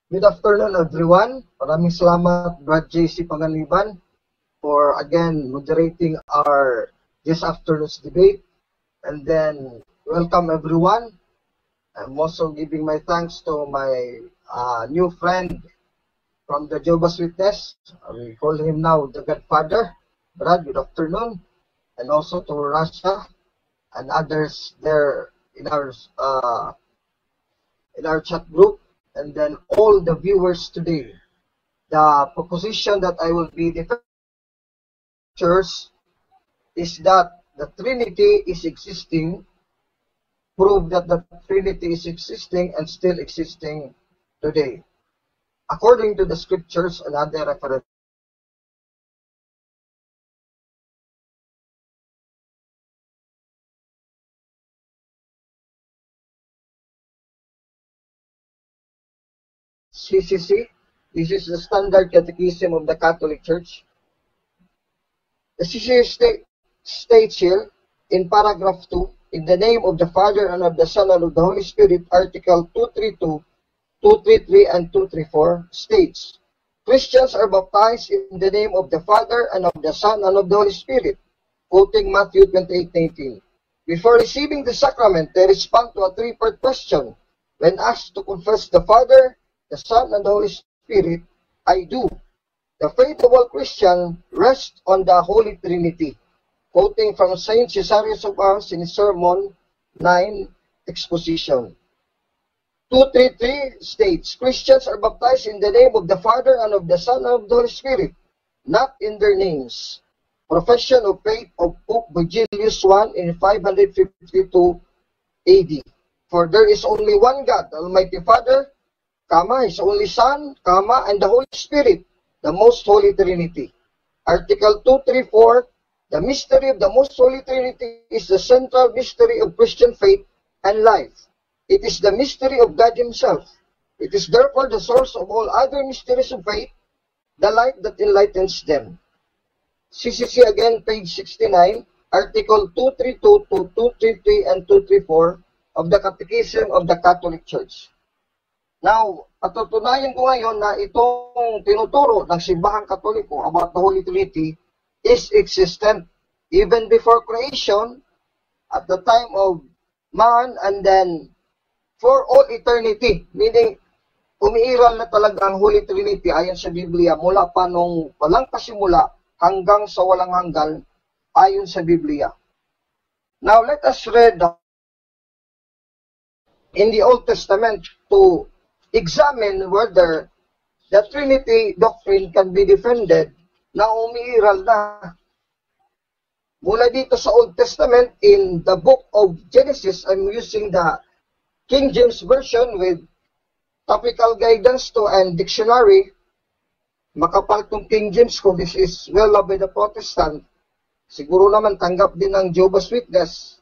Good afternoon, everyone. Maraming salamat, Brad JC Panganiban, for again moderating our this afternoon's debate. And then, welcome everyone. I'm also giving my thanks to my new friend from the Jehovah's Witness. We call him now the Godfather. Brad, good afternoon. And also to Russia and others there in our chat group, and then all the viewers today. The proposition that I will be defending is that the Trinity is existing, prove that the Trinity is existing and still existing today, according to the scriptures and other references. CCC, this is the standard catechism of the Catholic Church. The CCC states here in paragraph 2, in the name of the Father and of the Son and of the Holy Spirit, article 232, 233, and 234 states, Christians are baptized in the name of the Father and of the Son and of the Holy Spirit, quoting Matthew 28:19. Before receiving the sacrament, they respond to a three-part question. When asked to confess the Father, the Son, and the Holy Spirit, I do. The faith of all Christians rests on the Holy Trinity, quoting from Saint Cesarius of Ars in his Sermon 9 exposition. 233 states, Christians are baptized in the name of the Father and of the Son and of the Holy Spirit, not in their names. Profession of Faith of Pope Vigilius I in 552 AD. For there is only one God, the Almighty Father, His only Son, and the Holy Spirit, the Most Holy Trinity. Article 234, the mystery of the Most Holy Trinity is the central mystery of Christian faith and life. It is the mystery of God Himself. It is therefore the source of all other mysteries of faith, the light that enlightens them. CCC again, page 69, article 232 to 233 and 234 of the Catechism of the Catholic Church. Now, patutunayan ko ngayon na itong tinuturo ng Simbahang Katoliko about the Holy Trinity is existent even before creation, at the time of man, and then for all eternity. Meaning, umiiral na talaga ang Holy Trinity ayon sa Biblia mula pa nung walang pasimula hanggang sa walang hanggan ayon sa Biblia. Now, let us read in the Old Testament to examine whether the Trinity doctrine can be defended na umiiral na. Mula dito sa Old Testament, in the book of Genesis, I'm using the King James Version with topical guidance to and dictionary. Makapal tong King James ko, this is well loved by the Protestant. Siguro naman tanggap din ng Jehovah's Witness.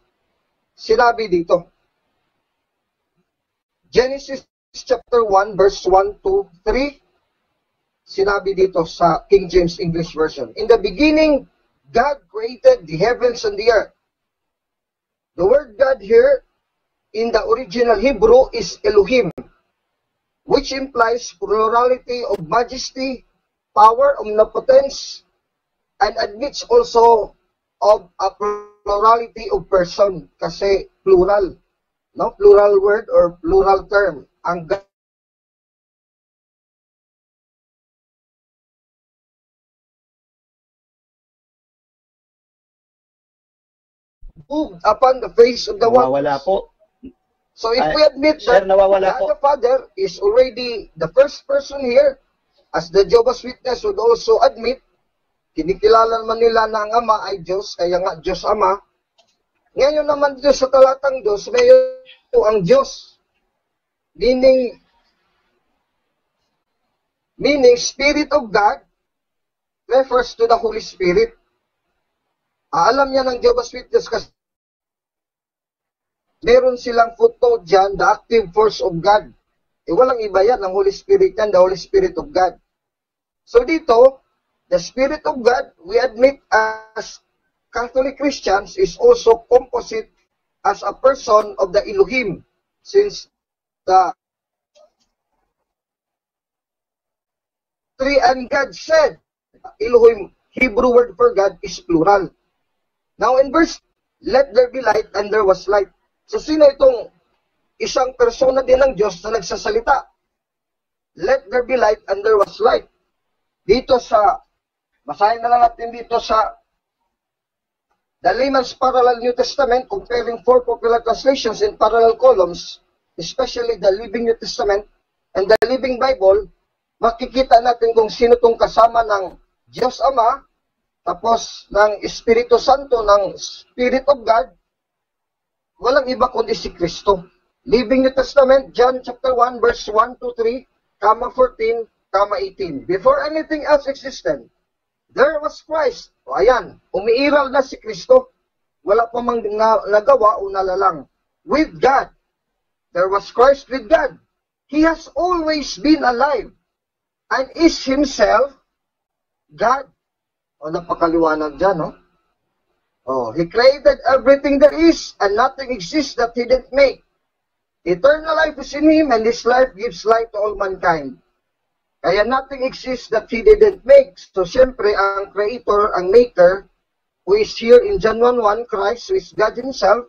Sinabi dito, Genesis chapter 1, verse 1 to 3, sinabi dito sa King James English Version, in the beginning, God created the heavens and the earth. The word God here in the original Hebrew is Elohim, which implies plurality of majesty, power, omnipotence, and admits also of a plurality of person, kasi plural, no? Plural word or plural term. Ang moved upon the face of the waters. Nawawala po. So if we admit that God the Father is already the first person here, as the Jehovah's Witness would also admit, kinikilala naman nila na ang Ama ay Diyos, kaya nga Diyos Ama. Ngayon naman dito sa talatang 2, ngayon ang Diyos. Meaning Spirit of God refers to the Holy Spirit. Alam niya ng Jehovah's Witness kasi meron silang footnote dyan, the active force of God. Walang iba yan, ang Holy Spirit yan, the Holy Spirit of God. So dito, the Spirit of God, we admit as Catholic Christians, is also composite as a person of the Elohim, since the 3, and God said, Elohim, Hebrew word for God is plural. Now in verse, let there be light, and there was light. So sino itong isang persona din ng Diyos na nagsasalita? Let there be light, and there was light. Dito sa, basahin na lang natin dito sa the Layman's Parallel New Testament, comparing 4 popular translations in parallel columns, especially the Living New Testament and the Living Bible, makikita natin kung sino itong kasama ng Diyos Ama, tapos ng Espiritu Santo, ng Spirit of God, walang iba kundi si Kristo. Living New Testament, John chapter 1, verse 1 to 3, 14, 18. Before anything else existed, there was Christ. O ayan, umiiral na si Kristo. Wala pa mang nagawa o nalalang. With God. There was Christ with God. He has always been alive and is himself God. O napakaliwanag dyan, no? Oh, he created everything there is and nothing exists that he didn't make. Eternal life is in him and this life gives life to all mankind. Kaya nothing exists that he didn't make. So, siyempre, ang creator, ang maker, who is here in John 1:1, Christ, who is God himself,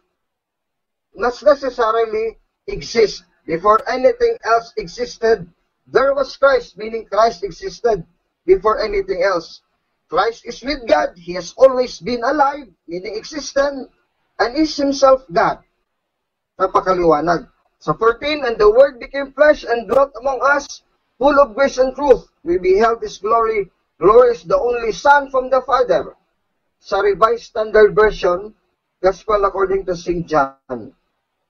must necessarily exist. Before anything else existed, there was Christ, meaning Christ existed before anything else. Christ is with God. He has always been alive, meaning existent, and is himself God. Napakaliwanag. So 14, and the Word became flesh and dwelt among us, full of grace and truth. We beheld His glory. Glory is the only Son from the Father. Sa Revised Standard Version, Gospel according to St. John.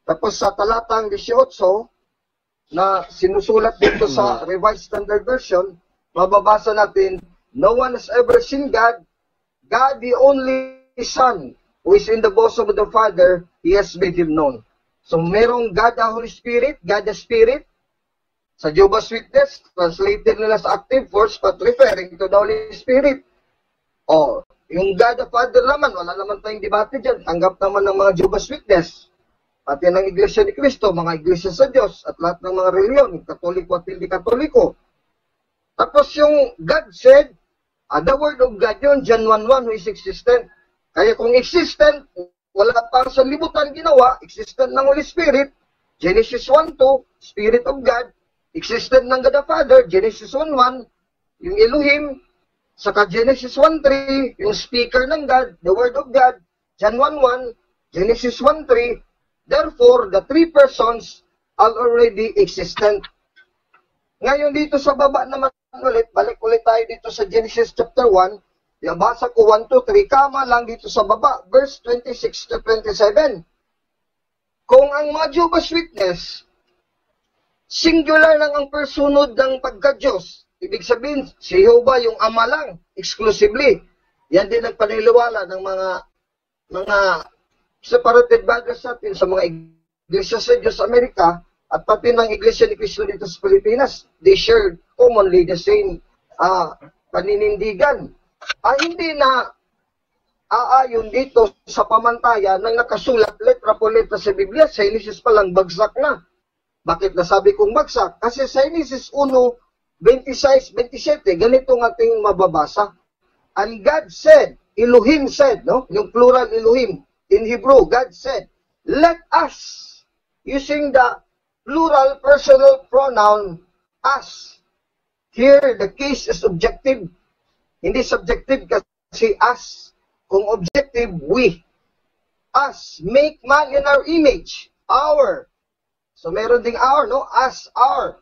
Tapos sa talatang 18, na sinusulat dito sa Revised Standard Version, mababasa natin, no one has ever seen God. God, the only Son, who is in the bosom of the Father, He has made Him known. So merong God the Holy Spirit, God the Spirit. Sa Jehovah's Witness, translated nila sa active force, but referring to the Holy Spirit. O, yung God the Father naman, wala naman tayong debate dyan. Tanggap naman ng mga Jehovah's Witness. Pati ng Iglesia ni Cristo, mga Iglesia sa Diyos, at lahat ng mga reliyon, Katoliko at hindi Katoliko. Tapos yung God said, the Word of God yun, John 1:1, who is existent. Kaya kung existent, wala pang sa libutan ginawa, existent ng Holy Spirit, Genesis 1:2, Spirit of God, existent ng God the Father, Genesis 1:1, yung Elohim, saka Genesis 1:3, yung speaker ng God, the Word of God, John 1:1, Genesis 1:3, therefore, the three persons are already existent. Ngayon dito sa baba naman ulit, balik ulit tayo dito sa Genesis chapter 1, basa ko 1, 2, 3, kama lang dito sa baba, verse 26 to 27. Kung ang mga Jehovah's Witness, singular lang ang personod ng pagka-Diyos, ibig sabihin, si Jehovah yung Ama lang, exclusively. Yan din ang paniniwala ng mga separated brothers natin sa mga iglesia sa Diyos sa Amerika, at pati ng Iglesia ni Cristo dito sa Pilipinas. They share commonly the same paninindigan. Hindi na aayon dito sa pamantayan ng nakasulat letra po letra sa Biblia. Sa Genesis pa lang bagsak na. Bakit nasabi kong bagsak? Kasi sa Genesis 1, 26, 27, ganito ng ating mababasa. And God said, Elohim said, no? Yung plural Elohim. In Hebrew, God said, let us, using the plural personal pronoun, us. Here, the case is objective. Hindi subjective kasi us. Kung objective, we. Us, make man in our image. Our. So, meron ding our, no? Us, our.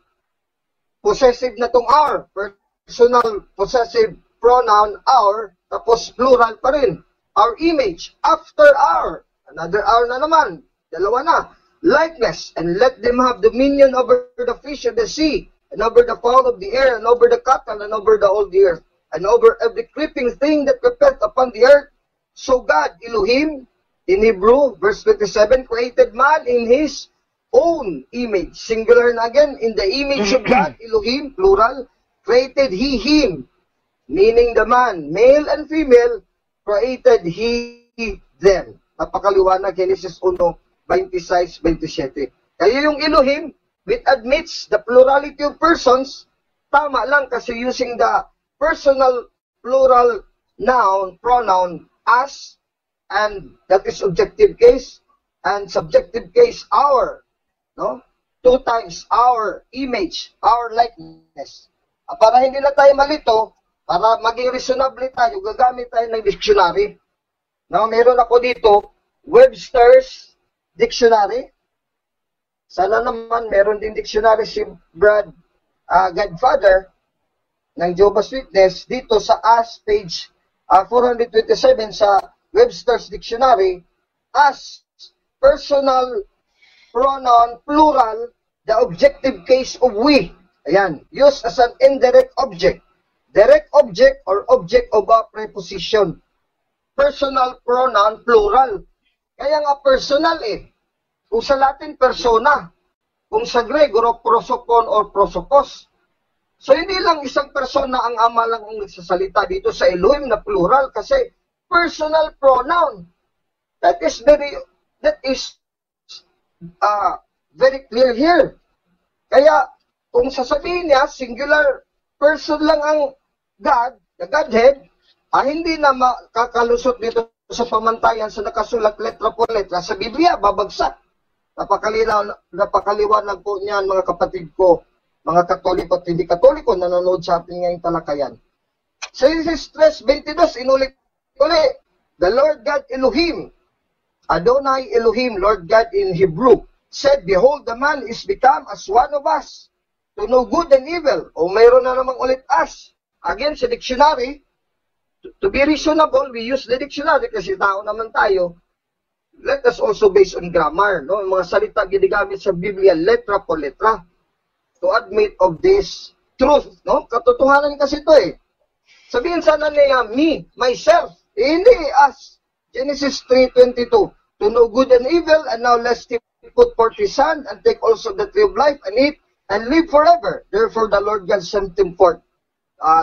Possessive na tong our. Personal possessive pronoun, our. Tapos, plural pa rin. Our image. After our. Another our na naman. Dalawa na. Likeness. And let them have dominion over the fish of the sea. And over the fowl of the air. And over the cattle. And over the whole the earth. And over every creeping thing that creepeth upon the earth. So God, Elohim, in Hebrew, verse 27, created man in His own image. Singular na again, in the image of God, Elohim, plural, created He him. Meaning the man, male and female, created He them. Napakaliwanag, Genesis 1, 26, 27. Kaya yung Elohim, which admits the plurality of persons, tama lang kasi using the personal plural noun, pronoun, us, and that is objective case, and subjective case, our, no? 2 times our image, our likeness. Para hindi na tayo malito, para maging reasonable tayo, gagamit tayo ng dictionary. No, meron ako dito, Webster's Dictionary. Sana naman meron din dictionary si Brad Godfather ng Jehovah's Witness. Dito sa us, page 427 sa Webster's Dictionary, as personal pronoun plural, the objective case of we. Ayan, used as an indirect object. Direct object or object of a preposition. Personal pronoun plural. Kaya nga personal eh. Kung sa Latin, persona. Kung sa Gregoro, prosopon or prosopos. So hindi lang isang persona ang ama lang ang nagsasalita dito sa Elohim na plural kasi personal pronoun. That is very clear here. Kaya kung sasabihin niya, singular person lang ang God, the Godhead, hindi na makakalusot dito sa pamantayan sa nakasulat letra po letra sa Biblia, babagsak. Napakaliwanag po niyan mga kapatid ko, mga Katoliko at hindi Katoliko nanonood sa ating ngayong talakayan. Sa Genesis 3:22, inulit ulit, the Lord God Elohim, Adonai Elohim, Lord God in Hebrew, said, behold, the man is become as one of us, to know good and evil. O mayroon na namang ulit us. Again, sa dictionary, to be reasonable, we use the dictionary kasi tao naman tayo. Let us also base on grammar. No? Mga salita ginagamit sa Biblia, letra po letra, to admit of this truth. No? Katotohanan kasi ito eh. Sabihin sana niya, me, myself, hindi us. Genesis 3:22, to know good and evil, and now lest he put forth his hand, and take also the tree of life, and eat, and live forever. Therefore the Lord God sent him forth.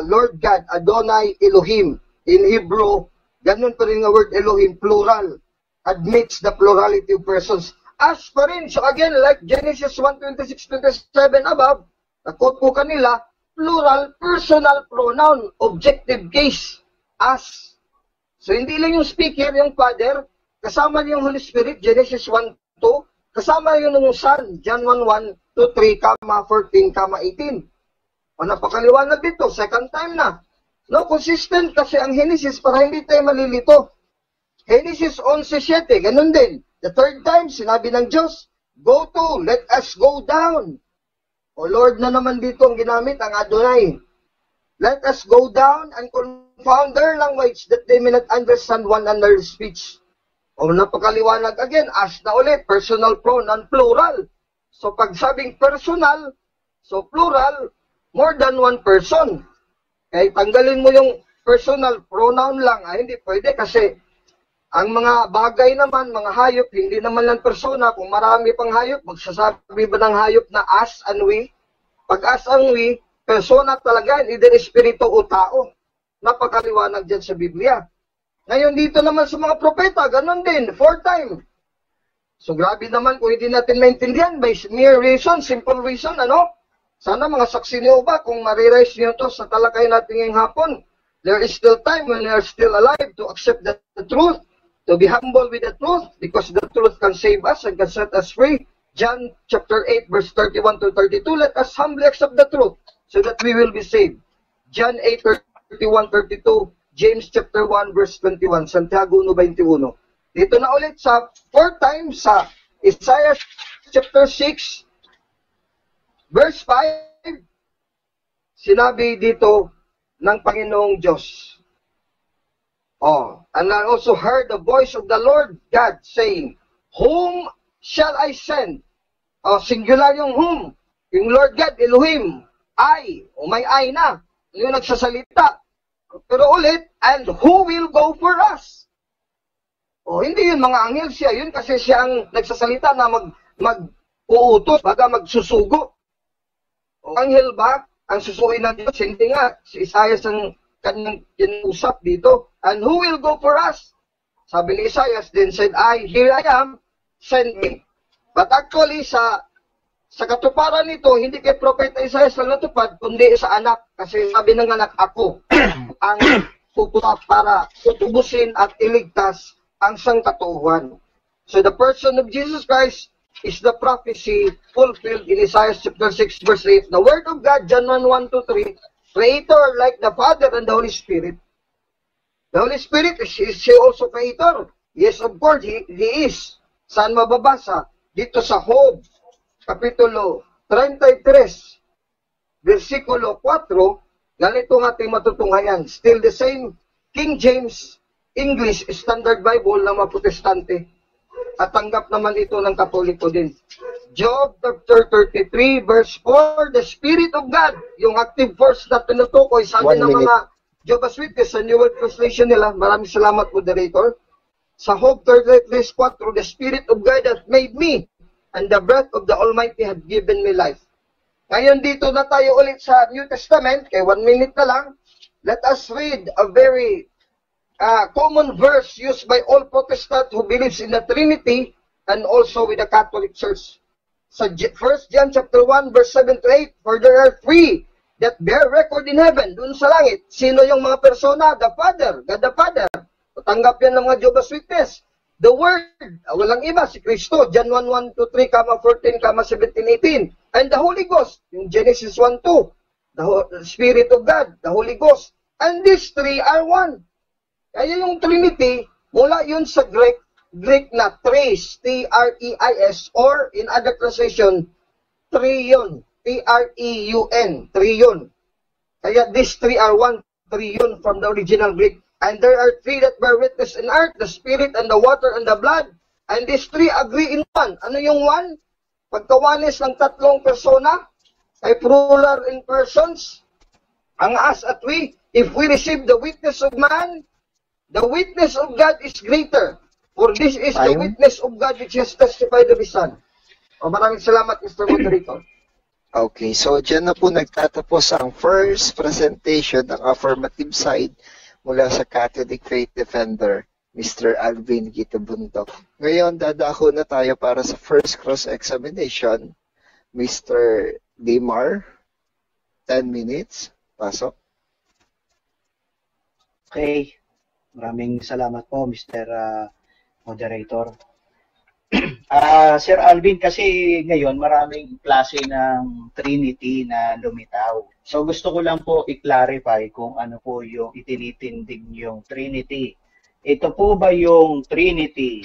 Lord God, Adonai Elohim. In Hebrew, ganun pa rin nga word Elohim, plural. Admits the plurality of persons. As pa rin. So again, like Genesis 1:26-27 above, na-quote po kanila, plural, personal pronoun, objective case. As. So hindi lang yung speaker, yung Father, kasama yung Holy Spirit, Genesis 1:2, kasama yung Son, John 1:1-3, 14, 18. O napakaliwanag dito, second time na. No, consistent kasi ang Genesis para hindi tayo malilito. Genesis 11:7, ganun din. The third time, sinabi ng Diyos, go to, let us go down. O Lord na naman dito ang ginamit, ang Adonai. Let us go down and confound their language that they may not understand one another's speech. O napakaliwanag again, as na ulit, personal pronoun, plural. So pag sabing personal, so plural, more than one person. Kaya tanggalin mo yung personal pronoun lang, hindi pwede kasi ang mga bagay naman, mga hayop, hindi naman lang persona. Kung marami pang hayop, magsasabi ba ng hayop na as and we? Pag as and we, persona talaga, either espiritu o tao. Napakaliwanag dyan sa Biblia. Ngayon dito naman sa mga propeta, ganun din, 4 time. So grabe naman kung hindi natin maintindihan by mere reason, simple reason, ano? Sana mga saksi niyo ba, kung maririse niyo to sa talakay natin ngayong hapon, there is still time when we are still alive to accept the truth, to be humble with the truth, because the truth can save us and can set us free. John chapter 8, verse 31-32, let us humbly accept the truth so that we will be saved. John 8, 31-32, James chapter 1, verse 21, Santiago 1:21. Dito na ulit sa 4 times sa Isaiah chapter 6, verse 5, sinabi dito ng Panginoong Diyos. And I also heard the voice of the Lord God saying, whom shall I send? Singular yung whom. Yung Lord God, Elohim, I, may I na. Yung nagsasalita. Pero ulit, and who will go for us? Hindi yun mga anghel siya. Yun kasi siya ang nagsasalita na mag-uutos, baga magsusugo. Anghel ba ang susuin ng Diyos? Hindi nga. Si Isaiah ang kanyang kinusap dito. And who will go for us? Sabi ni Isaiah, then said I, here I am, send me. But actually sa Sa katuparan nito, hindi kay Propeta Isaiah sa natupad, kundi sa anak. Kasi sabi ng anak, ako ang pupunta para tutubusin at iligtas ang sangkatuuhan. So the person of Jesus Christ is the prophecy fulfilled in Isaiah chapter 6 verse 8. The word of God, John 1, 2, 3, creator like the Father and the Holy Spirit. The Holy Spirit is he also creator? Yes, of course, he is. Saan mababasa? Dito sa Job, Kapitulo 33, versikulo 4, ganito ang ating matutunghayan. Still the same King James English Standard Bible ng mga protestante. At tanggap naman ito ng Katoliko din. Job chapter 33 verse 4, the Spirit of God, yung active force na tinutukoy, sabi ng mga Jehovah's Witness sa New World Translation nila. Maraming salamat, moderator. Sa Job 33 verse 4, the Spirit of God hath made me, and the breath of the Almighty hath given me life. Ngayon dito na tayo ulit sa New Testament, kay 1 minute na lang. Let us read a very common verse used by all Protestants who believes in the Trinity and also with the Catholic Church. So 1 John chapter 1 verse 7 to 8, for there are three that bear record in heaven, dun sa langit. Sino yung mga persona? The Father, God the Father. Tanggap yan ng mga Jehovah's Witness. The Word, walang iba, si Kristo, John 1, 1 to 3, 14, 17, 18. And the Holy Ghost, yung Genesis 1, 2. The Spirit of God, the Holy Ghost. And these three are one. Kaya yung Trinity, mula yun sa Greek na tres, T-R-E-I-S, or in other translation, trion, T-R-E-U-N, trion. Kaya these three are one, trion from the original Greek. And there are three that bear witness in earth, the Spirit and the water and the blood. And these three agree in one. Ano yung one? Pagkawanis ng tatlong persona, ay plural in persons. Ang us at we, if we receive the witness of man, the witness of God is greater. For this is the witness of God which has testified of His Son. O maraming salamat, Mr. Moderator. Okay, so dyan na po nagtatapos ang first presentation ng affirmative side mula sa Catholic Faith Defender, Mr. Alvin Gitabundok. Ngayon, dadako na tayo para sa first cross-examination, Mr. Dimar. 10 minutes. Pasok. Okay. Maraming salamat po, Mr. Moderator. Sir Alvin, kasi ngayon maraming klase ng Trinity na lumitaw. So gusto ko lang po i-clarify kung ano po yung itinitindig yung Trinity. Ito po ba yung Trinity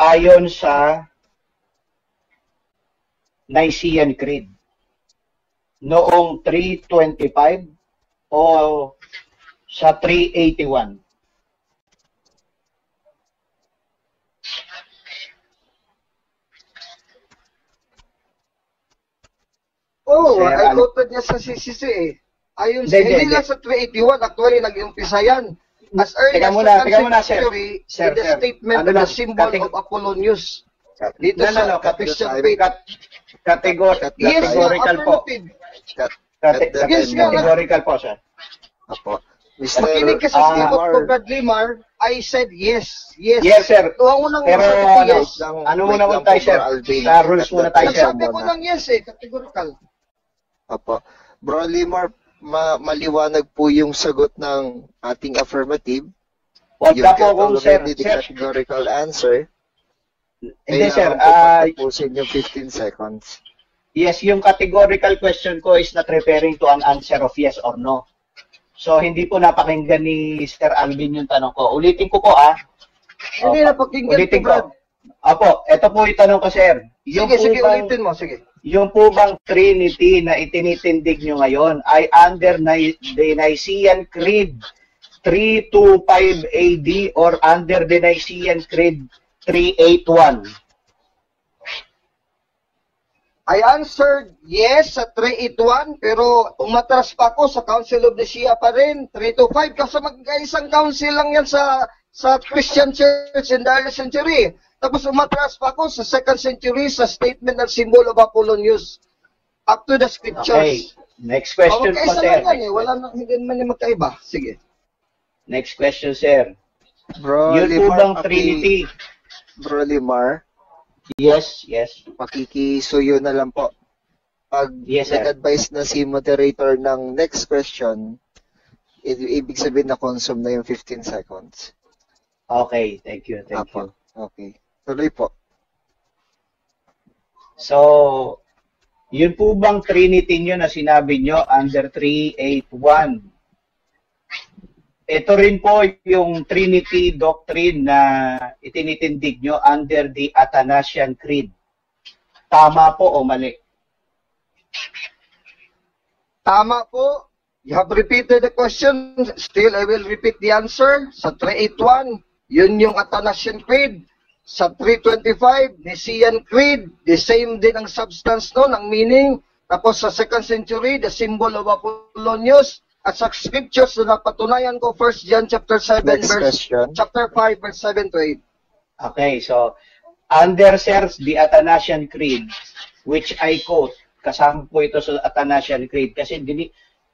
ayon sa Nicene Creed noong 325 o sa 381? Oh, I quoted niya sa CCC eh. Ayun, hindi lang sa 381, actually nag-umpisa yan. As early as the 2nd century, in the statement of the symbol of Apollonius. Dito sa Christian faith. Categorical po. Categorical po, sir. Apo. Makinig ka sa sagot ko, Brad Limar, I said yes. Yes. Yes, sir. Pero ano muna mo tayo, sir? Sa rules muna tayo, sir. Sabi ko lang yes eh, categorical. Apo. Bro Limar, maliwanag po yung sagot ng ating affirmative. Huwag na po kung sir. Categorical answer. Hindi, sir. Tapusin yung 15 seconds. Yes, yung categorical question ko is not referring to an answer of yes or no. So, hindi po napakinggan ni Sir Alvin yung tanong ko. Ulitin ko po, Hindi napakinggan ulitin ko, Brad. Opo, ito po yung tanong ko, sir. Sige, ulitin mo, sige. Yung po bang Trinity na itinitindig nyo ngayon ay under the Nicene Creed 325 AD or under the Nicene Creed 381? I answered yes sa 381, pero umatras pa ako sa Council of Nicaea pa rin, 325, kasi magkaisang council lang yan sa Christian Church in the early century. Tapos umatras pa ako sa 2nd century sa statement ng symbol of Apollonius up to the scriptures. Okay. Next question po, sir. Wala na, hindi naman yung magkaiba. Sige. Next question, sir. Bro Yun po bang Trinity? Bro Limar, Yes, yes. Pakikisuyo na lang po. Pag Yes, sir. nag-advise na si moderator ng next question, ibig sabihin na consume na yung 15 seconds. Okay, thank you, thank you. Okay. Tuloy po. So, yun po bang Trinity nyo na sinabi nyo under 381? Ito rin po yung Trinity doctrine na itinitindig nyo under the Athanasian Creed. Tama po o mali? Tama po. You have repeated the question. Still, I will repeat the answer. Sa 381, yun yung Athanasian Creed. Sa 325, Nicene Creed, the same din ang substance no, ng meaning. Tapos sa 2nd century, the symbol of Apollonius. At sa scriptures na napatunayan ko, 1 John chapter 7, chapter 5, verse 7 to 8. Okay, so, under sirs, the Athanasian Creed, which I quote, kasama po ito sa Athanasian Creed, kasi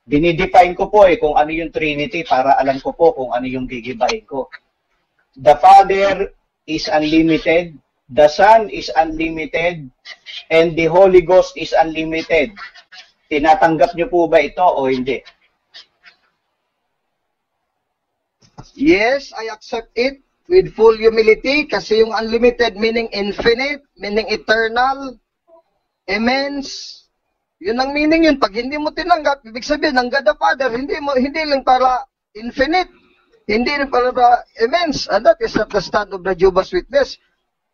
dinidefine ko po kung ano yung Trinity para alam ko po kung ano yung gigibahin ko. The Father is unlimited, the Son is unlimited, and the Holy Ghost is unlimited. Tinatanggap niyo po ba ito o hindi? Yes, I accept it with full humility kasi yung unlimited meaning infinite, meaning eternal, immense. Yun ang meaning yun. Pag hindi mo tinanggap, ibig sabihin, ng God the Father, hindi lang para infinite. Hindi rin para immense. And that is not the stand of the Jehovah's Witness.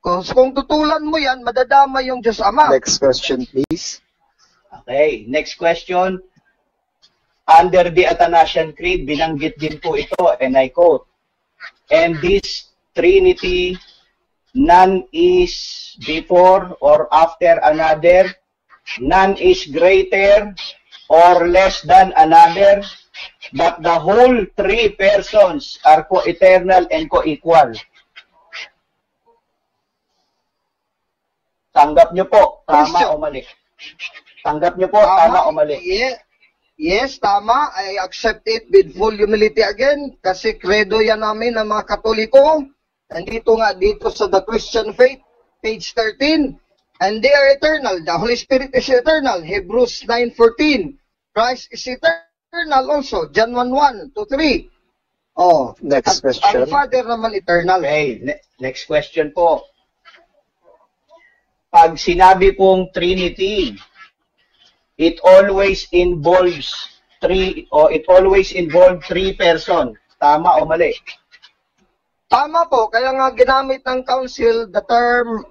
Kung tutulan mo yan, madadama yung Diyos Ama. Next question, please. Okay, next question. Under the Athanasian Creed, binanggit din po ito, and I quote, and this Trinity, none is before or after another, none is greater or less than another, but the whole three persons are co-eternal and co-equal. Tanggap nyo po, tama o mali? Tanggap nyo po, tama o mali? Yes, tama. I accept it with full humility again kasi credo yan namin ng mga Katoliko. Nandito nga dito sa The Christian Faith, page 13. And they are eternal. The Holy Spirit is eternal. Hebrews 9:14. Christ is eternal also. John 1:1 to 3. Oh, next question. Ang Father naman eternal. Okay, next question po. Pag sinabi pong Trinity, it always involves three person. Tama o mali? Tama po. Kaya nga ginamit ng council the term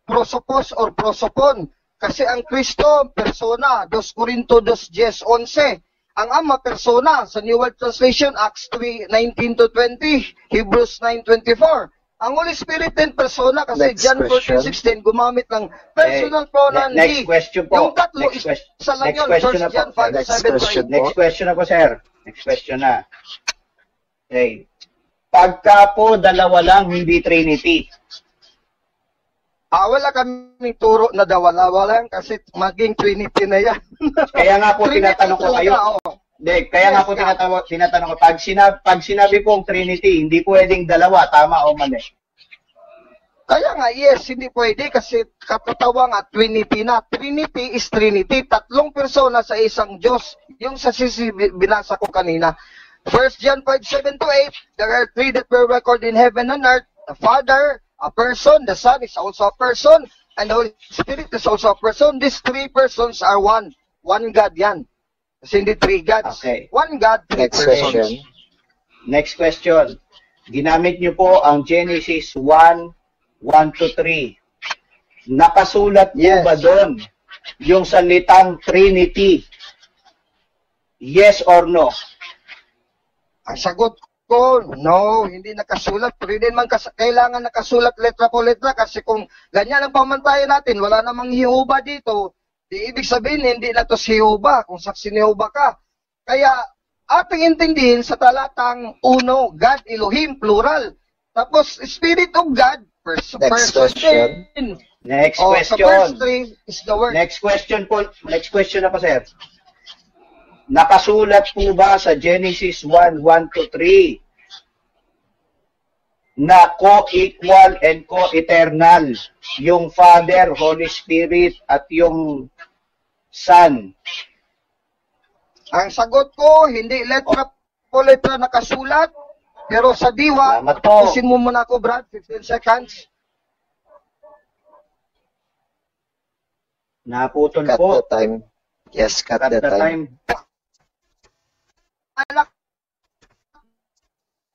prosopos or prosopon. Kasi ang Kristo, persona. 2 Corinto 2:10-11. Ang Ama, persona. Sa New World Translation, Acts 3:19-20. Hebrews 9:24. Ang Holy Spirit din persona kasi Next John 14:16 gumamit ng personal pronoun next he. question po. Yung tatlo isa lang yun. 1 John 5:7. Next question na po, sir. Next question na. Okay. Pagka po dalawa lang, hindi Trinity. Wala kaming turo na wala kasi maging Trinity na yan. Kaya nga po tinatanong ko kayo. Kaya nga po tinatanong ko, pag sinabi pong Trinity, hindi pwedeng dalawa, tama o mali? Kaya nga, yes, hindi pwede kasi katatawa nga, Trinity na. Trinity is Trinity. Tatlong persona sa isang Diyos. Yung sa binasa ko kanina. 1 John 5:7-8, there are three that were recorded in heaven and earth. The Father, a person. The Son is also a person. And the Holy Spirit is also a person. These three persons are one. One God yan. Kasi hindi three gods. Okay. One God, three Next persons. question. Next question. Ginamit niyo po ang Genesis 1:1-3. Nakasulat po ba doon yung salitang Trinity? Yes or no? Ang sagot ko, no, hindi nakasulat. Pero hindi man kailangan nakasulat letra po letra kasi kung ganyan ang pamantayan natin, wala namang Jehova dito. Ibig sabihin, hindi na to si Jehova, kung saksi ni Jehova ka. Kaya, ating intindihin sa talatang 1, God, Elohim, plural. Tapos, Spirit of God, person question. din. Next Sa question. verse 3 is the word. Next question po. Next question na po, sir. Nakasulat po ba sa Genesis 1:1-3 na co-equal and co-eternal. Yung Father, Holy Spirit, at yung Son. Ang sagot ko, hindi letra po letra nakasulat, pero sa diwa, Salamat po. pusin mo muna ako, Brad, 15 seconds. Naputol Cut po. the time. Yes, cut At the the time. time. Anak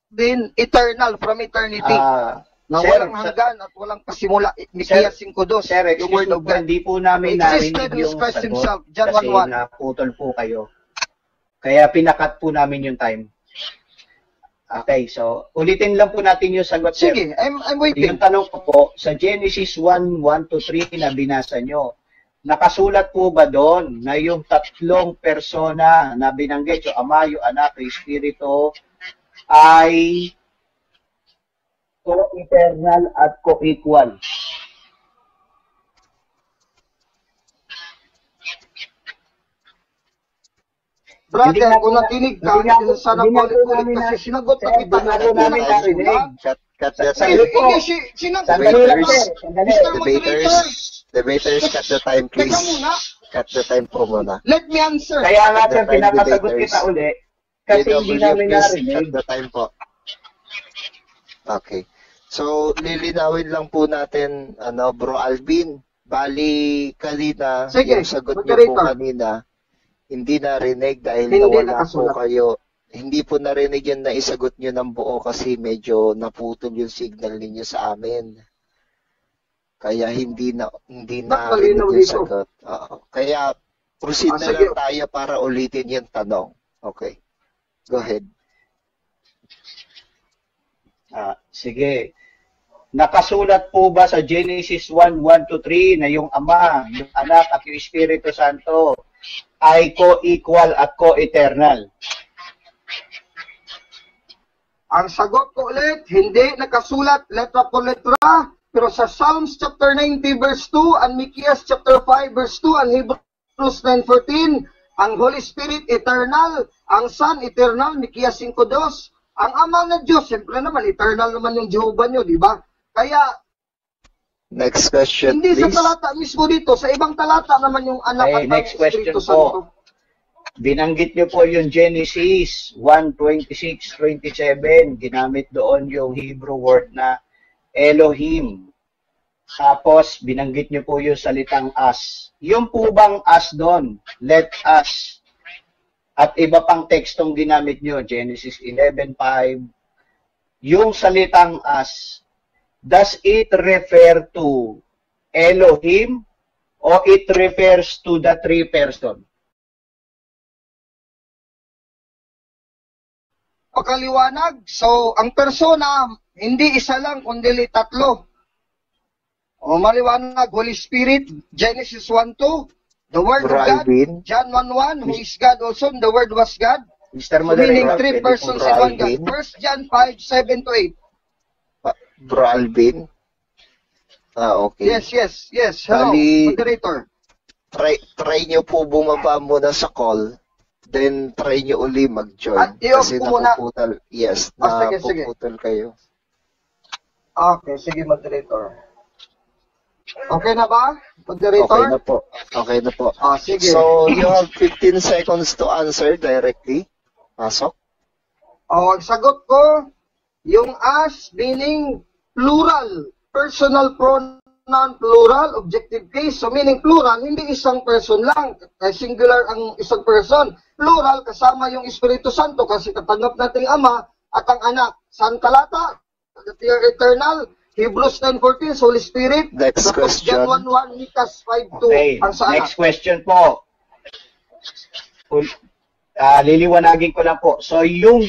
din, eternal, from eternity. Na Sir, walang hanggan at walang pasimula. Mikaya 5.2, Sir, yung word excuse of me po, God. hindi po namin Existed narinig in yung Christ sagot himself, John kasi 1:1. naputol po kayo. Kaya pinakat po namin yung time. Okay, so ulitin lang po natin yung sagot, sir. Sige, I'm waiting. Yung tanong ko po, sa Genesis 1:1-3 na binasa nyo, nakasulat po ba doon na yung tatlong persona na binanggit, yung Ama, yung Anak, yung Espiritu, ay co-eternal at co-equal? Brother, kung nakinig ka, sana paulit-ulit kasi sinagot na kita. Hindi namin narinig. Cut the Sandali time. po. Hindi, sinagot Sandali lang, Debaters. sir. Sandali. Mr. Moderator, Debaters, cut the time, please. teka muna, Cut the time po muna. let me answer. Kaya nga, sir, Time pinapasagot debaters. kita uli kasi hindi JW, namin please, narinig. cut the time po. Okay. So, lilinawin lang po natin, Bro Alvin. Bali, kanina, Sige, yung sagot niyo po moderator. kanina, hindi narinig dahil Hindi nawala nakasulat. po kayo. Hindi po narinig yun na isagot nyo ng buo kasi medyo naputol yung signal ninyo sa amin. Kaya hindi Ba't narinig malinaw yung dito? sagot. Oo. Kaya proceed na sige. lang tayo para ulitin yung tanong. Okay. Go ahead. Sige. Nakasulat po ba sa Genesis 1:1-3 na yung Ama, yung Anak at yung Espiritu Santo ay co-equal at co-eternal? Ang sagot ko ulit, hindi nakasulat letra po letra, pero sa Psalms chapter 90 verse 2, and Mikias chapter 5 verse 2, and Hebrews 9:14, ang Holy Spirit eternal, ang Son eternal, Mikias 5:2, ang Ama na Diyos, siyempre naman, eternal naman yung Jehovah nyo, di ba? Kaya, Next question, hindi sa please. talata mismo dito, sa ibang talata naman yung anak Okay, at ang next question Espiritu po. Santo. Binanggit niyo po yung Genesis 1:26-27. Ginamit doon yung Hebrew word na Elohim. Tapos, binanggit niyo po yung salitang us. Yung po bang us doon? Let us. At iba pang tekstong ginamit niyo, Genesis 11:5. Yung salitang us, does it refer to Elohim o it refers to the three person? Pakaliwanag. So, ang persona, hindi isa lang, kundi tatlo. O maliwanag, Holy Spirit, Genesis 1:2, the Word Bro of God, Alvin. John 1:1, who is God also, the Word was God. Mr. So, meaning Moderator, three pwede persons po in ba- one God. 1 John 5:7-8. Bro Alvin. Okay. Yes. Hello, Bali- moderator. Try nyo po bumaba muna sa call. Then, try nyo uli mag-join. At i-off Kasi ko muna. napuputol. Yes, Sige. napuputol kayo. Okay, sige, moderator. Okay na ba, moderator? Okay na po. Okay na po. Sige. So, you have 15 seconds to answer directly. Pasok. Ang sagot ko, yung as meaning plural, personal pronoun plural, objective case. So meaning plural, hindi isang person lang. Singular ang isang person. Plural, kasama yung Espiritu Santo kasi katanggap natin ang Ama at ang Anak. Saan talata? Eternal. Hebrews 9:14, Holy Spirit. Next question. John 1:1, Mikas 5:2. Okay, Ang sa next Anak. question po. Liliwanagin ko lang po. So, yung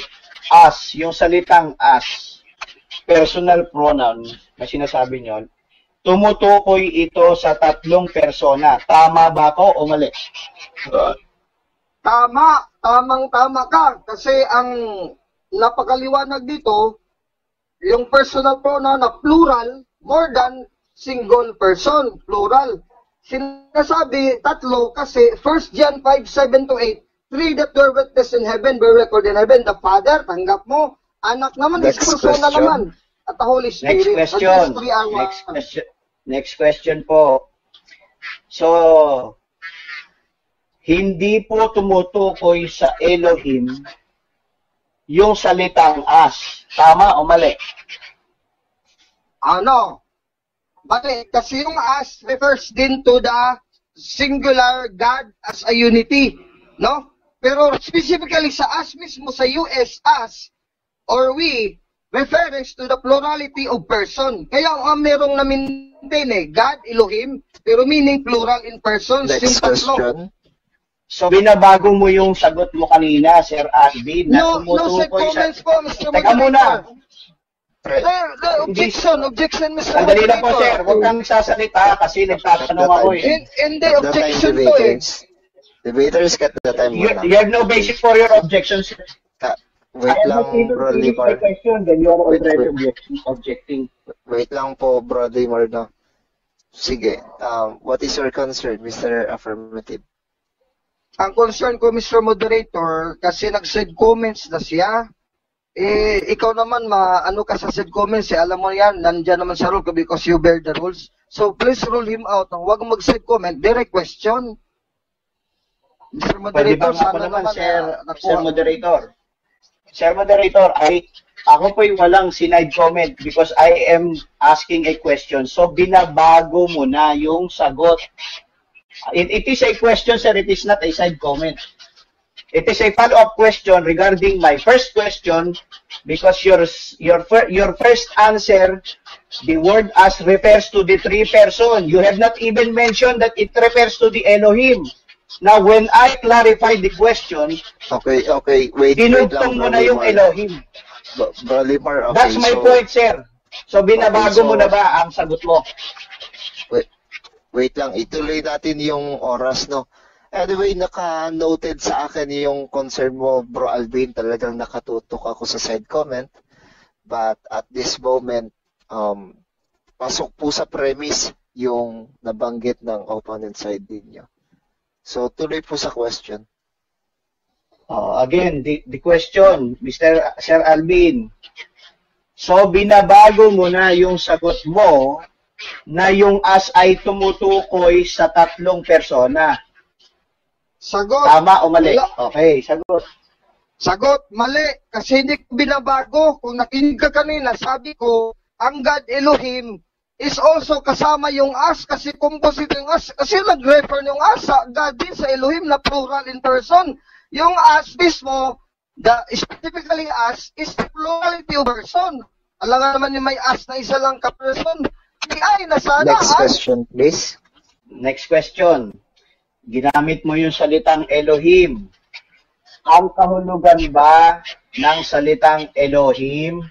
us, yung salitang us, personal pronoun na sinasabi nyo, tumutukoy ito sa tatlong persona. Tama ba ako o mali? Tamang-tama ka. Kasi ang napakaliwanag dito, yung personal pronoun na plural, more than single person, plural. Sinasabi tatlo kasi 1 John 5:7-8, three that were witness in heaven, were recorded in heaven. The Father, tanggap mo. Anak naman, is Next persona question. naman. at the Holy Next Spirit. question. And these three are one. Next question po. So, hindi po tumutukoy sa Elohim yung salitang as. Tama o mali? Ano? Bakit? Kasi yung as refers din to the singular God as a unity. No? Pero specifically sa as mismo, sa US, as, or we, refers to the plurality of person. Kaya merong na-maintain God, Elohim, pero meaning plural in persons. Next question. So, binabago mo yung sagot mo kanina, Sir Alvin, na No, sir, tumutukoy sa... comments po, Mr. Teka muna. Sir, objection, Mr. Sandali lang po, sir. Huwag kang sasalita kasi nagtatanong ako eh. Hindi, objection to eh. Debaters, cut the time mo lang. You have no basis for your objections. Wait lang, Bro Limar. Then you are already objecting. Wait lang po, Bro Limar, no? Sige. What is your concern, Mr. Affirmative? Ang concern ko, Mr. Moderator, kasi nag-send comments na siya. Ikaw naman, ano ka sa send comments, alam mo yan, nandyan naman sa rule because you bear the rules. So, please rule him out. Huwag mag-send comment, direct question. Mr. Moderator, sana naman, Sir Moderator. Sir Moderator, ako po'y walang sinide comment because I am asking a question. So, binabago mo na yung sagot. It is a question, sir. It is not a side comment. It is a follow-up question regarding my first question because your first answer, the word as refers to the three person. You have not even mentioned that it refers to the Elohim. Now, when I clarify the question, okay, wait dinugtong mo na yung Elohim. Bro Limar, okay. That's my point, sir. So, binabago mo na ba ang sagot mo? Wait lang, ituloy natin yung oras, no? Anyway, naka-noted sa akin yung concern mo, Bro Alvin. Talagang nakatutok ako sa side comment. But at this moment, pasok po sa premise yung nabanggit ng opponent side ninyo. So, tuloy po sa question. Again, the question, Sir Alvin. So, binabago mo na yung sagot mo na yung as ay tumutukoy sa tatlong persona. Sagot. Tama o mali? Okay, sagot. Sagot, mali. Kasi hindi ko binabago. Kung nakinig ka kanina, sabi ko, ang God Elohim is also kasama yung as kasi composite yung as. Kasi nag-refer yung as sa God din sa Elohim na plural in person. Yung as mismo, specifically as, is the plurality of person. Alam nga naman yung may as na isa lang ka-person. Next question, please. Next question. Ginamit mo yung salitang Elohim. Ang kahulugan ba ng salitang Elohim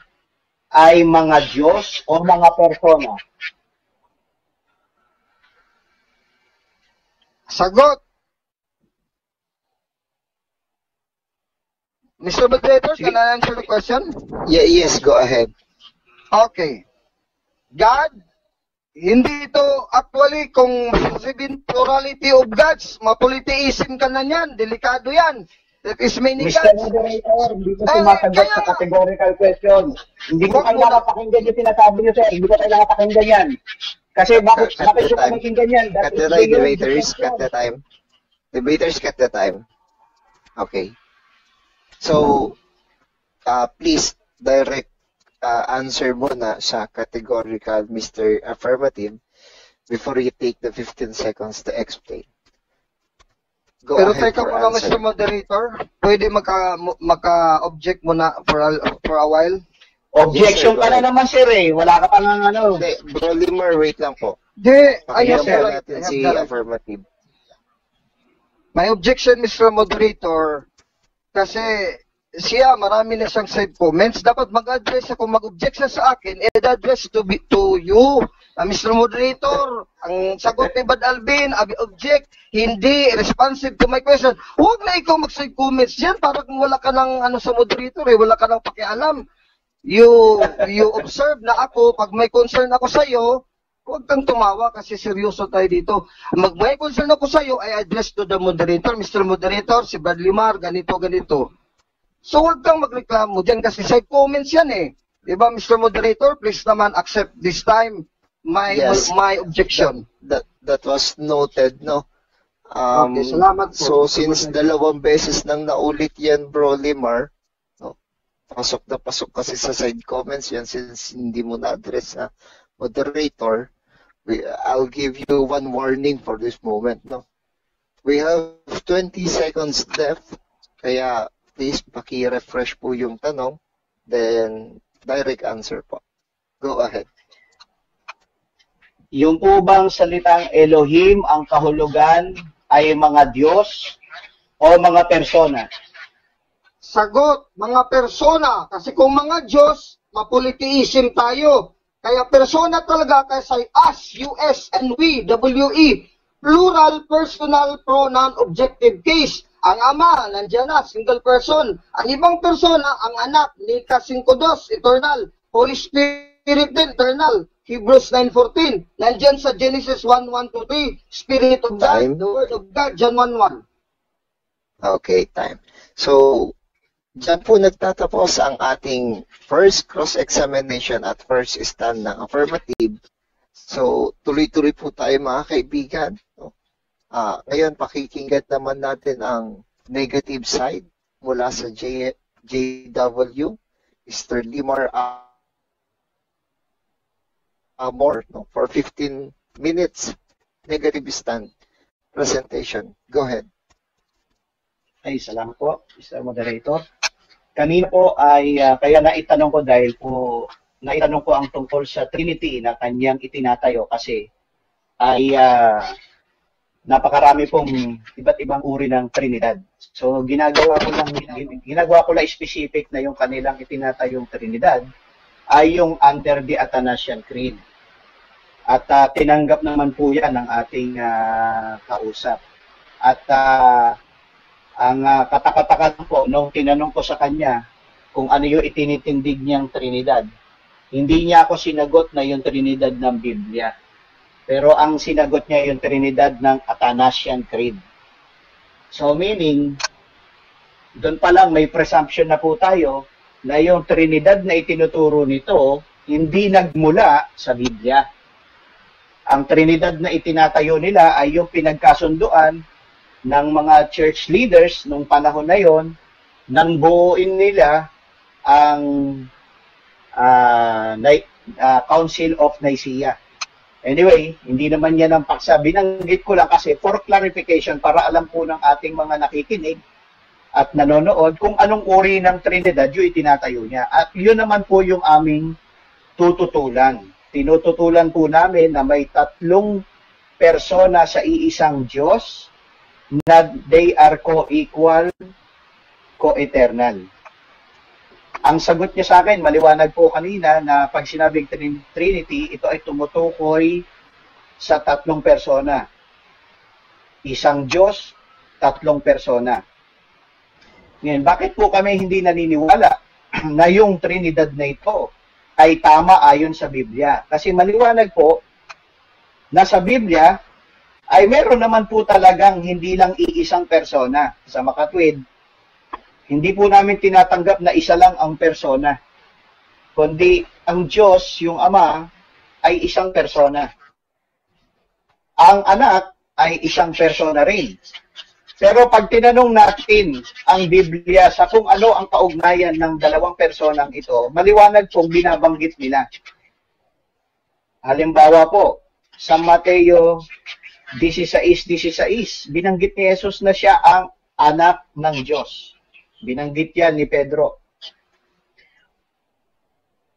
ay mga Diyos o mga persona? Sagot. Mr. Moderator, can I answer the question? Yes, go ahead. Okay. God, hindi ito actually kung sabihin plurality of gods, mapoliteism ka na yan, delikado yan. That is many Mr. gods. Moderator, hindi ko sumasagot sa categorical question. Hindi ko kailangan pakinggan yung sinasabi niyo, sir. Hindi ko kailangan pakinggan yan. Kasi bakit ko pakinggan yan? Cut the time, debaters. Cut the time. Debaters, cut the time. Okay. So, please, direct answer muna sa categorical, Mr. Affirmative, before you take the 15 seconds to explain. Go Pero ahead teka for muna, answer. Mr. Moderator, pwede maka-object muna for a while? Objection Yes, sir, ka na naman, sir, eh. Wala ka pa nga ano. Hindi, Bro Limar, wait lang po. Di, Pakinggan ayun, po natin si Affirmative. My objection, Mr. Moderator, kasi siya, marami na siyang side comments. Dapat mag-address ako, mag-object siya sa akin, address to you, Mr. Moderator. Ang sagot ni Bad Alvin, object, hindi responsive to my question. Huwag na ikaw mag-side comments dyan, parang wala ka ng ano sa moderator, wala ka ng pakialam. You observe na ako, pag may concern ako sa iyo, huwag kang tumawa kasi seryoso tayo dito. May concern ako sa iyo, I address to the moderator. Mr. Moderator, si Bradley Mar, ganito. So huwag kang magreklamo dyan kasi side comments yan eh. Diba, Mr. Moderator, please naman accept this time Yes. my objection. That was noted, no? Okay, salamat po. So, since dalawang beses nang naulit yan, Bro Limar, no, pasok na pasok kasi sa side comments yan since hindi mo na-address sa moderator, I'll give you one warning for this moment, no? We have 20 seconds left, kaya please paki-refresh po yung tanong, then direct answer po. Go ahead. Yung po bang salitang Elohim, ang kahulugan ay mga Diyos o mga persona? Sagot, mga persona. Kasi kung mga Diyos, mapolitiism tayo. Kaya persona talaga kasi us, US, and we, WE. Plural, personal, pronoun, objective case. Ang ama, nandiyan na, single person. Ang ibang persona, ang anak, Mika 5:2, eternal. Holy Spirit din, eternal. Hebrews 9:14. Nandiyan sa Genesis 1:1-3. Spirit of God, Time. the Word of God, John 1:1. Okay, time. So, dyan po nagtatapos ang ating first cross-examination at first stand ng affirmative. So, tuloy-tuloy po tayo mga kaibigan. No? Ngayon, pakikinggan naman natin ang negative side mula sa JW, Mr. Limar Amor, no? For 15 minutes, negative stand presentation. Go ahead. Ay, salamat po, Mr. Moderator. Kanina po ay, kaya naitanong ko dahil po, naitanong ko ang tungkol sa Trinity na kanyang itinatayo kasi ay napakarami pong iba't ibang uri ng Trinidad. So, ginagawa ko lang specific na yung kanilang itinatayong Trinidad ay yung under the Athanasian Creed. At tinanggap naman po yan ng ating kausap. At ang katakatakan po, nung tinanong ko sa kanya kung ano yung itinitindig niyang Trinidad, hindi niya ako sinagot na yung Trinidad ng Biblia. Pero ang sinagot niya yung Trinidad ng Athanasian Creed. So meaning, doon pa lang may presumption na po tayo na yung Trinidad na itinuturo nito hindi nagmula sa Biblia. Ang Trinidad na itinatayo nila ay yung pinagkasunduan ng mga church leaders nung panahon na yon, nang buuin nila ang Council of Nicaea. Anyway, hindi naman yan ang paksa. Binanggit ko lang kasi for clarification para alam po ng ating mga nakikinig at nanonood kung anong uri ng Trinidad yung itinatayo niya. At yun naman po yung aming tututulan. Tinututulan po namin na may 3 persona sa iisang Diyos na they are co-equal, co-eternal. Ang sagot niya sa akin, maliwanag po kanina na pag sinabing Trinity, ito ay tumutukoy sa 3 persona. Isang Diyos, 3 persona. Ngayon, bakit po kami hindi naniniwala na yung Trinidad na ito ay tama ayon sa Biblia? Kasi maliwanag po na sa Biblia ay meron naman po talagang hindi lang iisang persona. Sa makatwid, hindi po namin tinatanggap na isa lang ang persona, kundi ang Diyos, yung Ama, ay isang persona. Ang anak ay isang persona rin. Pero pag tinanong natin ang Biblia sa kung ano ang kaugnayan ng 2 personang ito, maliwanag pong binabanggit nila. Halimbawa po, sa Mateo 16:16, binanggit ni Jesus na siya ang anak ng Diyos. Binanggit yan ni Pedro.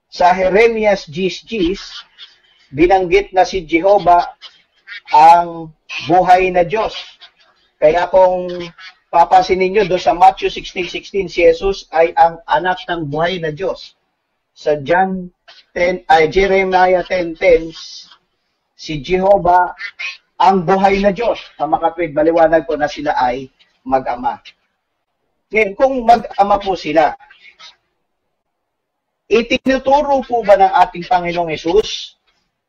Sa Jeremias 10:10, binanggit na si Jehovah ang buhay na Diyos. Kaya kung papansinin nyo doon sa Matthew 16:16, si Jesus ay ang anak ng buhay na Diyos. Sa Jeremiah 10:10, si Jehovah ang buhay na Diyos. Sa makatwid, maliwanag po na sila ay mag-ama. Ngayon, kung mag-ama po sila, itinuturo po ba ng ating Panginoong Hesus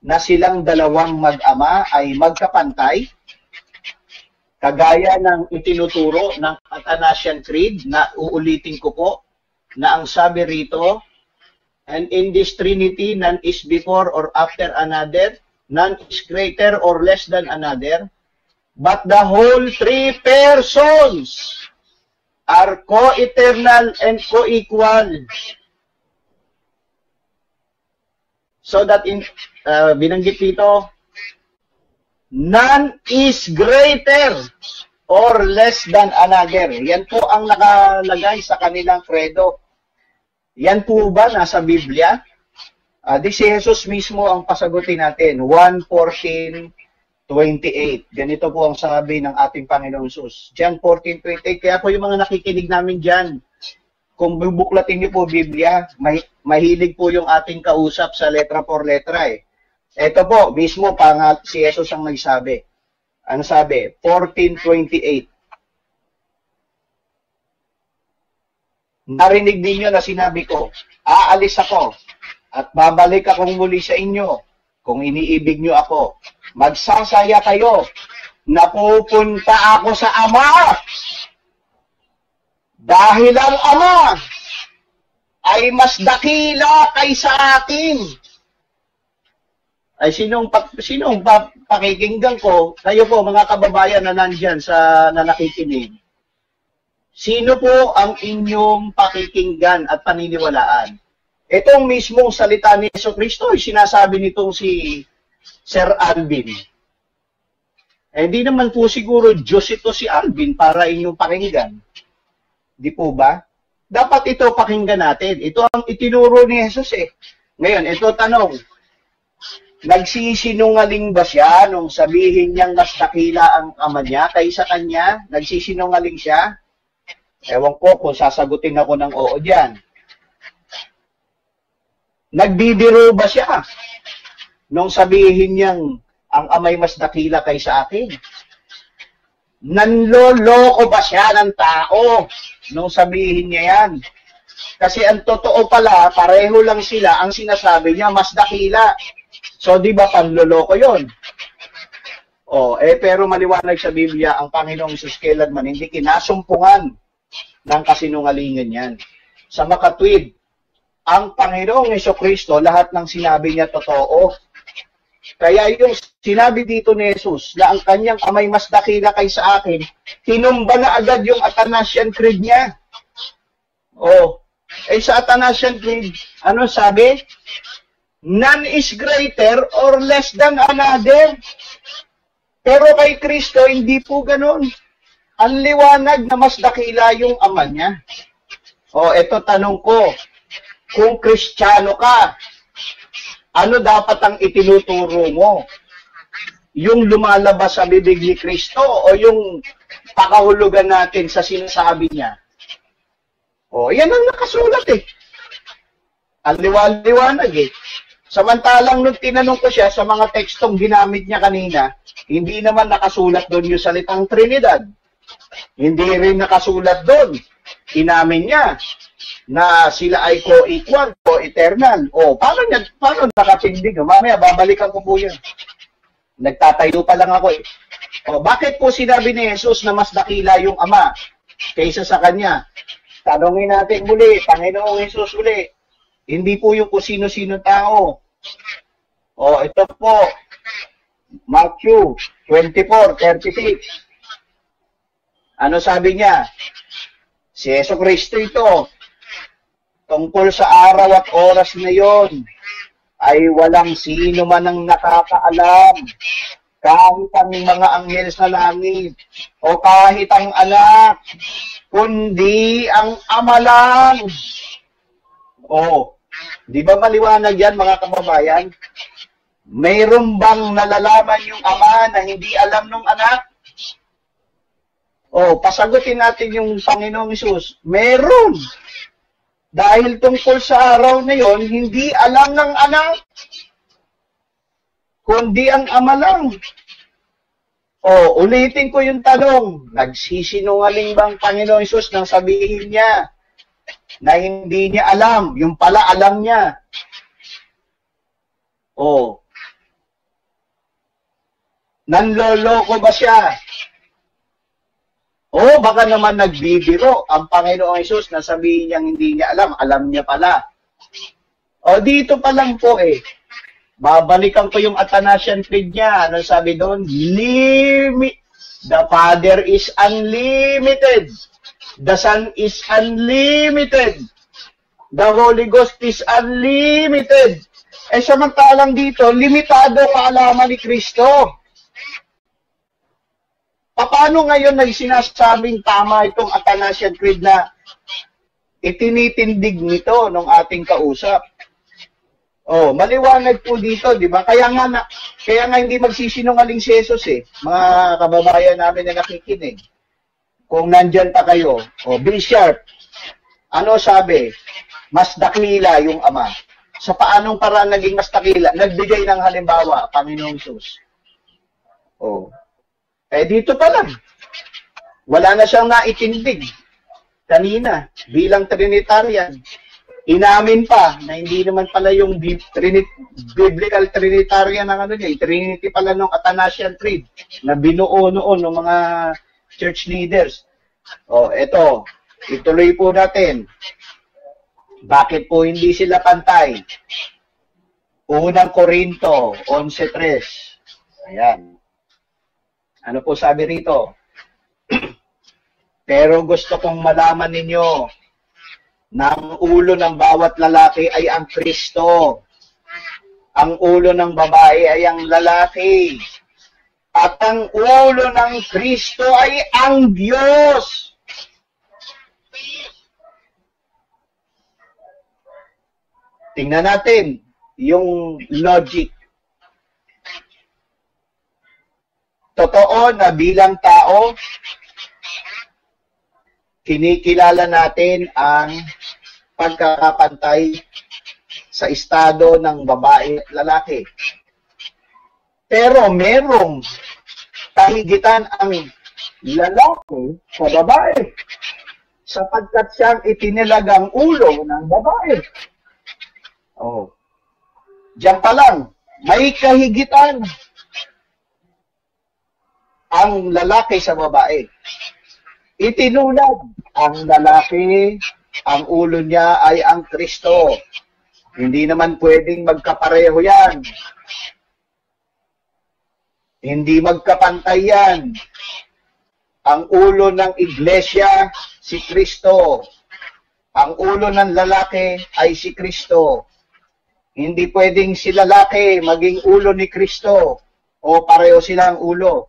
na silang dalawang mag-ama ay magkapantay? Kagaya ng itinuturo ng Athanasian Creed na uulitin ko po, na ang sabi rito, And in this Trinity, none is before or after another, none is greater or less than another, but the whole three persons are co-eternal and co-equal. So that in, binanggit dito, none is greater or less than another. Yan po ang nakalagay sa kanilang credo. Yan po ba nasa Biblia? Di si Jesus mismo ang pasagutin natin. 1:14-28. Ganito po ang sabi ng ating Panginoon Jesus. John 14:28. Kaya po yung mga nakikinig namin dyan, kung bubuklatin niyo po Biblia, mahilig po yung ating kausap sa letra por letra eh. Ito po, mismo si Jesus ang nagsabi. Ano sabi? 14:28. Narinig ninyo na sinabi ko, aalis ako at babalik akong muli sa inyo kung iniibig nyo ako. Magsasaya kayo, napupunta ako sa Ama. Dahil ang Ama ay mas dakila kaysa akin. Ay sinong pakikinggan ko, kayo po mga kababayan na nandyan na nakikinig. Sino po ang inyong pakikinggan at paniniwalaan? Itong mismong salita ni Jesucristo ay sinasabi nitong si Sir Alvin. Hindi naman po siguro Diyos ito si Alvin para inyong pakinggan. Di po ba? Dapat ito pakinggan natin. Ito ang itinuro ni Jesus eh. Ngayon, ito tanong. Nagsisinungaling ba siya nung sabihin niyang mas dakila ang Ama niya kaysa kanya? Nagsisinungaling siya? Ewan ko kung sasagutin ako ng oo dyan. Nagbibiro ba siya nung sabihin niyang ang Ama'y mas dakila kaysa akin? Nanloloko ba siya ng tao nung sabihin niya yan? Kasi ang totoo pala, pareho lang sila, ang sinasabi niya mas dakila. So di ba panloloko yon? Pero maliwanag sa Biblia, ang Panginoong Jesus kailanman hindi kinasumpungan ng kasinungalingan yan. Sa makatwid, ang Panginoong Jesucristo, lahat ng sinabi niya totoo. Kaya yung sinabi dito ni Jesus na ang kanyang Ama'y mas dakila kaysa akin, tinumba na agad yung Athanasian Creed niya. Sa Athanasian Creed, ano sabi? None is greater or less than another. Pero kay Kristo, hindi po ganun. Ang liwanag na mas dakila yung Ama niya. Ito tanong ko. Kung Kristiyano ka, ano dapat ang itinuturo mo? Yung lumalabas sa bibig ni Kristo o yung pakahulugan natin sa sinasabi niya? Yan ang nakasulat eh. Ang liwanag eh. Samantalang nung tinanong ko siya sa mga tekstong ginamit niya kanina, hindi naman nakasulat doon yung salitang Trinidad. Hindi rin nakasulat doon. Inamin niya na sila ay co-equal, co-eternal. Paano nakatindig? Mamaya, babalikan ko po yan. Nagtatayo pa lang ako eh. Bakit po sinabi ni Jesus na mas dakila yung Ama kaysa sa Kanya? Tanungin natin muli, Panginoong Jesus muli. Hindi po yung kung sino-sino tao. Ito po, Matthew 24:36. Ano sabi niya? Si Jesucristo ito, tungkol sa araw at oras na yon, ay walang sino man ang nakakaalam, kahit ang mga anghel sa langit, o kahit ang anak, kundi ang Ama lang. Di ba maliwanag yan mga kababayan? Mayroon bang nalalaman yung Ama na hindi alam ng anak? Pasagutin natin yung Panginoong Hesus. Meron. Dahil tungkol sa araw na yon, hindi alam ng anak, kundi ang Ama lang. Ulitin ko yung tanong. Nagsisinungaling bang Panginoong Hesus nang sabihin niya na hindi niya alam? Yung pala alam niya. Nanloloko ba siya? Baka naman nagbibiro ang Panginoong Hesus na sabihin niyang hindi niya alam. Alam niya pala. O dito pa lang po babalikan ko yung Athanasian Creed niya. Ano sabi doon? The Father is unlimited. The Son is unlimited. The Holy Ghost is unlimited. Samantalang dito, limitado kaalaman ni Kristo. Paano ngayon sinasabing tama itong Athanasian Creed na itinitindig nito ng ating kausap? Maliwanag po dito, di ba? Kaya nga hindi magsisinungaling si Jesus mga kababayan namin na nakikinig. Kung nandyan pa kayo, be sharp. Ano sabi? Mas dakila yung Ama. Sa paanong paraan naging mas dakila? Nagbigay ng halimbawa, Panginoong Jesus. Dito pa lang. Wala na siyang naitindig kanina bilang Trinitarian. Inamin pa na hindi naman pala yung biblical Trinitarian ng Trinity pala ng Athanasian Creed na binuo noon ng mga church leaders. Ito, ituloy po natin. Bakit po hindi sila pantay? Unang Korinto 11:3. Ayan. Ano po sabi rito? Pero gusto kong malaman ninyo na ang ulo ng bawat lalaki ay ang Kristo. Ang ulo ng babae ay ang lalaki. At ang ulo ng Kristo ay ang Diyos. Tingnan natin yung logic. Totoo na bilang tao, kinikilala natin ang pagkakapantay sa estado ng babae at lalaki. Pero merong kahigitan ang lalaki sa babae sapagkat siyang itinilagang ulo ng babae. Diyan pa lang, may kahigitan ang lalaki sa babae. Itinulad ang lalaki, ang ulo niya ay ang Kristo. Hindi naman pwedeng magkapareho yan. Hindi magkapantay yan. Ang ulo ng iglesia, si Kristo. Ang ulo ng lalaki ay si Kristo. Hindi pwedeng si lalaki maging ulo ni Kristo o pareho silang ulo.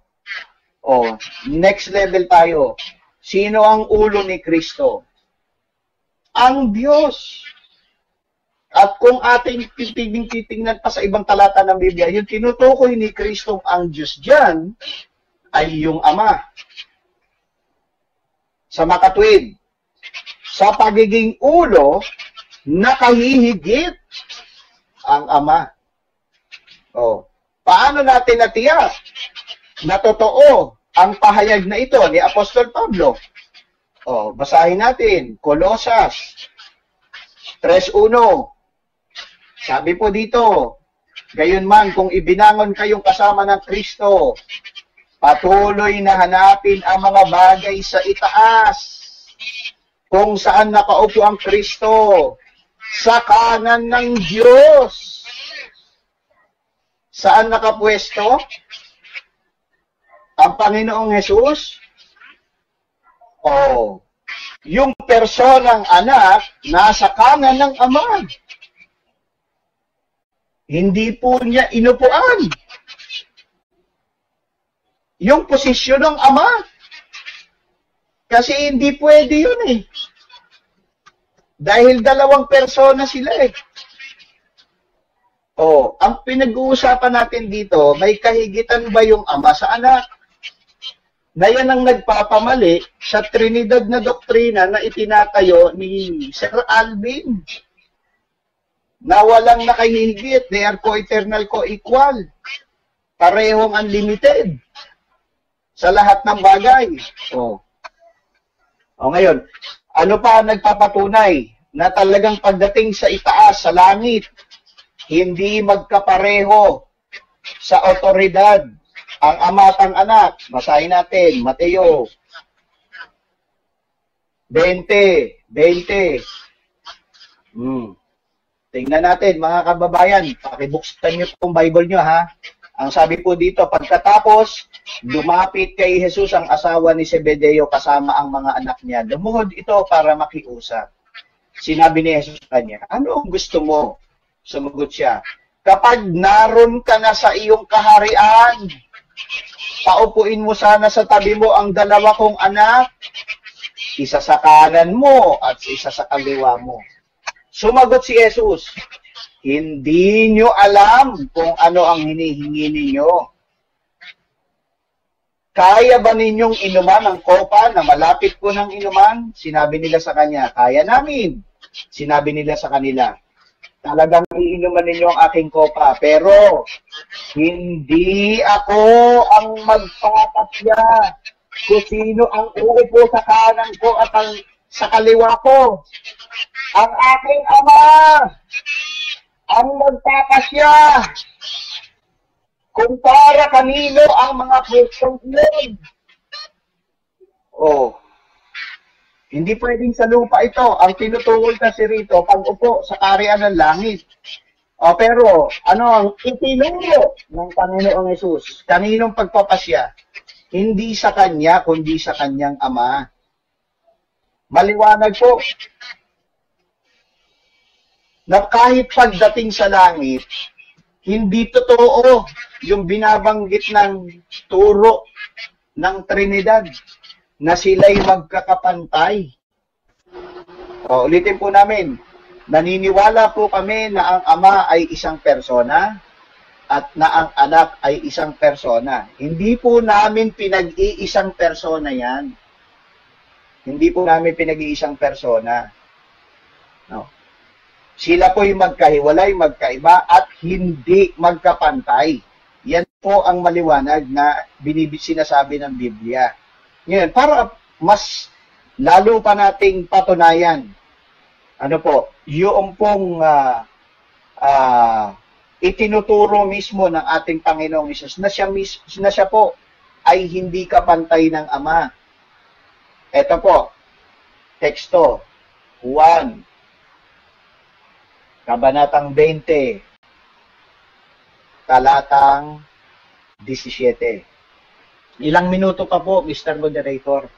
Next level tayo. Sino ang ulo ni Kristo? Ang Diyos. At kung ating titingnan pa sa ibang talata ng Biblia, yung tinutukoy ni Kristo ang Diyos dyan ay yung Ama. Sa makatwid, sa pagiging ulo, nakahihigit ang Ama. Paano natin natiyak na totoo ang pahayag na ito ni Apostol Pablo? Basahin natin, Colosas 3:1. Sabi po dito, gayunman kung ibinangon kayong kasama ng Kristo, patuloy na hanapin ang mga bagay sa itaas, kung saan nakaupo ang Kristo, sa kanan ng Diyos. Saan nakapwesto ang Panginoong Jesus? Yung personang anak nasa kanan ng Ama. Hindi po niya inupuan yung posisyon ng Ama. Kasi hindi pwede yun Dahil dalawang persona sila ang pinag-uusapan natin dito, may kahigitan ba yung Ama sa anak? Na yan ang nagpapamali sa Trinidad na doktrina na itinatayo ni Sir Alvin. Na walang nakahigit, they are co-eternal, co-equal. Parehong unlimited sa lahat ng bagay. Ngayon, ano pa nagpapatunay na talagang pagdating sa itaas, sa langit, hindi magkapareho sa otoridad ang Ama at ang Anak? Basahin natin, Mateo 20:20. tingnan natin mga kababayan, pakibuksan nyo itong Bible nyo ha. Ang sabi po dito, pagkatapos, lumapit kay Jesus ang asawa ni Zebedeo kasama ang mga anak niya. Lumuhod ito para makiusap. Sinabi ni Jesus sa kanya, ano ang gusto mo? Sumagot siya, kapag naroon ka na sa iyong kaharian, paupuin mo sana sa tabi mo ang dalawa kong anak, isa sa kanan mo at isa sa kaliwa mo. Sumagot si Jesus, hindi nyo alam kung ano ang hinihingi ninyo. Kaya ba ninyong inuman ang kopa na malapit ko ng inuman? Sinabi nila sa kanya, kaya namin. Sinabi nila sa kanila, talagang iinuman ninyo ang aking kopa, pero hindi ako ang magpapasya kung sino ang uupo sa kanan ko at sa kaliwa ko. Ang aking Ama ang magpapasya kung para kanino ang mga pwestong iyon. Oh, hindi pwedeng sa lupa ito. Ang tinutungol kasi rito, pag-upo sa kaharian ng langit. Oh, pero, ano ang itinuro ng Panginoong Hesus? Kaninong pagpapasya? Hindi sa Kanya, kundi sa Kanyang Ama. Maliwanag po na kahit pagdating sa langit, hindi totoo yung binabanggit ng turo ng Trinidad na sila'y magkakapantay. O, ulitin po namin, naniniwala po kami na ang Ama ay isang persona at na ang anak ay isang persona. Hindi po namin pinag-iisang persona yan. Hindi po namin pinag-iisang persona. No. Sila po yung magkahiwalay, magkaiba, at hindi magkapantay. Yan po ang maliwanag na sinasabi ng Biblia. Ngayon, para mas lalo pa nating patunayan, ano po, yung pong itinuturo mismo ng ating Panginoong Hesus na siya po ay hindi kapantay ng Ama. Ito po, teksto, 1, Kabanatang 20, talatang 17. Ilang minuto pa po, Mr. Moderator?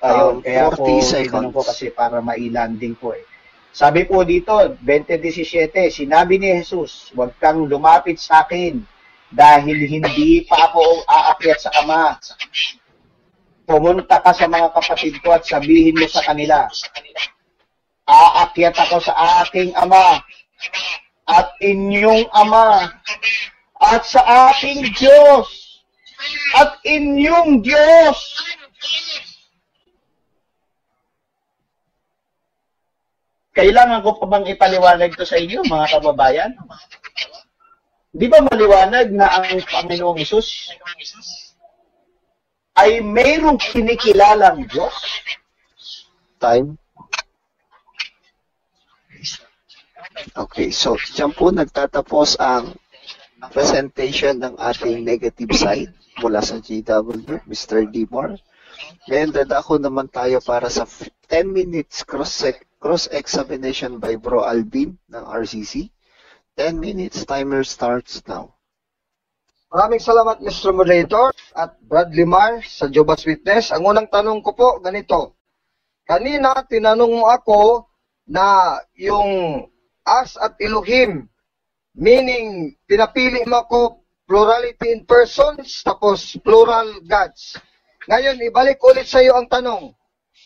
Ayun, kaya 40 po, seconds. po kasi para mailanding po eh. Sabi po dito, 20:17, sinabi ni Jesus, huwag kang lumapit sa akin dahil hindi pa ako aakyat sa Ama. Pumunta ka sa mga kapatid ko at sabihin mo sa kanila, aakyat ako sa aking Ama at inyong Ama at sa aking Diyos at inyong Diyos. Kailangan ko pa bang ipaliwanag ito sa inyo, mga kababayan? Di ba maliwanag na ang Panginoong Hesus ay mayroong kinikilalang Diyos? Time. Okay, so dyan po nagtatapos ang presentation ng ating negative side mula sa GW, Mr. Dimore. Ngayon, dadako naman tayo para sa 10 minutes cross-examination by Bro Alvin ng RCC. 10 minutes, timer starts now. Maraming salamat, Mr. Moderator at Bradley Mar sa Jehovah's Witness. Ang unang tanong ko po, ganito. Kanina, tinanong mo ako na yung us at Elohim, meaning, pinapili mo ako plurality in persons, tapos plural gods. Ngayon, ibalik ulit sa iyo ang tanong.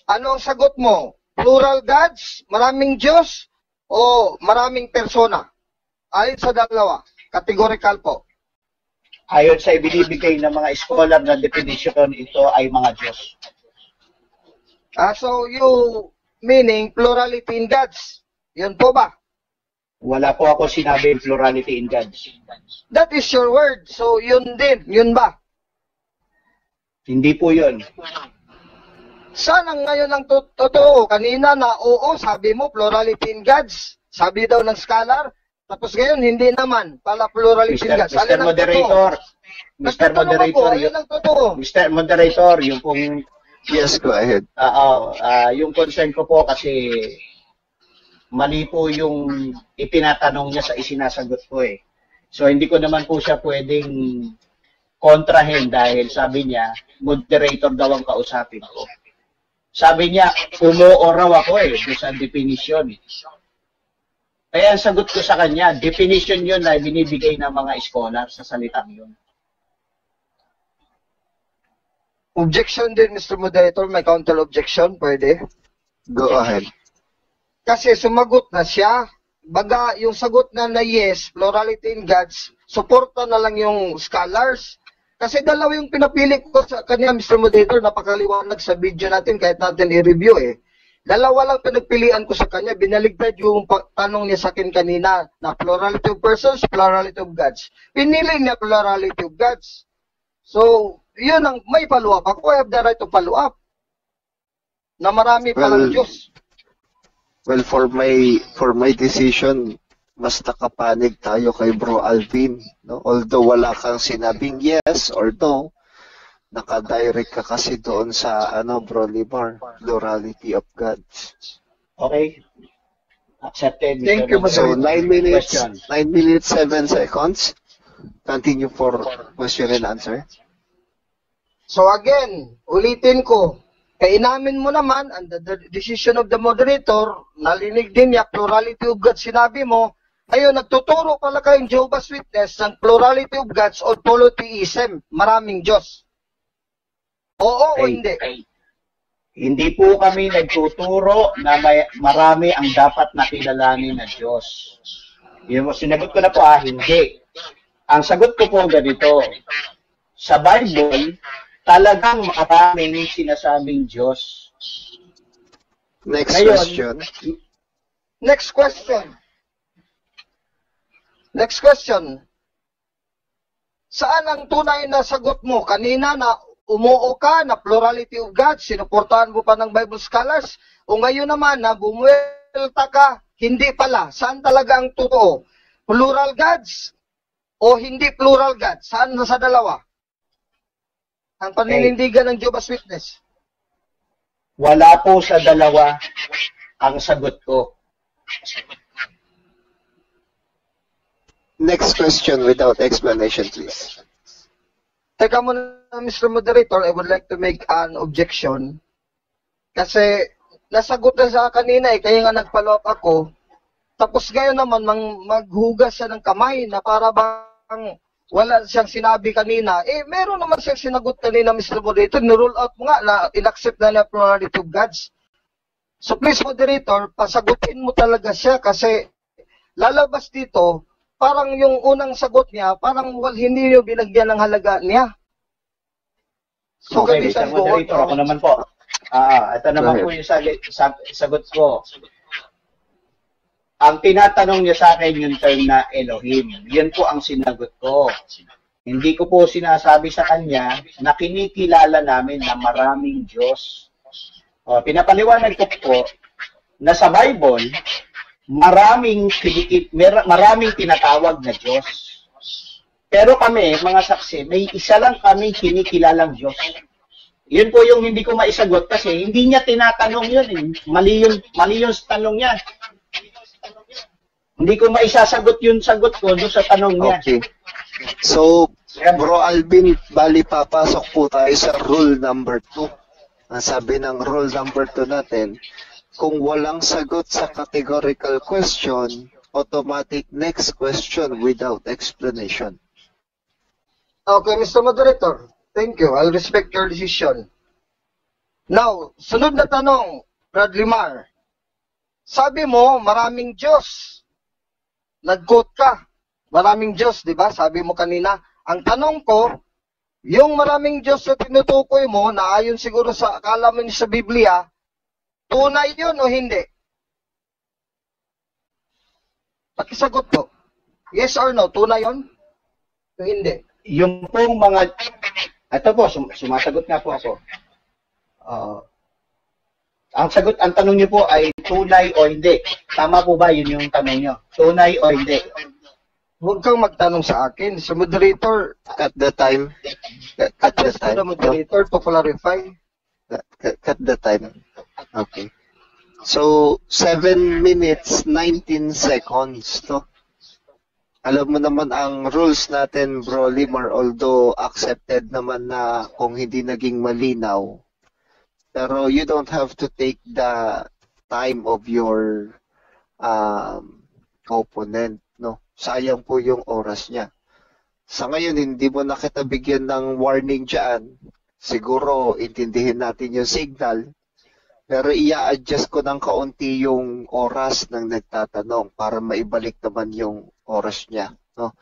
Ano ang sagot mo? Plural gods, maraming Diyos, o maraming persona? Alin sa dalawa? Categorical po. Ayon sa ibinibigay ng mga scholar na definition, ito ay mga Diyos. So, you meaning plurality in gods. Yun po ba? Wala po ako sinabing plurality in gods. That is your word. So, yun din. Yun ba? Hindi po yun. Saan ang ngayon ang totoo? Kanina na oo, sabi mo plurality in gods. Sabi daw ng scholar. Tapos ngayon, hindi naman. Pala plurality in gods. Mr. Moderator, Mr. Moderator, yun ang totoo. Mr. Moderator, yung pong Yes, go ahead. Yung concern ko po kasi mali po yung itinatanong niya sa isinasagot ko eh. So hindi ko naman po siya pwedeng kontrahin dahil sabi niya, moderator daw ang kausapin ko. Sabi niya, umuo raw ako eh, doon sa definition. Kaya ang sagot ko sa kanya, definition yun na binibigay ng mga scholar sa salitang yun. Objection din, Mr. Moderator. May counter objection. Pwede? Go ahead. Kasi sumagot na siya. Baga, yung sagot na yes, plurality in God's, suporta na lang yung scholars. Kasi dalawa yung pinapili ko sa kanya, Mr. Moderator, napakaliwanag sa video natin kahit natin i-review eh. Dalawa lang pinagpilian ko sa kanya. Binaligtad yung tanong niya sa akin kanina na plurality of persons, plurality of gods. Pinili niya plurality of gods. So, yun ang may follow-up. Ako I have the right to follow up. Na marami palang Diyos. Well, for my decision, mas nakapanig tayo kay Bro Alvin. No? Although wala kang sinabing yes or no, nakadirect ka kasi doon sa Bro Limar, plurality of gods. Okay. Accepted. Thank you, So, 9 minutes, 7 seconds. Continue for question and answer. So again, ulitin ko, kainamin mo naman, and the decision of the moderator, nalinig din niya, plurality of gods, sinabi mo, ayun, nagtuturo pala kayong Jehovah's Witness ng plurality of gods o polytheism, maraming Diyos. Oo o hindi? Hindi po kami nagtuturo na marami ang dapat nakilalanin na Diyos. Yung sinagot ko na po, hindi. Ang sagot ko po ganito, sa Bible, talagang maraming sinasabing Diyos. Next question. Next question. Next question. Saan ang tunay na sagot mo? Kanina na umuo ka na plurality of gods, sinuportahan mo pa ng Bible scholars, o ngayon naman na bumuelta ka, hindi pala. Saan talaga ang totoo? Plural gods o hindi plural gods? Saan sa dalawa? Ang paninindigan ng Jehovah's Witness. Wala po sa dalawa ang sagot ko. Next question without explanation, please. Teka muna, Mr. Moderator, I would like to make an objection. Kasi nasagot na sa kanina eh, kaya nga nag-follow up ako. Tapos ngayon naman, maghugas siya ng kamay na para bang wala siyang sinabi kanina. Eh, meron naman siyang sinagot kanina, Mr. Moderator. Nirule out mo nga na in-accept na niya plurality of gods. So please, Moderator, pasagutin mo talaga siya kasi lalabas dito, parang yung unang sagot niya, parang hindi niyo binagyan ng halaga niya. So, okay, Mr. Moderator, ako naman po. Ito naman po yung sagot ko. Ang tinatanong niya sa akin yung term na Elohim. Yan po ang sinagot ko. Hindi ko po sinasabi sa kanya na kinikilala namin na maraming Diyos. Pinapaliwanag ko po na sa Bible, maraming tinatawag na Diyos. Pero kami, mga saksi, may isa lang kami kinikilalang Diyos. Yun po yung hindi ko maisagot kasi hindi niya tinatanong yun. Mali yung tanong niya. Hindi ko maisasagot yung sagot ko doon sa tanong niya. Okay. So, Bro Alvin, bali papasok po tayo sa rule number 2. Ang sabi ng rule number 2 natin, kung walang sagot sa categorical question, automatic next question without explanation. Okay, Mr. Moderator. Thank you. I'll respect your decision. Now, sunod na tanong, Bradley Mar. Sabi mo, maraming Diyos. Nag-quote ka. Maraming Diyos, di ba? Sabi mo kanina. Ang tanong ko, yung maraming Diyos na tinutukoy mo, na ayon siguro sa akala mo sa Biblia, tunay yun o hindi? Pakisagot po. Yes or no? Tunay yun? O hindi? Yung pong mga... Ito po, sumasagot nga po ako. Ang tanong niyo po ay tunay o hindi. Tama po ba yun yung tanong niyo? Tunay o hindi? Huwag kang magtanong sa akin. Sa moderator, At the time, address to the moderator to clarify. Cut the time. Okay. So, 7 minutes, 19 seconds, no? Alam mo naman ang rules natin, Bro Limar, although accepted naman na kung hindi naging malinaw. Pero you don't have to take the time of your opponent, no? Sayang po yung oras niya. Sa ngayon, hindi mo na kita bigyan ng warning dyan. Siguro, intindihin natin yung signal. Pero i-adjust ko ng kaunti yung oras ng nagtatanong para maibalik naman yung oras niya. No?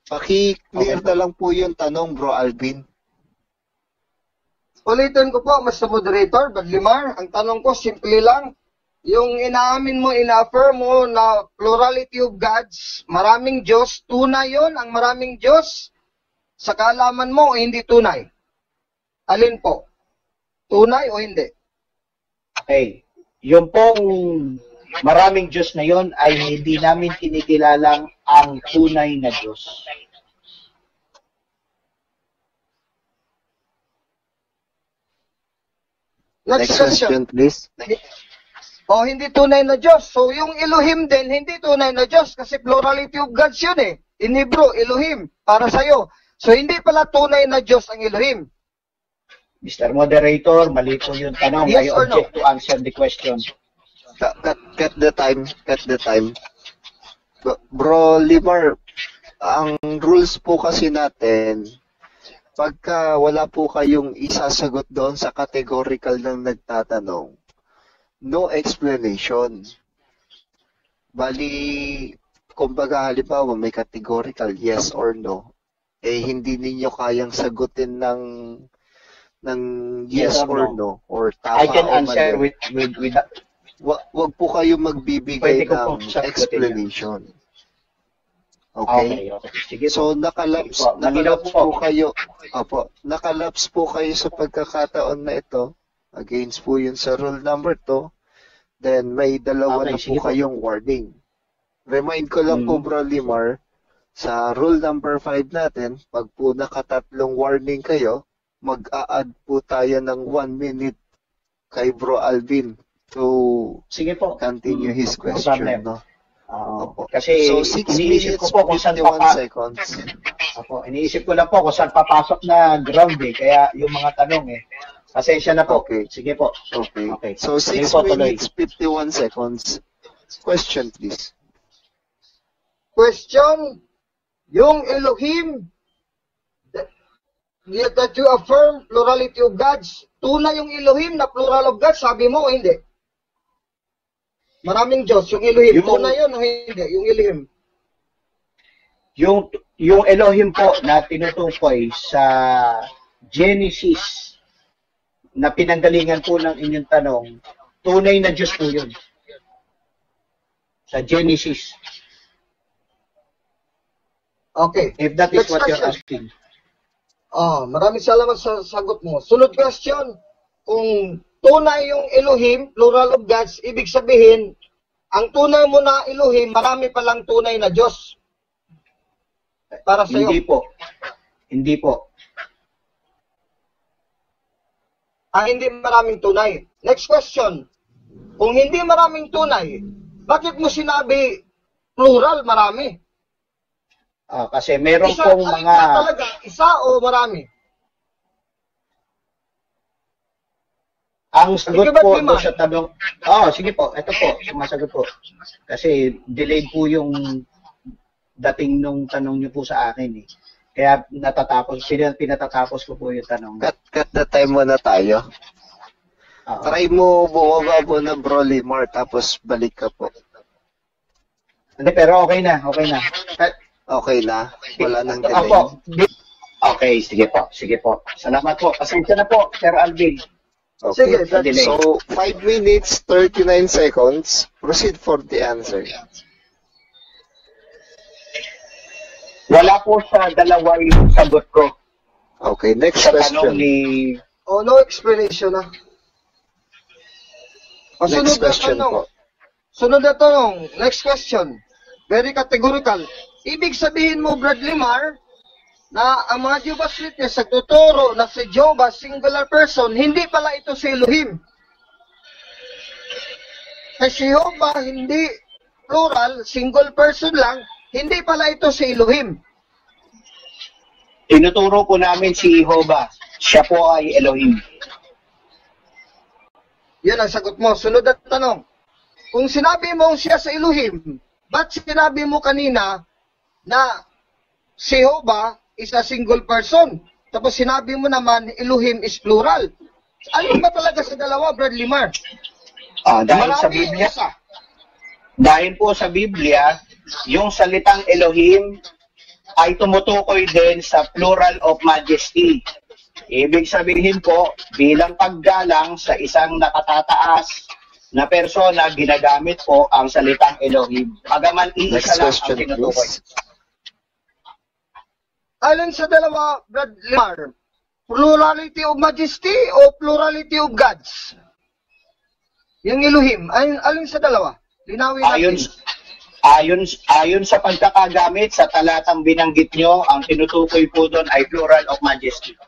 Paki-clear na lang po yung tanong, Bro Alvin. Ulitin ko po, Mr. Moderator, Badlimar, ang tanong ko, simple lang. Yung inaamin mo, ina-affirm mo na plurality of gods, maraming Diyos, tunay yun, ang maraming Diyos, sa kaalaman mo, hindi tunay. Alin po? Tunay o hindi? Okay. Yung pong maraming Diyos na yon ay hindi namin kinikilalang ang tunay na Diyos. Next question, please. O hindi tunay na Diyos. So yung Elohim din, hindi tunay na Diyos kasi plurality of gods yun eh. In Hebrew, Elohim, para sa'yo. So hindi pala tunay na Diyos ang Elohim. Mr. Moderator, mali po yung tanong. Yes I or no? object to answer the question. Cut the time. Cut the time. Bro Limar, ang rules po kasi natin, pagka wala po kayong isasagot doon sa categorical ng nagtatanong, no explanation. Bali, kumbaga halimbawa may categorical yes or no, eh hindi ninyo kayang sagutin ng yes or no or tama I can o answer mali. with that. Wag po kayo magbibigay Pwede ko ng pong sagutin explanation. Okay? Okay. Sige po. So nakalaps po kayo. Opo, nakalaps po kayo sa pagkakataon na ito. Against po yun sa rule number 2. Then may dalawa na po kayong warning. Remind ko lang po, Bro Limar, sa rule number 5 natin, pag po nakatatlong warning kayo, mag-a-add po tayo ng 1 minute kay Bro Alvin to Sige po. continue his question. No? Kasi so, 6 iniisip minutes, ko po kung saan 51 seconds. Iniisip ko lang po kung saan papasok na ground eh. Kaya yung mga tanong eh. Pasensya na po. Okay. Sige po. Okay. So, 6 minutes, 51 seconds. Question, please. Question, yung Elohim, that you affirm plurality of gods, tunay yung Elohim na plural of gods, sabi mo o hindi? Maraming Diyos, yung Elohim, tunay yun o hindi? Yung Elohim. Yung Elohim po na tinutukoy sa Genesis na pinanggalingan po ng inyong tanong, tunay na Diyos po yun. Sa Genesis. Okay. If that is Next what you're question. asking. Maraming salamat sa sagot mo. Sunod question, kung tunay yung Elohim, plural of gods, ibig sabihin, ang tunay mo na Elohim, marami palang tunay na Diyos. Para sa'yo. Hindi po. Hindi po. Hindi maraming tunay. Next question. Kung hindi maraming tunay, bakit mo sinabi plural, marami? Kasi meron Isa, pong alin mga... na talaga, isa o marami? Ang sagot Sige, ba't po lima? doon sa tanong... sige po. Ito po. Sumasagot po. Kasi delayed po yung dating nung tanong niyo po sa akin eh. Kaya pinatatapos ko po yung tanong. Cut the time muna tayo. Try mo bumaba po na Bro Limar, tapos balik ka po. Hindi, pero okay na. Okay na. Okay na? Wala nang delay? Opo. Okay, sige po. Sige po. Salamat po. Pasensya na po, Sir Alvin. Okay. Sige, So, 5 minutes, 39 seconds. Proceed for the answer. Wala po sa dalawa yung sagot ko. Okay, next Sa tanong question. ni... no explanation na. Next question po. Sunod na tanong. Next question. Very categorical. Ibig sabihin mo, Brad Limar, na ang mga Jehovah's Witness nagtuturo na si Jehovah singular person, hindi pala ito si Elohim. Kasi Jehovah hindi plural, single person lang, hindi pala ito si Elohim. Tinuturo po namin si Jehovah. Siya po ay Elohim. Yun ang sagot mo. Sunod na tanong. Kung sinabi mo siya sa Elohim, ba't sinabi mo kanina na si Jehovah is a single person? Tapos sinabi mo naman Elohim is plural. Ano ba talaga sa dalawa, Brad Limar? Dahil sa Biblia, dahil po sa Biblia, yung salitang Elohim ay tumutukoy din sa plural of majesty. Ibig sabihin po, bilang paggalang sa isang nakatataas na persona, ginagamit po ang salitang Elohim. Pagaman iisa lang ang tinutukoy. Alin sa dalawa, Brad Limar? Plurality of majesty o plurality of gods? Yung Elohim, alin sa dalawa? Linawin natin. Ayon sa pagkakagamit sa talatang binanggit nyo, ang tinutukoy po doon ay plural of majesty.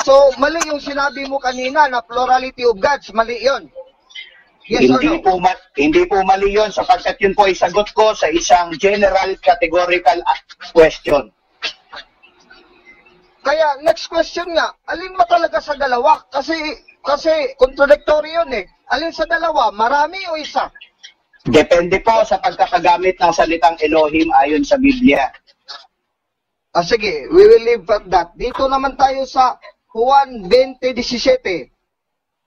So, mali yung sinabi mo kanina na plurality of gods, mali yun. Yes or no? Hindi po mali yun sapagkat yun po ay sagot ko sa isang general categorical question. Kaya, next question nga, alin ba talaga sa dalawa? Kasi contradictory yun eh. Alin sa dalawa, marami o isa? Depende po sa pagkakagamit ng salitang Elohim ayon sa Biblia. Sige, we will leave at that. Dito naman tayo sa Juan 20:17.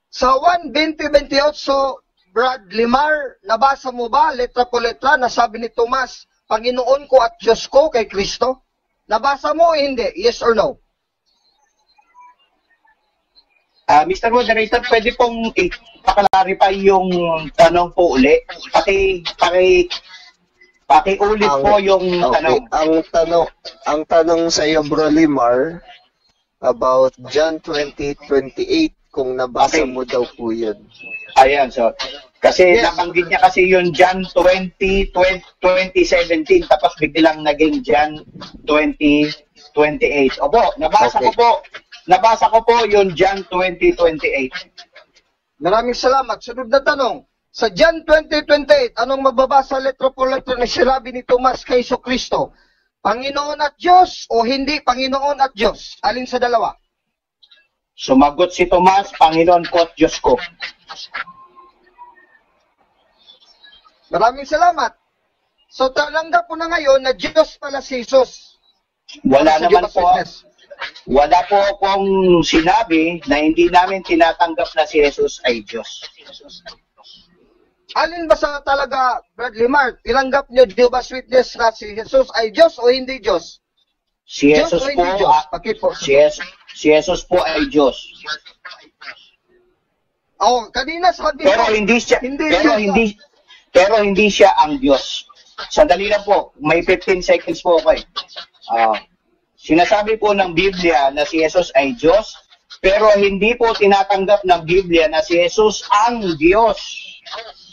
Sa Juan 20:28, Brad Limar, nabasa mo ba letra po letra na sabi ni Tomas, Panginoon ko at Diyos ko kay Kristo? Nabasa mo o hindi? Yes or no? Mr. Moderator, pwede pong i-clarify yung tanong po uli. Paki-ulit po yung tanong. Ang tanong sa iyo, Bro Limar, about John 20:28, kung nabasa mo daw po yun. Ayan, so. Kasi nabanggit niya kasi yung John 20:17, tapos biglang naging John 20:28. Opo, nabasa ko po yung John 20:28. Maraming salamat. Sunod na tanong. Sa John 20:28, anong mababasa letra po letra na sinabi ni Tomas kay Kristo? Panginoon at Diyos o hindi Panginoon at Diyos? Alin sa dalawa? Sumagot si Tomas, Panginoon ko at Diyos ko. Maraming salamat. So, tanggap po na ngayon na Diyos pala si Jesus. Wala po akong sinabi na hindi namin tinatanggap na si Jesus ay Diyos. Alin ba sa talaga, Brad Limar, tinanggap niyo Jehovah's Witness na si Jesus ay Diyos o hindi Diyos? Si Jesus po ay Diyos. Kanina sabi pero hindi siya ang Diyos. Sandali lang po, may 15 seconds po ako eh. Sinasabi po ng Biblia na si Jesus ay Diyos, pero hindi po tinatanggap ng Biblia na si Jesus ang Diyos.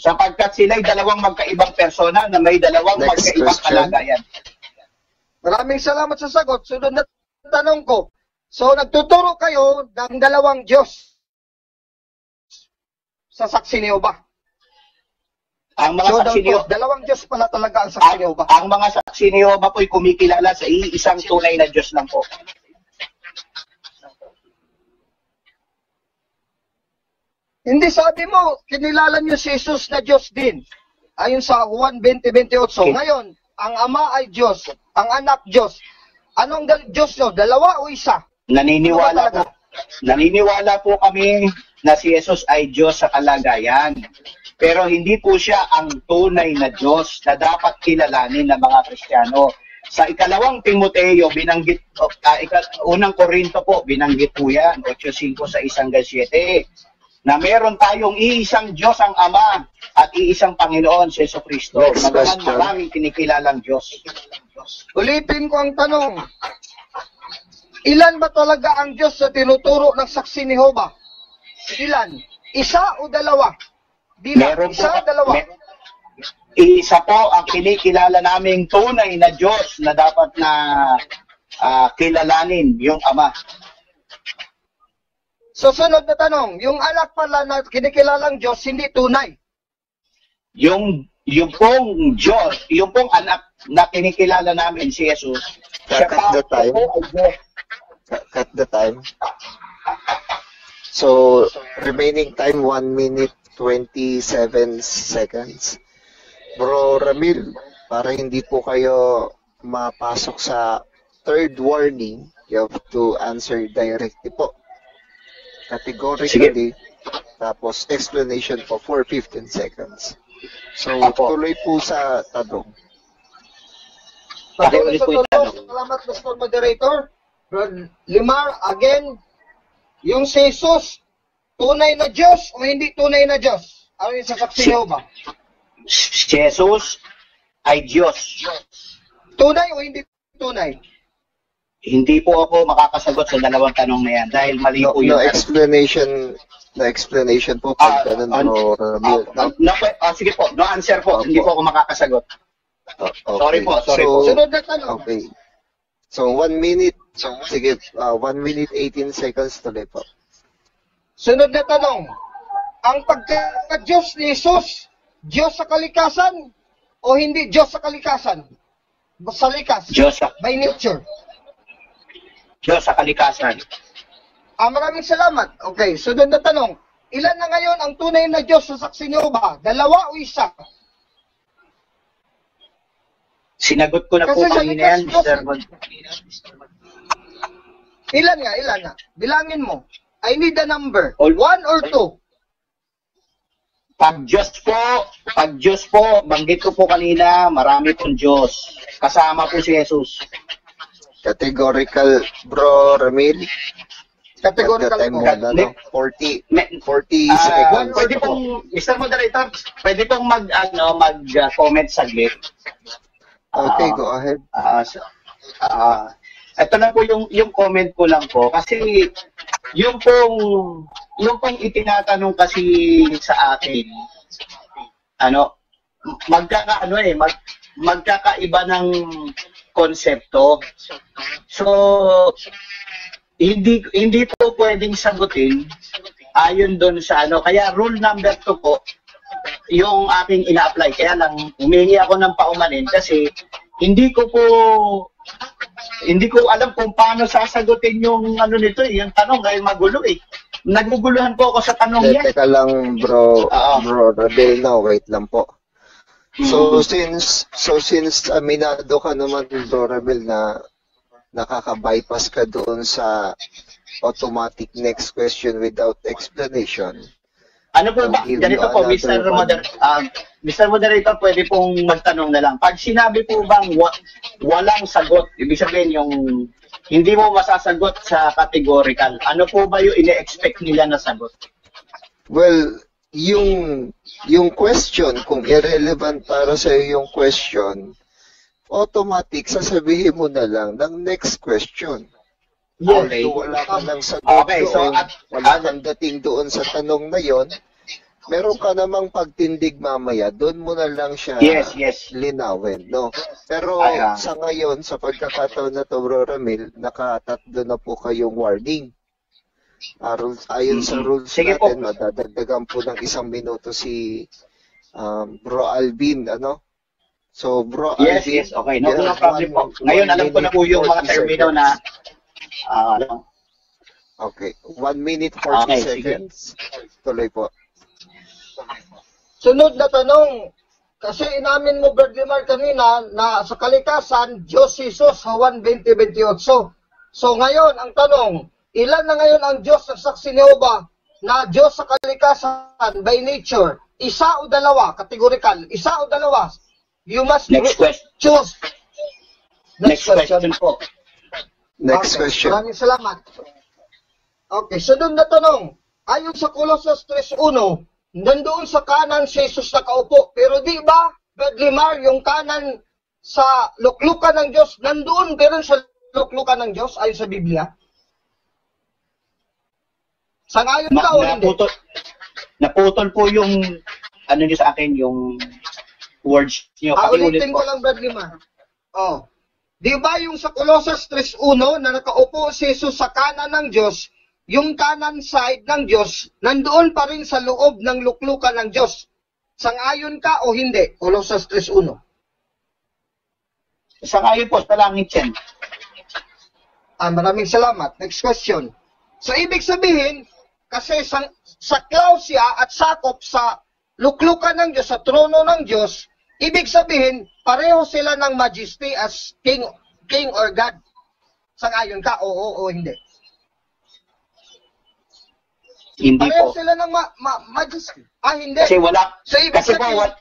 Sapagkat sila'y dalawang magkaibang persona na may dalawang magkaibang kalagayan. Maraming salamat sa sagot. Sunod na tanong ko. So, nagtuturo kayo ng dalawang Diyos sa saksi ni Jehovah. Ang mga saksi ni Jehovah, dalawang Diyos pala talaga ang saksi ni Jehovah. Ang mga saksi ni Jehovah po'y kumikilala sa iisang tunay na Diyos lang po. Hindi, sabi mo, kinilala niyo si Jesus na Diyos din. Ayon sa Juan 20:28. So, ngayon, ang Ama ay Diyos, ang Anak Diyos. Anong Diyos nyo? Dalawa o isa? Naniniwala po kami na si Jesus ay Diyos sa kalagayan. Pero hindi po siya ang tunay na Diyos na dapat kilalanin ng mga Kristiyano. Sa ikalawang Timoteo, binanggit, unang Korinto po, binanggit po yan, 8:5 sa 1:7, na meron tayong iisang Diyos ang Ama at iisang Panginoon si Jesucristo. Maraming kinikilalang Diyos. Ulitin ko ang tanong. Ilan ba talaga ang Diyos sa tinuturo ng saksi ni Jehovah? Ilan? Isa o dalawa? Dalawa. Isa po ang kinikilala naming tunay na Diyos na dapat na kilalanin yung Ama. So, sunod na tanong, yung anak pala na kinikilalang Diyos, hindi tunay. Yung pong Diyos, yung pong anak na kinikilala namin si Jesus, siya Cut the time. po ay Diyos. Cut the time. So, remaining time, 1 minute, 27 seconds. Bro Ramil, para hindi po kayo mapasok sa third warning, you have to answer directly po. Categorically, tapos explanation po for 15 seconds. So, tuloy po sa tanong. Patuloy sa tanong, salamat Mr. Moderator. Limar, again, yung si Jesus, tunay na Diyos o hindi tunay na Diyos? Ano yung sasaksi niyo ba? Si Jesus ay Diyos. Tunay o hindi tunay? Hindi po ako makakasagot sa dalawang tanong na yan dahil mali po No yung explanation po pag ganun po, Ramil. sige po, no answer po. Hindi po ako makakasagot. Okay. Sorry po. Sunod na tanong. Okay. So, 1 minute. Sige, 1 minute 18 seconds tuloy po. Sunod na tanong. Ang pagka-Diyos ni Jesus, Diyos sa kalikasan o hindi Diyos sa kalikasan? Sa likas, by nature. Diyos sa kalikasan. Maraming salamat. Okay, sunod na tanong. Ilan na ngayon ang tunay na Diyos sa saksi niyo ba? Dalawa o isa? Sinagot ko na po kanina yan, Mr. Ilan nga? Bilangin mo. I need a number. 1 or 2? Pag Diyos po, banggit ko po kanina, marami pong Diyos. Kasama po si Jesus. Categorical, Bro Ramil. Categorical po. 40 seconds. Pwede pong, Mr. Moderator, pwede pong mag-comment saglit. Okay, go ahead. Ito na po yung comment ko lang po. Kasi yung pong itinatanong kasi sa akin, magkakaiba ng konsepto. So, hindi po pwedeng sagutin ayon doon sa Kaya rule number 2 po, yung aking ina-apply. Kaya lang, humingi ako ng paumanin kasi hindi ko alam kung paano sasagutin yung yung tanong dahil magulo eh. Naguguluhan po ako sa tanong niya. Teka lang, bro Ramil, wait lang po. So since aminado ka naman, Bro Ramil, na nakaka-bypass ka doon sa automatic next question without explanation. Ano po ba? Ganito po, Mr. Moderator, pwede pong magtanong na lang. Pag sinabi po bang walang sagot, ibig sabihin yung hindi mo masasagot sa categorical, ano po ba yung ine-expect nila na sagot? Well, yung question, kung irrelevant para sa yung question, automatic, sasabihin mo na lang ng next question. Okay. So, wala ka ng sagot wala kang dating doon sa tanong na yon, meron ka namang pagtindig mamaya, doon mo na lang siya linawin, no? Pero sa ngayon, sa pagkakataon na to, Bro Ramil, nakatatlo na po kayong warning. Ayon sa rules natin, madadagdagan po ng 1 minuto si Bro Alvin, So, Bro Alvin, okay. No problem po. Ngayon, alam ko na po yung mga termino na okay. 1 minute 40 seconds. Tuloy po. Sunod na tanong. Kasi inamin mo, Brad Limar, kanina na sa kalikasan, Diyos Jesus sa Juan 20:28. So ngayon, ang tanong, ilan na ngayon ang Diyos sa saksi ni Jehovah na Diyos sa kalikasan by nature? Isa o dalawa? Categorical. Isa o dalawa? You must choose. Next question po. Next question. Maraming salamat. Okay, sunod na tanong. Ayon sa Colossus 3:1, nandoon sa kanan si Jesus nakaupo. Pero di ba, Brad Limar, yung kanan sa luklukan ng Diyos, nandoon pero sa luklukan ng Diyos ayon sa Biblia? Sangayon ka o hindi? Naputol po yung niyo sa akin, yung words niyo. Ulitin ko lang, Brad Limar. Di ba yung sa Colossus 3:1 na nakaupo si Jesus sa kanan ng Diyos, yung kanan side ng Diyos, nandoon pa rin sa loob ng luklukan ng Diyos. Sang-ayon ka o hindi? Colossus 3:1. Sang-ayon po sa langit yan. Maraming salamat. Next question. So, ibig sabihin, kasi saklaw siya at sakop sa luklukan ng Diyos, sa trono ng Diyos, ibig sabihin, pareho sila ng majesty as king or God. Sang-ayon ka? Oo o hindi? Hindi pareho po. sila ng majesty. Hindi. Kasi wala. So, ibig Kasi po, sabihin,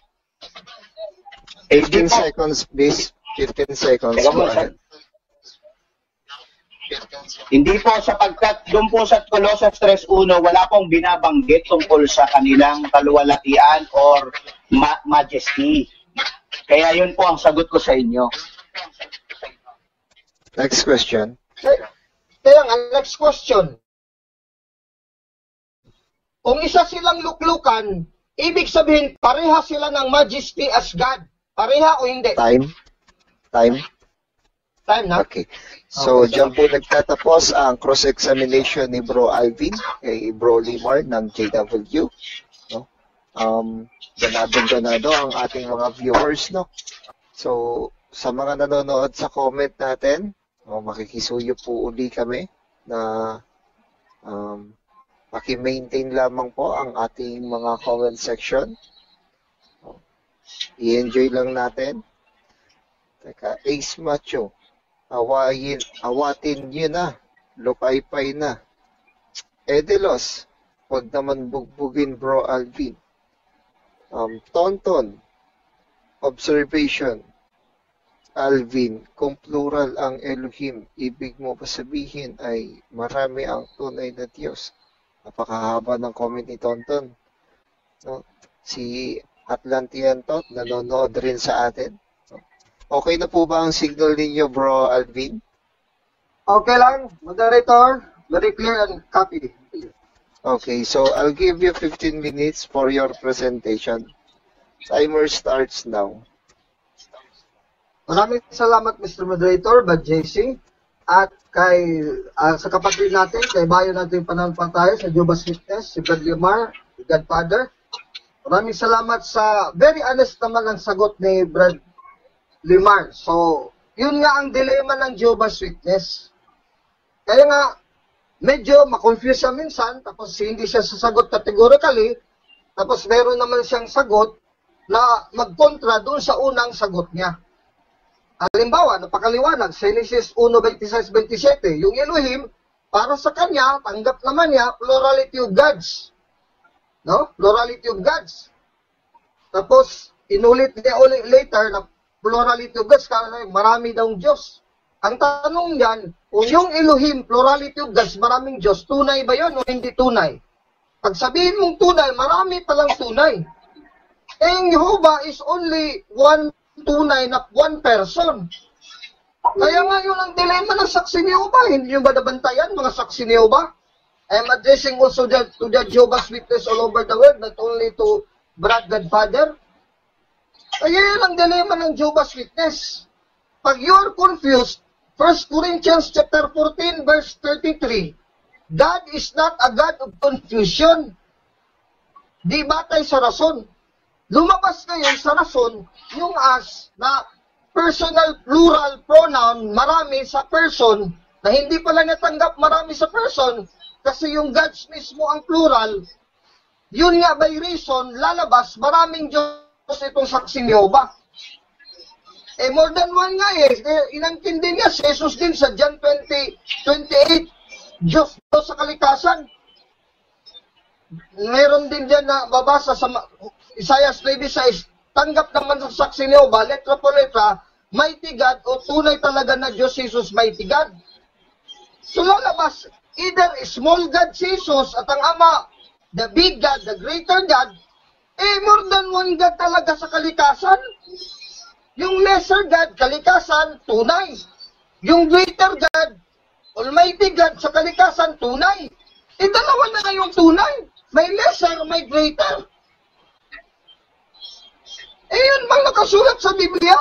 15 seconds, please. 15 seconds. Teka Go po, ahead. Hindi po, sapagkat doon po sa Colossus 3:1, wala pong binabanggit tungkol sa kanilang kaluwalhatian or majesty. Kaya yun po ang sagot ko sa inyo. Next question. kaya nga, next question. Kung isa silang luklukan, ibig sabihin, pareha sila ng majesty as God. Pareha o hindi? Time. Time. Time na? Okay. So, Okay, dyan po nagtatapos ang cross-examination ni Bro Alvin kay Bro Limar ng JW. No? Ganado ang ating mga viewers, no? So, sa mga nanonood sa comment natin, makikisuyo po uli kami na paki-maintain lamang po ang ating mga comment section. I-enjoy lang natin. Teka, Ace Macho. Awatin nyo na. Lupay-pay na. Edelos. Huwag naman bugbugin Bro Alvin. Tonton. Observation. Alvin, kung plural ang Elohim, ibig mo ba sabihin ay marami ang tunay na Diyos? Napakahaba ng comment ni Tonton. No? Si Atlantean Tot, nanonood rin sa atin. Okay na po ba ang signal ninyo, Bro Alvin? Okay lang, moderator. Very clear and copy. Okay, so I'll give you 15 minutes for your presentation. Timer starts now. Maraming salamat, Mr. Moderator, Bad JC, at kay sa kapatid natin, kay bayo natin pananampalataya sa Jehovah's Witness, si Brad Limar, si Godfather. Maraming salamat sa very honest naman ang sagot ni Brad Limar. So, yun nga ang dilema ng Jehovah's Witness. Kaya nga, medyo makonfuse siya minsan, tapos hindi siya sasagot categorically, tapos meron naman siyang sagot na magkontra doon sa unang sagot niya. Halimbawa, napakaliwanag, Genesis 1:26-27, yung Elohim, para sa kanya, tanggap naman niya, plurality of gods. No? Plurality of gods. Tapos, inulit niya ulit later na plurality of gods, kasi marami daw Diyos. Ang tanong niyan, kung yung Elohim, plurality of gods, maraming Diyos, tunay ba yun o hindi tunay? Pag sabihin mong tunay, marami palang tunay. Eh, yung Jehovah is only one tunay na one person. Kaya nga yun ang dilema ng saksi ni Jehovah. Hindi nyo ba nabantayan, mga saksi ni Jehovah? I'm addressing also to the Jehovah's Witness all over the world, not only to Brad Godfather. Kaya yun ang dilema ng Jehovah's Witness. Pag you're confused, 1 Corinthians chapter 14, verse 33, God is not a God of confusion. Di batay sa rason. Lumabas ngayon sa rason, yung as na personal plural pronoun, marami sa person, na hindi pala natanggap marami sa person, kasi yung gods mismo ang plural, yun nga by reason, lalabas, maraming Diyos itong saksing Jehovah. Eh, more than one nga inangkindi niya si Jesus din sa John 20:28, Diyos sa kalikasan. Meron din dyan na babasa sa Isaiah 26, tanggap naman sa saksi ni Jehovah, letra po letra, mighty God o tunay talaga na Diyos Jesus, mighty God. So lalabas, either small God si Jesus at ang Ama, the big God, the greater God, more than one God talaga sa kalikasan. Yung lesser God, kalikasan, tunay. Yung greater God, Almighty God sa kalikasan, tunay. Dalawa na nga yung tunay. May lesser, may greater. Yun bang nakasulat sa Biblia?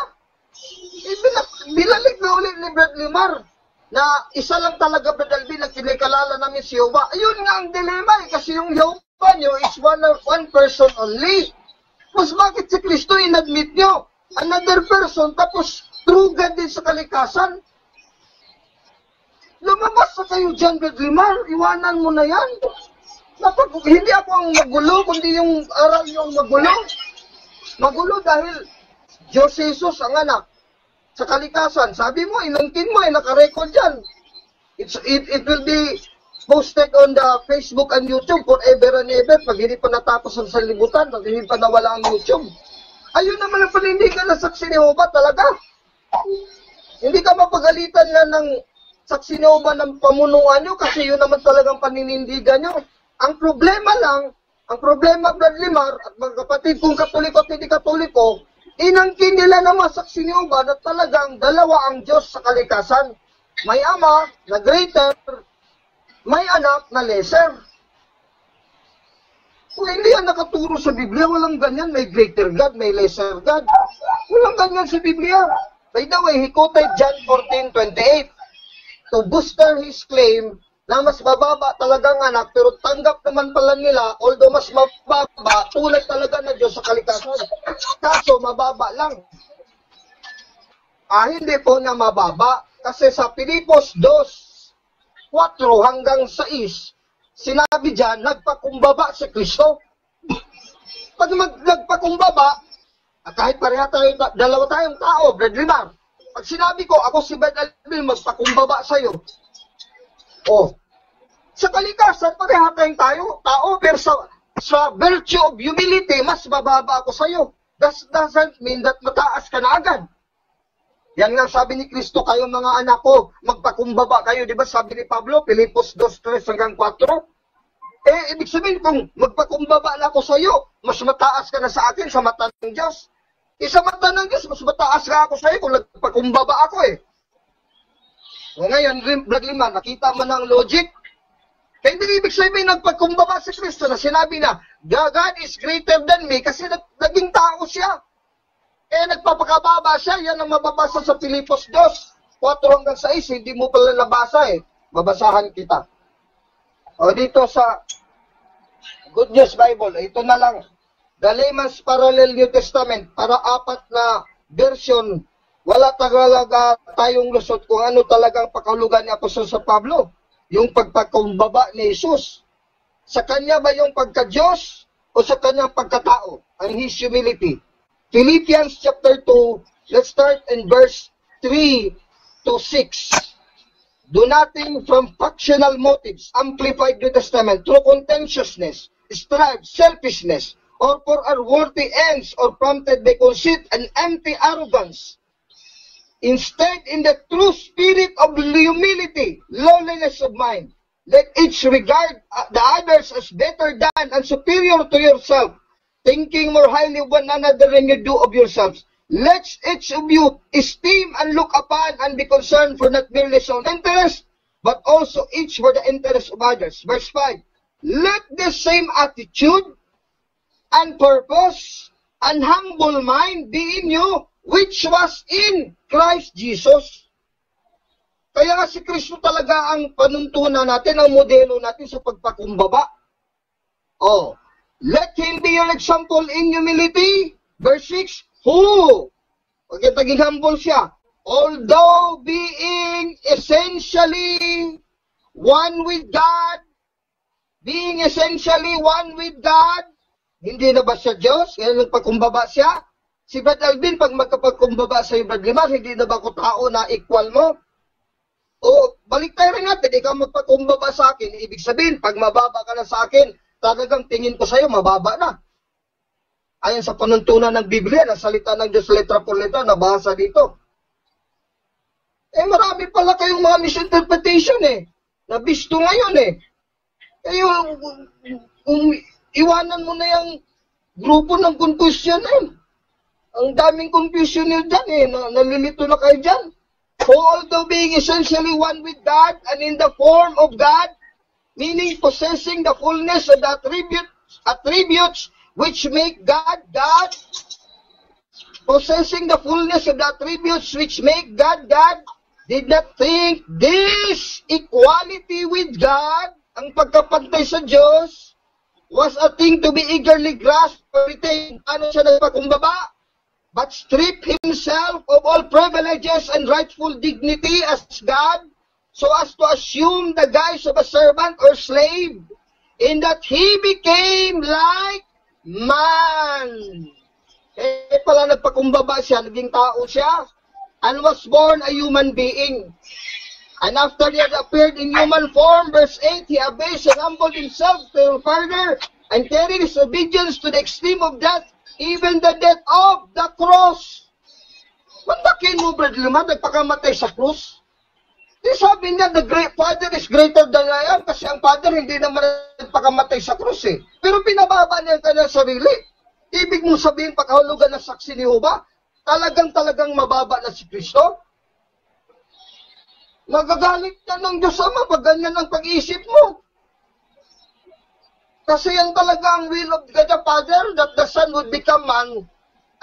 Binalik na ulit ni Brad Limar na isa lang talaga, Brad Alvin, ang kinikalala namin si Jehovah. Ayun nga ang dilema kasi yung Jehovah nyo is one person only. Mas bakit si Kristo inadmit nyo? Another person, tapos true God din sa kalikasan. Lumabas na kayo dyan, Brad Limar. Iwanan mo na yan. Hindi ako ang magulo, kundi yung aral yung magulo. Magulo dahil Diyos Jesus ang anak sa kalikasan. Sabi mo, inangkin mo, nakarecord dyan. It will be posted on the Facebook and YouTube forever and ever. Pag hindi pa natapos ang salibutan, pag hindi pa nawala ang YouTube. Ayun naman ang panindigan ng saksi ni Jehovah talaga. Hindi ka mapagalitan na ng saksi ni Jehovah ng pamunuan nyo kasi yun naman talagang paninindigan nyo. Ang problema, Brad Limar, at mga kapatid kong Katoliko at hindi Katoliko, inangkin nila naman saksi ni Jehovah na talagang dalawa ang Diyos sa kalikasan. May ama na greater, may anak na lesser. Kung hindi yan nakaturo sa Biblia, walang ganyan. May greater God, may lesser God. Walang ganyan sa Biblia. By the way, he quoted John 14:28 to booster his claim na mas mababa talagang anak, pero tanggap naman pala nila, although mas mababa, tulad talaga na Diyos sa kalikasan. Kaso, mababa lang. Hindi po na mababa. Kasi sa Pilipos 2:4 hanggang 6, sinabi dyan, nagpakumbaba si Kristo. Pag nagpakumbaba, kahit pareha tayo, dalawa tayong tao, Brad Limar. Pag sinabi ko, ako si Brad Alvin, magpakumbaba sa'yo. Sa kalikasan, pareha tayong tao, pero sa virtue of humility, mas mababa ako sa'yo. That doesn't mean that mataas ka na agad. Yan nga sabi ni Kristo, kayo mga anak ko, magpakumbaba kayo. Di ba sabi ni Pablo, Pilipos 2:3 hanggang 4? Ibig sabihin, kung magpakumbaba na ako sa'yo, mas mataas ka na sa akin sa mata ng Diyos. Sa mata ng Diyos, mas mataas ka ako sa'yo kung nagpakumbaba ako O ngayon, Brad Limar, nakita mo na ang logic? Kaya hindi ibig sabihin nagpagkumbaba si Kristo na sinabi na, God is greater than me kasi naging tao siya. Nagpapakababa siya. Yan ang mababasa sa Pilipos 2:4 hanggang 6. Hindi mo pala nabasa Babasahan kita. Dito sa Good News Bible, ito na lang. The Layman's Parallel New Testament, para 4 na version. Wala talaga tayong lusot kung ano talagang pakahulugan ni Apostol sa Pablo. Yung pagpakumbaba ni Jesus. Sa kanya ba yung pagka-Diyos o sa kanyang pagkatao? Ang his humility. Philippians chapter 2, let's start in verse 3 to 6. Do nothing from factional motives, amplified New Testament, through contentiousness, strife, selfishness, or for unworthy ends, or prompted by conceit and empty arrogance. Instead, in the true spirit of humility, lowliness of mind, let each regard the others as better than and superior to yourself, thinking more highly of one another than you do of yourselves. Let each of you esteem and look upon and be concerned for not merely his own interest, but also each for the interest of others. Verse 5, let the same attitude and purpose and humble mind be in you, which was in Christ Jesus. Kaya nga si Kristo talaga ang panuntunan natin, ang modelo natin sa pagpakumbaba. Let him be your example in humility. Verse 6, who? Pag taging humble siya. Although being essentially one with God, hindi na ba siya Diyos? Kaya nagpakumbaba siya? Si Brad Alvin, pag magkapagkumbaba sa iyo, Brad Limar, hindi na ba ako tao na equal mo? Balik tayo rin natin, ikaw magpakumbaba sa akin, ibig sabihin, pag mababa ka na sa akin, talagang tingin ko sa iyo, mababa na. Ayon sa panuntunan ng Biblia, ng salita ng Diyos, letra por letra, nabasa dito. Marami pala kayong mga misinterpretation Nabisto ngayon Kayo, iwanan mo na yung grupo ng confusion Ang daming confusion nyo dyan nalilito na kayo dyan. For although being essentially one with God and in the form of God, meaning possessing the fullness of the attributes which make God God, possessing the fullness of the attributes which make God God, did not think this equality with God, ang pagkapantay sa Diyos, was a thing to be eagerly grasped or retained. Ano siya nagpakumbaba? But strip himself of all privileges and rightful dignity as God, so as to assume the guise of a servant or slave, in that he became like man. Pala nagpakumbaba siya, naging tao siya, and was born a human being. And after he had appeared in human form, verse 8, he abased and humbled himself to the Father, and carried his obedience to the extreme of death, even the death of the cross. Mandakin mo, Brad Lima, nagpakamatay sa cross. Di sabi niya, the great Father is greater than I am, kasi ang Father hindi naman nagpakamatay sa cross eh. Pero pinababa niya ang kanyang sarili. Ibig mong sabihin, pagkahulugan ng saksi ni Jehovah, talagang mababa na si Kristo? Magagalit ka ng Diyos Ama pag ganyan ang pag-iisip mo. Kasi yan talaga ang will of God the Father, that the Son would become man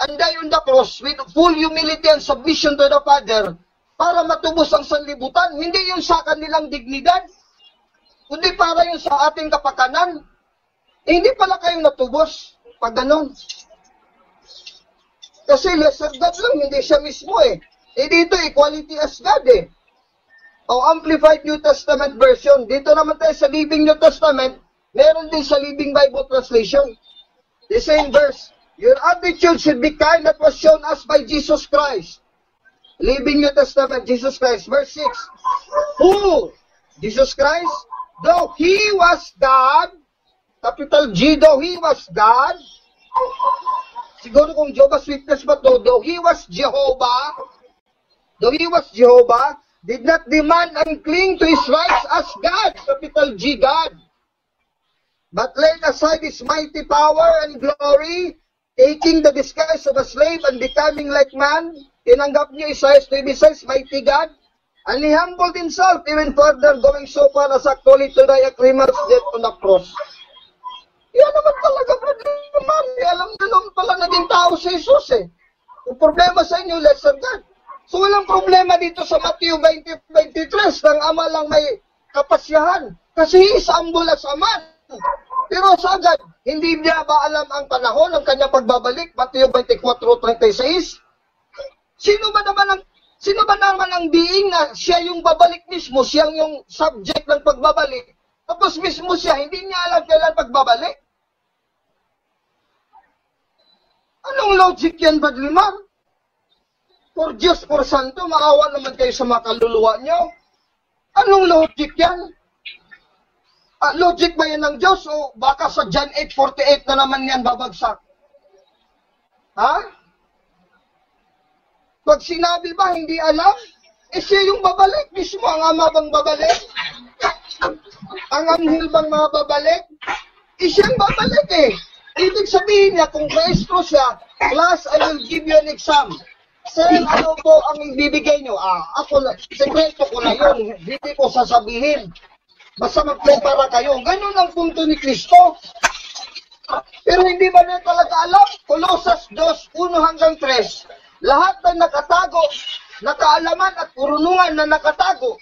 and die on the cross with full humility and submission to the Father para matubos ang sanlibutan. Hindi yung sa kanilang dignidad, kundi para yung sa ating kapakanan. Hindi pala kayong natubos pag ganon. Kasi lesser God lang, hindi siya mismo eh. Dito equality as God eh. O Amplified New Testament version. Dito naman tayo sa Living New Testament, meron din sa Living Bible Translation. The same verse. Your attitude should be kind that was shown us by Jesus Christ. Living New Testament, Jesus Christ. Verse 6. Who? Jesus Christ? Though He was God, capital G, though He was God, siguro kung Jehovah's Witness ba to, though He was Jehovah, did not demand and cling to His rights as God, capital G, God, but laid aside His mighty power and glory, taking the disguise of a slave and becoming like man. Tinanggap niya Isaiah to be His mighty God, and He humbled Himself even further, going so far as actually to die a criminal's death on the cross. Yan naman talaga, brother naman. Alam na naman pala naging tao si Jesus eh. Yung problema sa inyo, lesser God. So walang problema dito sa Matthew 20:23 ng Ama lang may kapasyahan. Kasi He is humble as a man. Pero sagad, hindi niya ba alam ang panahon ng kanyang pagbabalik? Matthew 24:36. Sino ba naman ang being na siya yung babalik mismo, siya yung subject ng pagbabalik? Tapos mismo siya, hindi niya alam kailan pagbabalik? Anong logic yan, Brad Limar? For Diyos, for Santo, maawa naman kayo sa mga kaluluwa nyo. Anong logic yan? Logic ba yan ng Diyos? O baka sa John 8:48 na naman yan babagsak? Ha? Pag sinabi ba, hindi alam? Siya yung babalik mismo. Ang Ama bang babalik? Ang anghel bang mababalik? Siyang babalik eh. Ibig sabihin niya, kung maestro siya, class, I will give you an exam. Sir, ano po ang ibibigay nyo? Ako, sekreto ko na yun. Hindi ko sasabihin. Basta magprepara kayo. Ganun ang punto ni Kristo. Pero hindi ba na talaga alam? Colossus 2:1-3. Lahat na nakatago, nakaalaman at kurunungan na nakatago.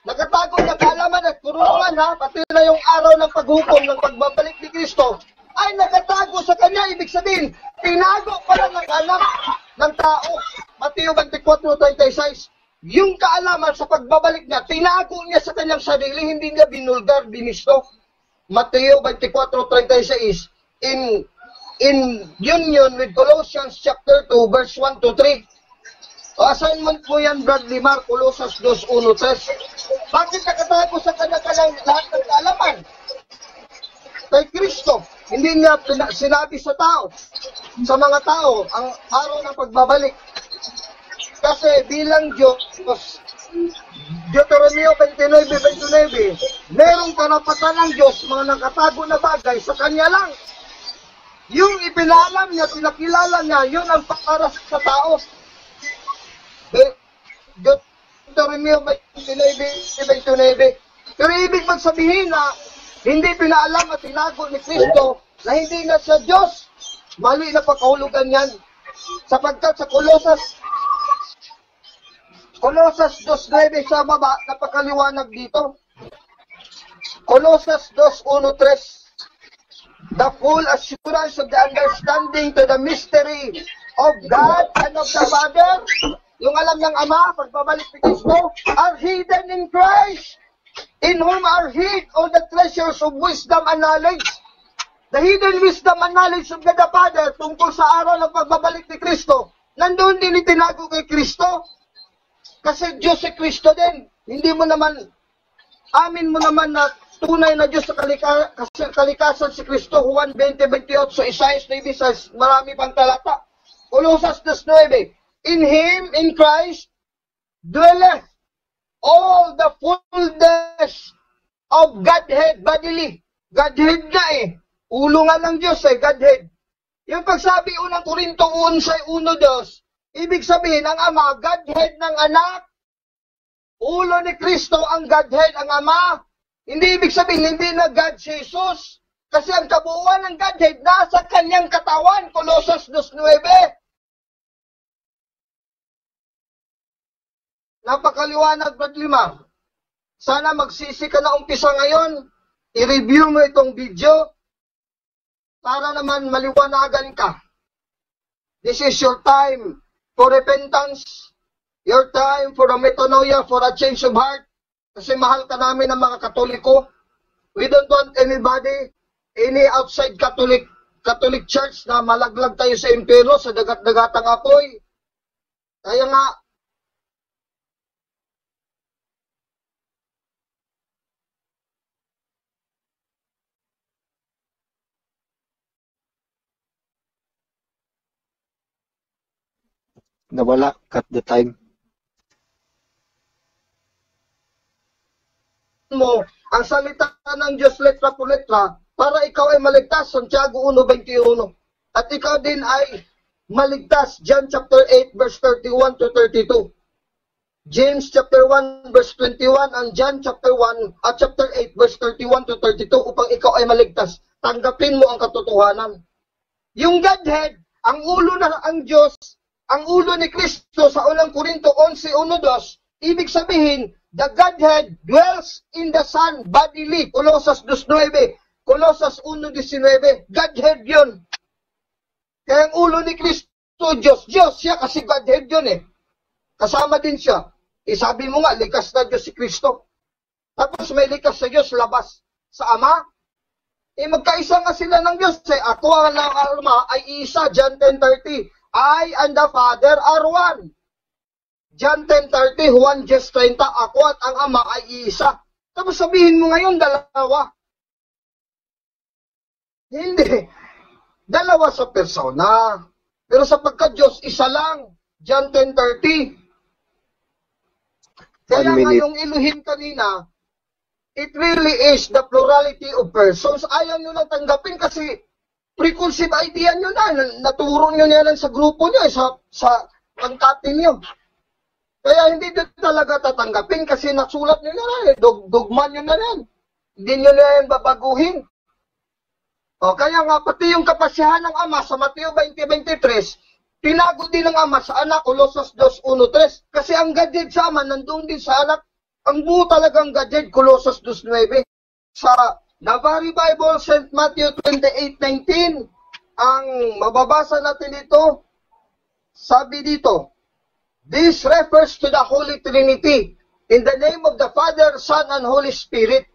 Nakatago na kaalaman at kurunungan ha, pati na yung araw ng paghukom ng pagbabalik ni Kristo, ay nakatago sa Kanya. Ibig sabihin, tinago pala ng anak ng tao. Mateo 24:36. Yung kaalaman sa pagbabalik niya, tinago niya sa kanyang sarili, hindi niya binulgar, binisto. Mateo 24:36. In union with Colossians chapter 2, verse 1-3. Assignment mo yan, Brad Limar, Colossus 2:1-3. Bakit nakatago sa kanya-kanyang lahat ng kaalaman? Kay Kristo, hindi niya sinabi sa tao, sa mga tao, ang araw ng pagbabalik. Kasi bilang Diyos, Deuteronomio 29:29, merong karapatan ng Diyos, mga nakatago na bagay sa Kanya lang. Yung ipinalam niya, pinakilala niya, yun ang para sa tao. Deuteronomio 29:29. Pero ibig magsabihin na hindi pinaalam at tinago ni Kristo na hindi na siya Diyos. Mali na pagkahulugan yan. Sapagkat sa Colosas 2.9 sa baba, napakaliwanag dito. Colosas 2.1-3, the full assurance of the understanding to the mystery of God and of the Father, yung alam ng Ama, pagbabalik ni Kristo, are hidden in Christ, in whom are hid all the treasures of wisdom and knowledge. The hidden wisdom and knowledge of God the Father tungkol sa araw ng pagbabalik ni Kristo, nandun din itinago kay Kristo. Kasi Diyos si Kristo din. Hindi mo naman, amin mo naman na tunay na Diyos sa kalikasan si Kristo. Juan 20:28, so Isaiah 9, marami pang talata. Colosas 2:9, in Him, in Christ, dwelleth all the fullness of Godhead bodily. Godhead nga eh. Ulo nga ng Diyos eh, Godhead. Yung pagsabi unang Korinto 11:1-2, ibig sabihin, ang Ama, Godhead ng anak. Ulo ni Kristo ang Godhead, ang Ama. Hindi ibig sabihin, hindi na God si Jesus. Kasi ang kabuuan ng Godhead nasa kanyang katawan. Colosas 2.9. Napakaliwanag, Brad Lima. Sana magsisi ka na umpisa ngayon. I-review mo itong video para naman maliwanagan ka. This is your time for repentance, your time for a metanoia, for a change of heart. Kasi mahal ka namin ng mga Katoliko. We don't want anybody, any outside Catholic Church na malaglag tayo sa impyerno, sa dagat-dagatang apoy. Kaya nga, Nawala, cut the time. mo ang salita ng Diyos letra por letra para ikaw ay maligtas. Santiago 1:21. At ikaw din ay maligtas. John chapter 8 verse 31-32. James chapter 1 verse 21 and John chapter 1 at chapter 8 verse 31-32 upang ikaw ay maligtas. Tanggapin mo ang katotohanan. Yung Godhead, ang ulo na ang Diyos, ang ulo ni Kristo sa unang Korinto 11:1-2, ibig sabihin, the Godhead dwells in the Son bodily. Colosas 2.9, Colosas 1.19, Godhead yun. Kaya ang ulo ni Kristo, Diyos siya kasi Godhead yun eh. Kasama din siya. Sabi mo nga, likas na Diyos si Kristo. Tapos may likas sa Diyos labas sa Ama. Magkaisa nga sila ng Diyos. Ako ang Ama ay isa, John 10:30. I and the Father are one. John 10:30, Juan 10:30, ako at ang Ama ay isa. Tapos sabihin mo ngayon, dalawa. Hindi. Dalawa sa persona. Pero sa pagka-Diyos, isa lang. John 10:30. Kaya nga yung Elohim kanina, it really is the plurality of persons. Ayaw nyo lang tanggapin kasi preconceived idea nyo na. Naturo nyo na yan sa grupo nyo, sa pangkatin nyo. Kaya hindi nyo talaga tatanggapin kasi nasulat nyo na yan. Dogma nyo na yan. Hindi nyo na yan babaguhin. Kaya nga, pati yung kapasyahan ng Ama sa Mateo 20:23, tinago din ng Ama sa anak, Colosas 2:1-3. Kasi ang Godhead sa Ama, nandun din sa anak. Ang buo talagang Godhead, Colosas 2:9. Sa Navari Bible, St. Matthew 28:19, ang mababasa natin dito, sabi dito, this refers to the Holy Trinity in the name of the Father, Son, and Holy Spirit.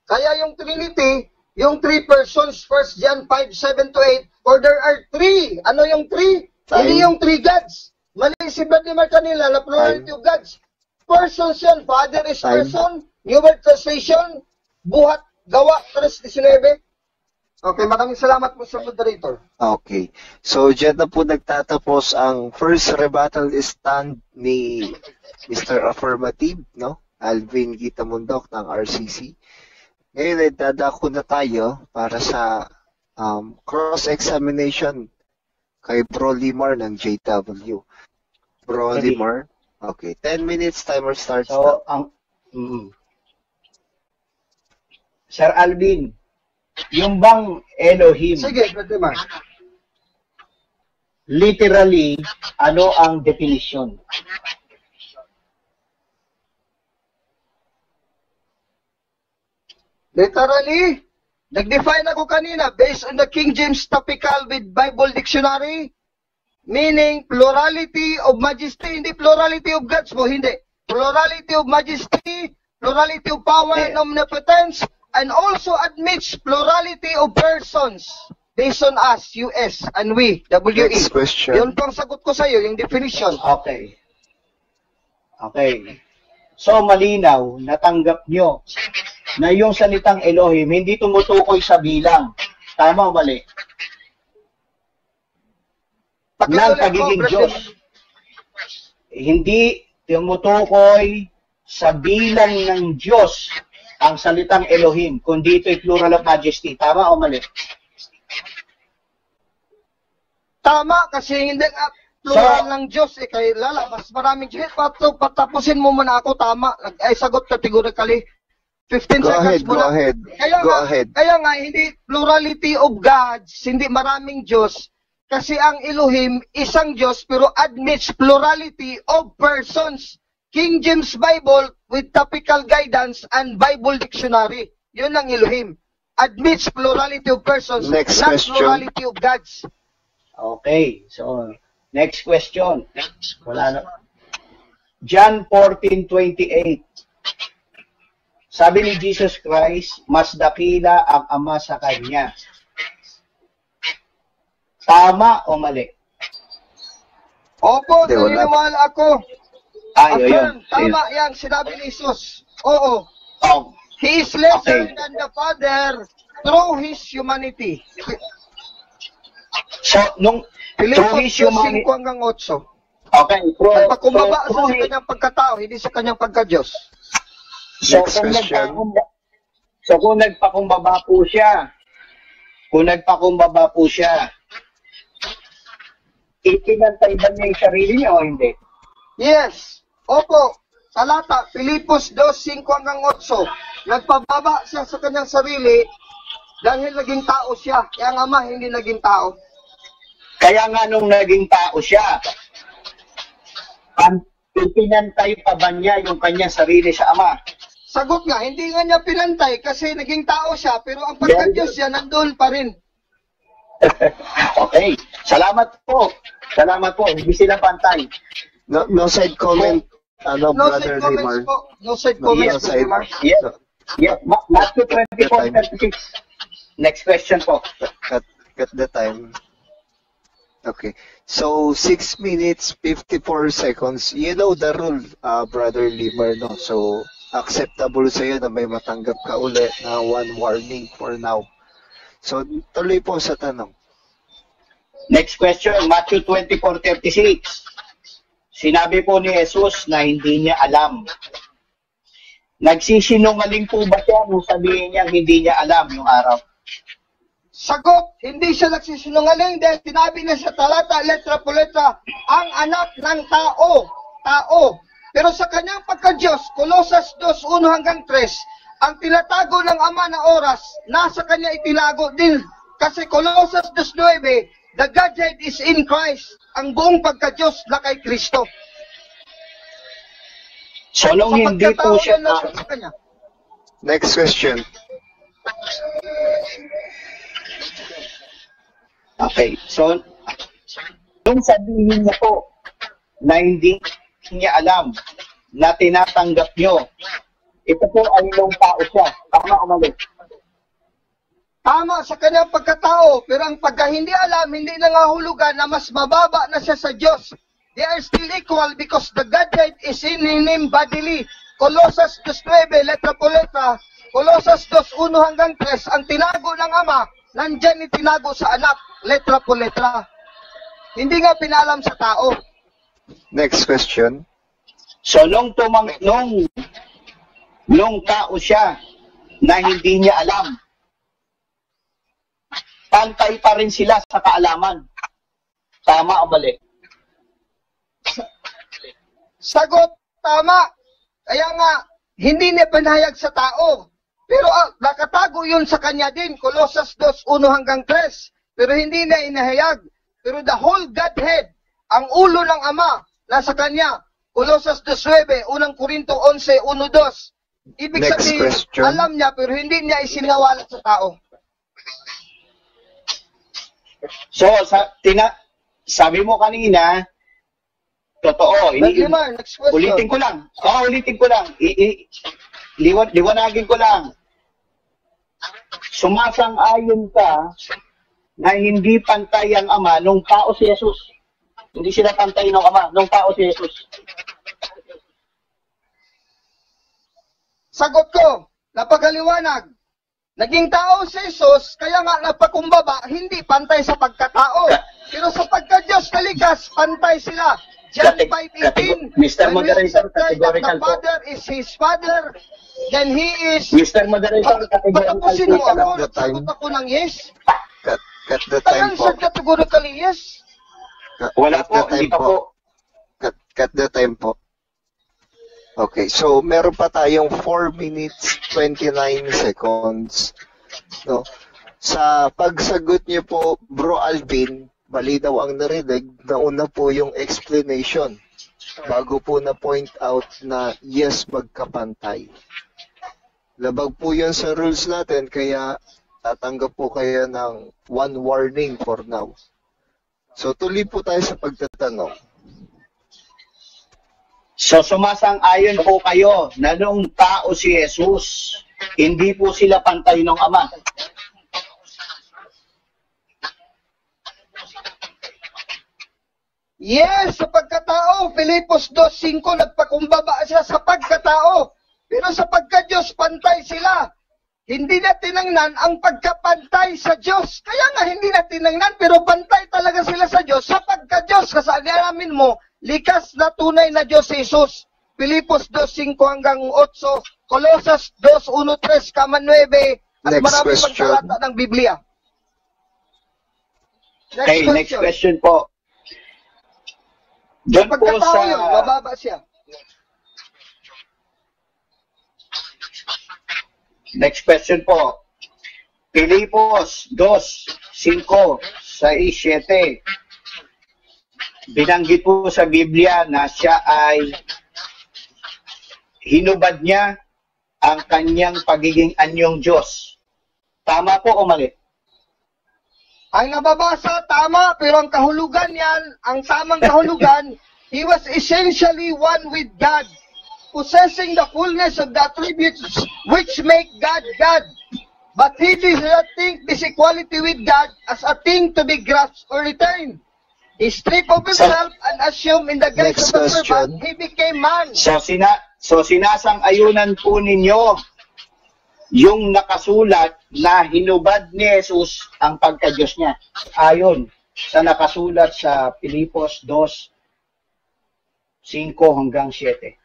Kaya yung Trinity, yung three persons, 1 John 5:7-8, for there are three. Ano yung three? Hindi yung three gods. Mali si Vladimir kanila na plurality of gods. Persons yan. Father is person. New World Translation. Buhat. Gawa 3:19. Okay, maraming salamat po sa moderator. Okay. So, dyan na po nagtatapos ang first rebuttal stand ni Mr. Affirmative, no? Alvin Gitamundok ng RCC. Ngayon ay dadako na tayo para sa cross-examination kay Bro Limar ng JW. Bro Limar. Okay, 10 minutes, timer starts so, now. Sir Alvin, yung bang Elohim? Sige, Vladimir. literally, ano ang definition? Literally, nag-define ako kanina based on the King James Topical with Bible Dictionary, meaning plurality of majesty, hindi plurality of gods po, hindi. Plurality of majesty, plurality of power and omnipotence, and also admits plurality of persons based on us, US, and we, WE. Next question. Yun po ang sagot ko sa iyo, yung definition. Okay. Okay. So, malinaw, natanggap nyo na yung salitang Elohim hindi tumutukoy sa bilang. Tama o mali? Ng pagiging Diyos. Hindi tumutukoy sa bilang ng Diyos ang salitang Elohim, kundi ito'y plural of majesty. Tama o mali? Tama, kasi hindi plural ng Diyos eh, kay Lala, mas maraming Diyos. Patapusin mo muna ako, tama. Ay, sagot categorically. 15 seconds muna. Go ahead. Kaya nga, hindi plurality of gods, hindi maraming Diyos. Kasi ang Elohim, isang Diyos, pero admits plurality of persons. King James Bible with topical guidance and Bible dictionary. Yun ang Elohim. Admits plurality of persons, Next not question. plurality of gods. Okay. So, next question. Wala na. John 14:28. Sabi ni Jesus Christ, mas dakila ang Ama sa Kanya. Tama o mali? Opo, Hindi, wala. naniniwala ako. Yun. Tama yan, sinabi ni Jesus. Oo. Oh, He is lesser Okay. than the Father through His humanity. so, nung through Pilipos His humanity, 5 hanggang 8. okay, Nagpakumbaba sa through- kanyang pagkatao, hindi sa kanyang pagka-Diyos. So, Next question. kung nagpakumbaba po siya, itinantay ba niya yung sarili niya o hindi? Yes. Opo. Talata, Pilipos 2, 5 hanggang 8. Nagpababa siya sa kanyang sarili dahil naging tao siya. Kaya ang Ama hindi naging tao. Kaya nga nung naging tao siya, itinantay pa ba niya yung kanyang sarili sa Ama? Sagot nga, hindi nga niya pinantay kasi naging tao siya, pero ang pagka-Diyos niya nandun pa rin. Okay. Salamat po. Hindi sila pantay. No side comment, No Brother side comments Limar. po. No side No comments, side. Limar. Yes. No, Yeah, Matthew 24:36. Next question po. Cut the time. Okay. So, 6 minutes, 54 seconds. You know the rule, Brother Limar, no? So, acceptable sa'yo na may matanggap ka ulit na 1 warning for now. So, tuloy po sa tanong. Next question, Matthew 24:36. Sinabi po ni Jesus na hindi niya alam. Nagsisinungaling po ba siya nung sabihin niya hindi niya alam yung araw? Sagot, hindi siya nagsisinungaling dahil sinabi na sa talata, letra po letra, ang anak ng tao. Pero sa kanyang pagka-Diyos, Colossus 2, 1 hanggang 3, ang tinatago ng Ama na oras, nasa kanya itinago din. Kasi Colossus 2:9, the Godhead is in Christ, ang buong pagka-Diyos na kay Kristo. So nung Sa hindi po pagkatao siya niya nasa sa kanya. Next question. Okay. So nung sabihin niya po na hindi niya alam na tinatanggap niyo, ito po ay nung tao siya. Tama o mali? Tama sa kanyang pagkatao, pero ang pagka hindi alam, hindi nangahulugan na mas mababa na siya sa Diyos. They are still equal because the Godhead is in him bodily. Colossus 2:9, letra po letra. Colossus 2:1 hanggang 3, ang tinago ng Ama, nandyan itinago sa anak, letra po letra. Hindi nga pinalam sa tao. Next question. So nung tao siya na hindi niya alam, pantay pa rin sila sa kaalaman. Tama o mali? Sagot, tama. Kaya nga, hindi niya pinahayag sa tao. Pero nakatago yun sa kanya din, Colossus 2:1 hanggang 3. Pero hindi niya inahayag. pero the whole Godhead, ang ulo ng Ama, nasa Kanya. Colossus 2:9, unang Korinto 11, 1-2. Ibig Next sabihin, question. alam niya pero hindi niya isinawalat sa tao. So, sabi mo kanina, totoo. Limar, next question. Ulitin ko lang. Ulitin ko lang. Liwanagin ko lang. Sumasang-ayon ka na hindi pantay ang Ama nung tao si Jesus. Hindi sila pantay ng Ama nung tao si Jesus. Sagot ko, napakaliwanag. Naging tao si Jesus, kaya nga napakumbaba, hindi pantay sa pagkatao. Pero sa pagka-Diyos kalikas, pantay sila. John 5:18, Mr. when we Moderator, accept that categorical the po. Father is His Father, then He is... Mr. Moderator, categorical Patapusin mo po. ako, the time. sagot ako ng yes. Cut the I time po. answered categorically yes. Wala Cut po, the time hindi pa po. Cut the time po. Okay, so meron pa tayong 4 minutes 29 seconds. No? Sa pagsagot niyo po, Bro Alvin, mali daw ang narinig, nauna po yung explanation bago po na point out na yes, magkapantay. Labag po yun sa rules natin, kaya tatanggap po kayo ng 1 warning for now. So tuloy po tayo sa pagtatanong. So, sumasang-ayon po kayo na nung tao si Jesus, hindi po sila pantay ng Ama. Yes, sa pagkatao, Filipos 2:5, nagpakumbaba siya sa pagkatao. Pero sa pagka-Diyos, pantay sila. Hindi na tinangnan ang pagkapantay sa Diyos. Kaya nga hindi na tinangnan, pero pantay talaga sila sa Diyos. Sa pagka-Diyos, kasalanan mo, likas na tunay na Diyos si Jesus. Filipos 2:5 hanggang 8, Colossus 2:1-3, 9, at Next marami pang question. talata ng Biblia. Okay, next question po. Doon po Pagkatao yun, sa... mababa siya. Next question po. Filipos 2:5, 6, 7. Binanggit po sa Biblia na siya ay hinubad niya ang kanyang pagiging anyong Diyos. Tama po o mali? Ang nababasa, tama, pero ang kahulugan yan, ang tamang kahulugan, he was essentially one with God, possessing the fullness of the attributes which make God God. But he did not think this equality with God as a thing to be grasped or retained. He stripped of himself and assumed in the guise Next of a question. servant, he became man. So sinasang-ayunan po ninyo yung nakasulat na hinubad ni Jesus ang pagka-Diyos niya. Ayon sa nakasulat sa Filipos 2:5 hanggang 7.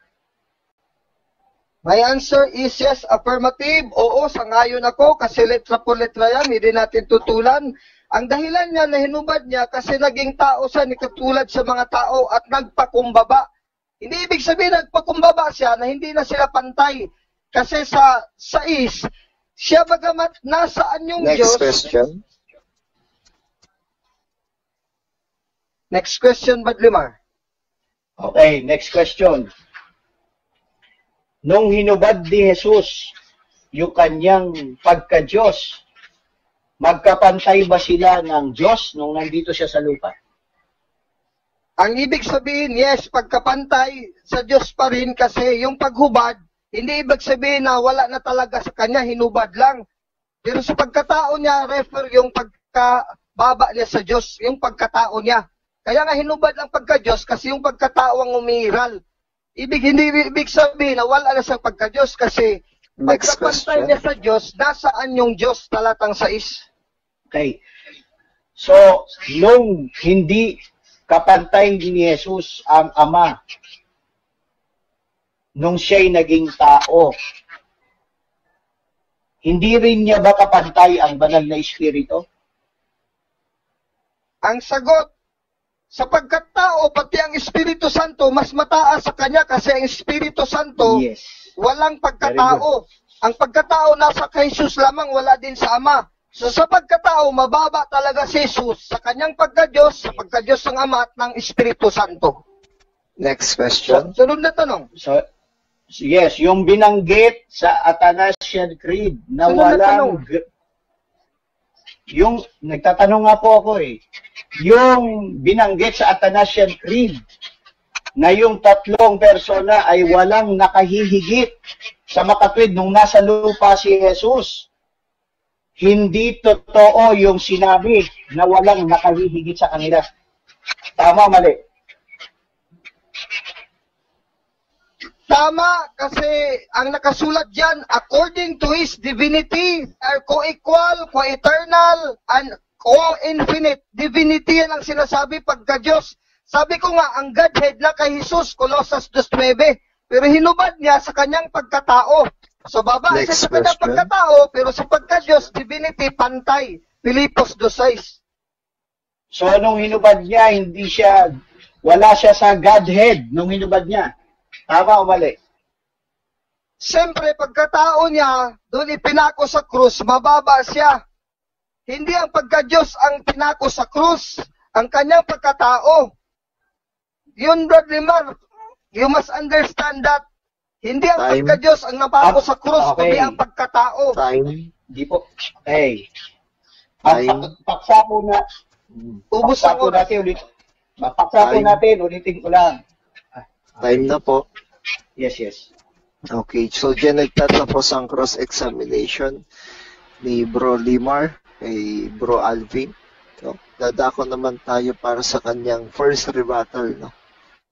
My answer is yes, affirmative. Oo, sangayon ako kasi letra po letra yan, hindi natin tutulan. Ang dahilan niya na hinubad niya kasi naging tao siya, katulad sa mga tao at nagpakumbaba. Hindi ibig sabihin nagpakumbaba siya na hindi na sila pantay. Kasi sa siya bagamat nasaan yung Next Diyos. question. Next question, Badlimar. Okay, next question. Nung hinubad ni Jesus yung kanyang pagka-Diyos, magkapantay ba sila ng Diyos nung nandito siya sa lupa? Ang ibig sabihin, yes, pagkapantay sa Diyos pa rin kasi yung paghubad, hindi ibig sabihin na wala na talaga sa kanya, hinubad lang. Pero sa pagkatao niya, refer yung pagkababa niya sa Diyos, yung pagkatao niya. Kaya nga hinubad ang pagka-Diyos kasi yung pagkatao ang umiiral. Hindi ibig sabihin na wala na siyang pagka-Diyos kasi Next pagkapantay question. niya sa Diyos, nasaan yung Diyos, talatang 6. Okay. So, nung hindi kapantay ni Jesus ang Ama, nung siya'y naging tao, hindi rin niya ba kapantay ang banal na Espiritu? Ang sagot, sa pagkatao, pati ang Espiritu Santo, mas mataas sa kanya kasi ang Espiritu Santo, Yes. walang pagkatao. Ang pagkatao nasa kay Jesus lamang, wala din sa Ama. So sa pagkatao, mababa talaga si Jesus sa kanyang pagka-Diyos, sa pagka-Diyos ng Ama at ng Espiritu Santo. Next question. Sunod na tanong. So, yes, yung binanggit sa Athanasian Creed na Sunod na tanong. Yung, nagtatanong nga po ako eh, yung binanggit sa Athanasian Creed na yung tatlong persona ay walang nakahihigit sa makatwid nung nasa lupa si Jesus. Hindi totoo yung sinabi na walang nakahihigit sa kanila. Tama, mali? Tama, kasi ang nakasulat dyan, according to His divinity, are co-equal, co-eternal, and co-infinite. Divinity yan ang sinasabi pagka-Diyos. Sabi ko nga, ang Godhead na kay Jesus, Colossus 2:9, pero hinubad niya sa kanyang pagkatao. So baba siya sa kanyang pagkatao, pero sa pagka-Diyos, divinity, pantay. Filipos 2:6. So, nung hinubad niya, wala siya sa Godhead nung hinubad niya. Tama o mali? Siyempre, pagkatao niya, doon ipinako sa krus, mababa siya. Hindi ang pagka-Diyos ang pinako sa krus, ang kanyang pagkatao. Yun, Brad Limar, you must understand that. Hindi ang pagka-Diyos ang napako sa krus, kundi ang pagkatao. Time. Di po. Hey. Paksa po na. Ubus Paksa po natin ulit. Paksa po natin, ulitin ko lang. Time na po. Yes, yes. Okay, so dyan nagtatapos ang cross-examination ni Bro Limar kay Bro Alvin. So, dadako naman tayo para sa kanyang first rebuttal, no?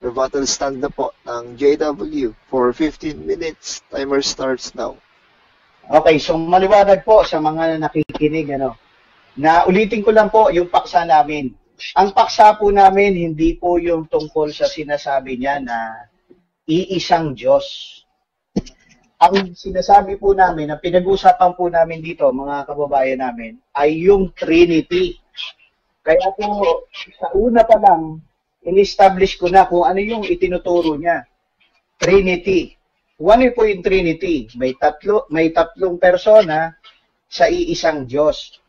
Rebuttal stand na po ng JW for 15 minutes. Timer starts now. Okay, so maliwanag po sa mga nakikinig, na ulitin ko lang po yung paksa namin. Ang paksa po namin, hindi po yung tungkol sa sinasabi niya na iisang Diyos. Ang sinasabi po namin, ang pinag-usapan po namin dito, mga kababayan namin, ay yung Trinity. Kaya po, sa una pa lang, in-establish ko na kung ano yung itinuturo niya. Trinity. Ano po yung Trinity? May tatlong persona sa iisang Diyos.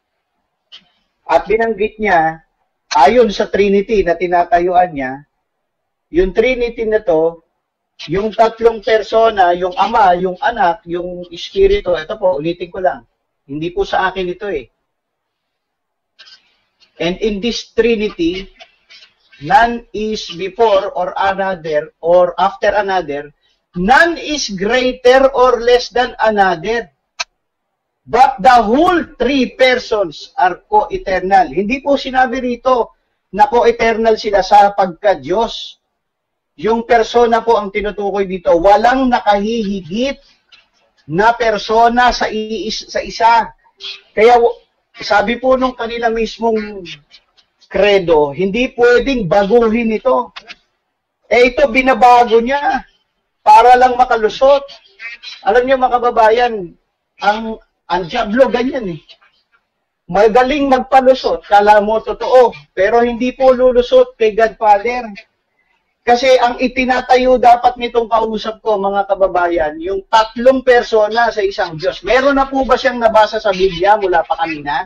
At binanggit niya, ayon sa Trinity na tinatayuan niya, yung Trinity na to, yung tatlong persona, yung Ama, yung Anak, yung Espiritu, ito po, ulitin ko lang. Hindi po sa akin ito eh. And in this Trinity, none is before or another or after another. None is greater or less than another. But the whole three persons are co-eternal. Hindi po sinabi rito na co-eternal sila sa pagka-Diyos. Yung persona po ang tinutukoy dito. Walang nakahihigit na persona sa isa. Kaya sabi po nung kanila mismong credo, hindi pwedeng baguhin ito. Ito binabago niya para lang makalusot. Alam niyo mga kababayan, ang Diablo ganyan eh. Magaling magpalusot, kala mo totoo, pero hindi po lulusot kay Godfather. Kasi ang itinatayo dapat nitong kausap ko, mga kababayan, yung tatlong persona sa isang Diyos. Meron na po ba siyang nabasa sa Biblia mula pa kanina?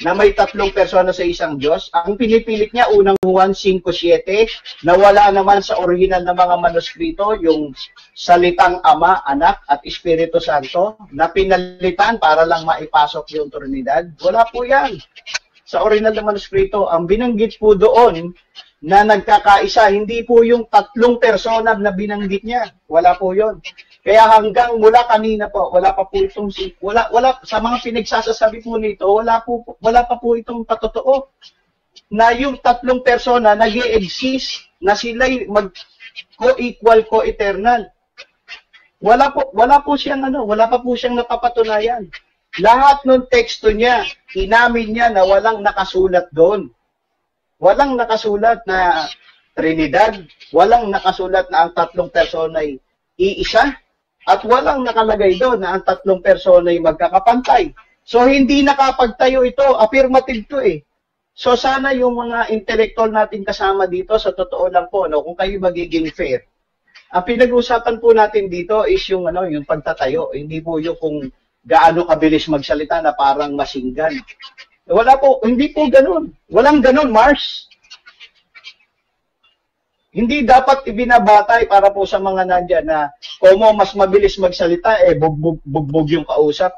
Na may tatlong persona sa isang Diyos? Ang pinipilit niya, unang Juan 5:7, na wala naman sa original na mga manuskrito, yung salitang Ama, Anak, at Espiritu Santo, na pinalitan para lang maipasok yung Trinidad. Wala po yan. Sa original na manuskrito, ang binanggit po doon, na nagkakaisa, hindi po yung tatlong persona na binanggit niya. Wala po yon. Kaya hanggang mula kanina po, wala pa po itong wala sa mga pinagsasabi po nito, wala pa po itong patotoo na yung tatlong persona nag-e-exist na sila'y mag-co-equal, co-eternal. Wala pa po siyang napapatunayan. Lahat ng teksto niya, inamin niya na walang nakasulat doon. Walang nakasulat na Trinidad, walang nakasulat na ang tatlong persona ay iisa, at walang nakalagay doon na ang tatlong persona ay magkakapantay. So, hindi nakapagtayo ito, affirmative to eh. So, sana yung mga intellectual natin kasama dito, sa totoo lang po, kung kayo magiging fair. Ang pinag-usapan po natin dito is yung pagtatayo, hindi po yung kung gaano kabilis magsalita na parang machine gun. Wala po, hindi po ganun. Walang ganun, Mars. Hindi dapat ibinabatay para po sa mga nandyan na kung mas mabilis magsalita, bugbog yung kausap.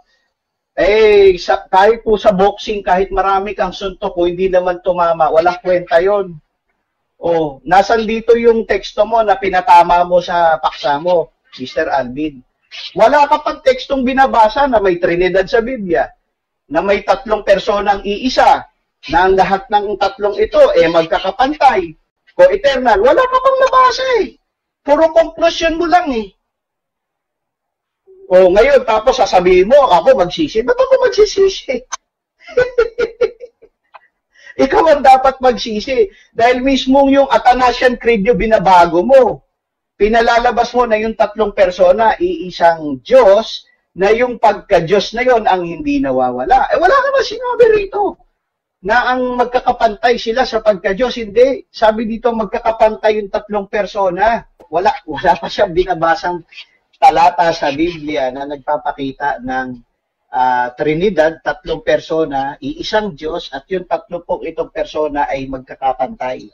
Kahit po sa boxing, kahit marami kang suntok, kung hindi naman tumama, walang kwenta yon. Nasan dito yung teksto mo na pinatama mo sa paksa mo, Mr. Alvin? Wala ka pang tekstong binabasa na may Trinidad sa Biblia, na may tatlong personang iisa, na ang lahat ng tatlong ito magkakapantay, co-eternal. Wala ka pang nabasa Puro conclusion mo lang ngayon, tapos sasabihin mo, ako magsisi. Ba't ako magsisisi? Ikaw ang dapat magsisi. Dahil mismo yung Athanasian Creed yung binabago mo. Pinalalabas mo na yung tatlong persona, iisang Diyos, na yung pagka-Diyos na yon ang hindi nawawala. Wala ka ba sinabi rito? Na ang magkakapantay sila sa pagka-Diyos. Hindi. Sabi dito, magkakapantay yung tatlong persona. Wala pa siyang binabasang talata sa Biblia na nagpapakita ng Trinidad, tatlong persona, iisang Diyos, at yung tatlo pong itong persona ay magkakapantay.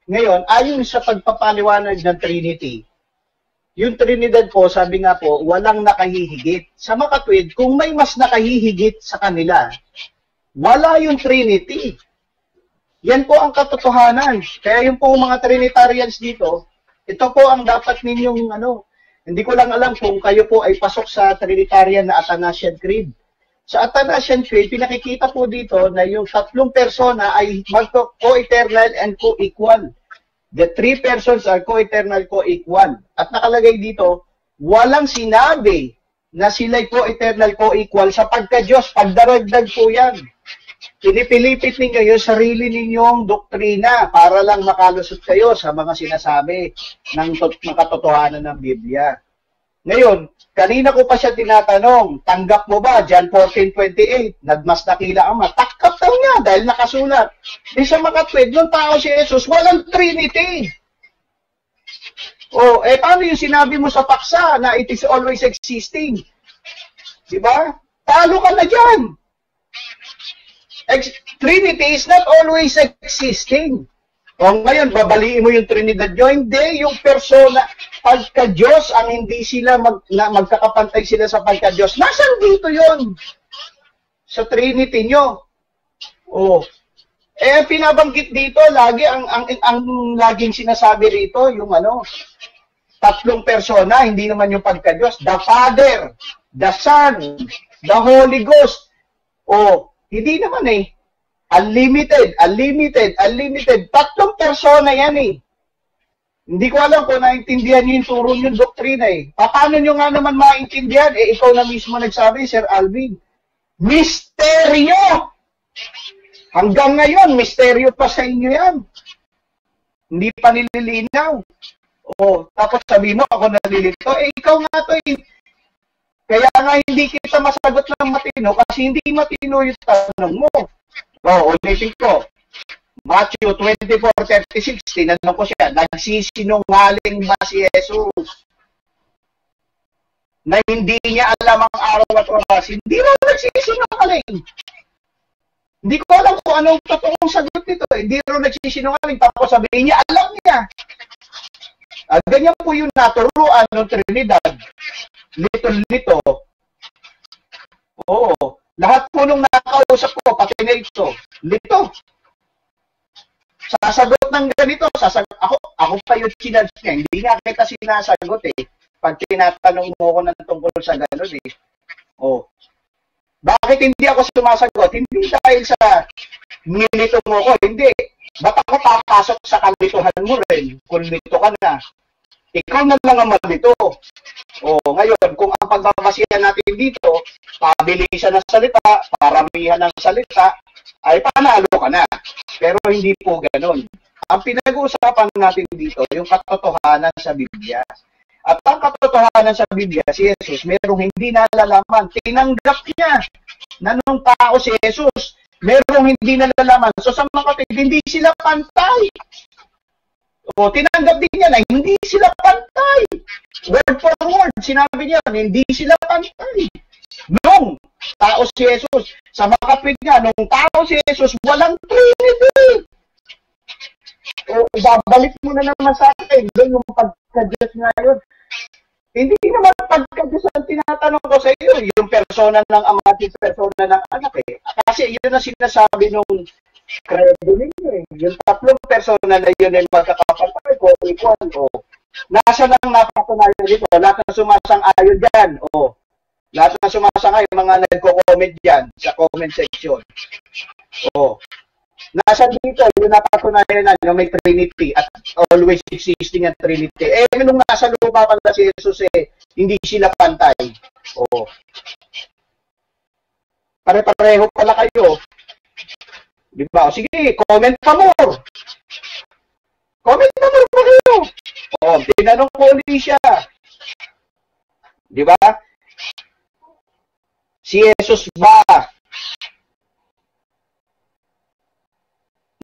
Ngayon, ayon sa pagpapaliwanag ng Trinity, yung Trinidad po, sabi nga po, walang nakahihigit. Sa makatwid, kung may mas nakahihigit sa kanila, wala yung Trinity. Yan po ang katotohanan. Kaya yung po mga Trinitarians dito, ito po ang dapat ninyong hindi ko lang alam kung kayo po ay pasok sa Trinitarian na Athanasian Creed. Sa Athanasian Creed, pinakikita po dito na yung tatlong persona ay co-eternal and co-equal. The three persons are co-eternal, co-equal. At nakalagay dito, walang sinabi na sila'y co-eternal, co-equal sa pagka-Diyos. Pagdaragdag po yan. Pinipilipit ninyo yung sarili ninyong doktrina para lang makalusot kayo sa mga sinasabi ng katotohanan ng Biblia. Ngayon, kanina ko pa siya tinatanong, tanggap mo ba? John 14:28, nagmas nakila ang matakap daw niya dahil nakasulat. Di sa makatwid, yung tao si Jesus, walang Trinity. Paano yung sinabi mo sa paksa na it is always existing? Diba? Talo ka na dyan. Trinity is not always existing. Ngayon, babaliin mo yung Trinidad nyo. Hindi, yung persona, pagka-Diyos, ang hindi sila magkakapantay sila sa pagka-Diyos. Nasaan dito yon? Sa Trinity nyo. Pinabanggit dito, lagi, ang laging sinasabi rito, yung tatlong persona, hindi naman yung pagka-Diyos. The Father, the Son, the Holy Ghost. Hindi naman Unlimited. Tatlong persona yan Hindi ko alam kung naintindihan nyo yung turo nyo yung doktrina Paano nyo nga naman maintindihan? Ikaw na mismo nagsabi, Sir Alvin. Misteryo! Hanggang ngayon, misteryo pa sa inyo yan. Hindi pa nililinaw. Tapos sabi mo, ako nalilito. Ikaw nga to Kaya nga hindi kita masagot ng matino kasi hindi matino yung tanong mo. Ulitin ko. Matthew 24:36, tinanong ko siya, nagsisinungaling ba si Jesus? Na hindi niya alam ang araw at oras. Hindi mo nagsisinungaling. Hindi ko alam kung anong totoong sagot nito. Hindi rin nagsisinungaling. Tapos sabihin niya, alam niya. Ganyan po yung naturuan ng Trinidad. Lito. Lahat po nung nakausap ko, pati na ito, lito. Sasagot ng ganito, ako pa yung chinage niya. Hindi nga kita sinasagot Pag tinatanong mo ko ng tungkol sa gano'n Bakit hindi ako sumasagot? Hindi dahil sa nilito mo ko, hindi. Ba't ako papasok sa kalituhan mo rin kung lito ka na? Ikaw na lang ang malito. Ngayon, kung ang pagbabasihan natin dito, pabilisan ng salita, paramihan ng salita, ay panalo ka na. Pero hindi po ganun. Ang pinag-uusapan natin dito, yung katotohanan sa Biblia. At ang katotohanan sa Biblia, si Jesus, merong hindi nalalaman. Tinanggap niya na nung tao si Jesus, merong hindi nalalaman. So sa mga kapatid, hindi sila pantay. Tinanggap din niya na hindi sila pantay. Word for word, sinabi niya, hindi sila pantay. Nung tao si Jesus, sa mga kapit nga, nung tao si Jesus, walang Trinity. O, babalik mo na naman sa akin, doon yung pagka-Diyos nga yun. Hindi naman pagka-Diyos ang tinatanong ko sa iyo, yung persona ng Ama at yung persona ng Anak eh. Kasi yun ang sinasabi nung credo ninyo eh. Yung tatlong persona na yun ay magkakapatay ko, equal o. Nasa lang napatunayan dito, lahat na sumasang-ayon dyan o. Lahat na sumasang-ayon, mga nagko-comment dyan sa comment section. O. Nasa dito, yung napatunayan na may Trinity at always existing ang Trinity. Eh, nung nasa lupa pala si Jesus eh, hindi sila pantay. Oo. Pare-pareho pala kayo. Di ba? O, sige, comment pa more. Comment pa more pa kayo. O, tinanong ko ulit siya. Di ba? Si Jesus ba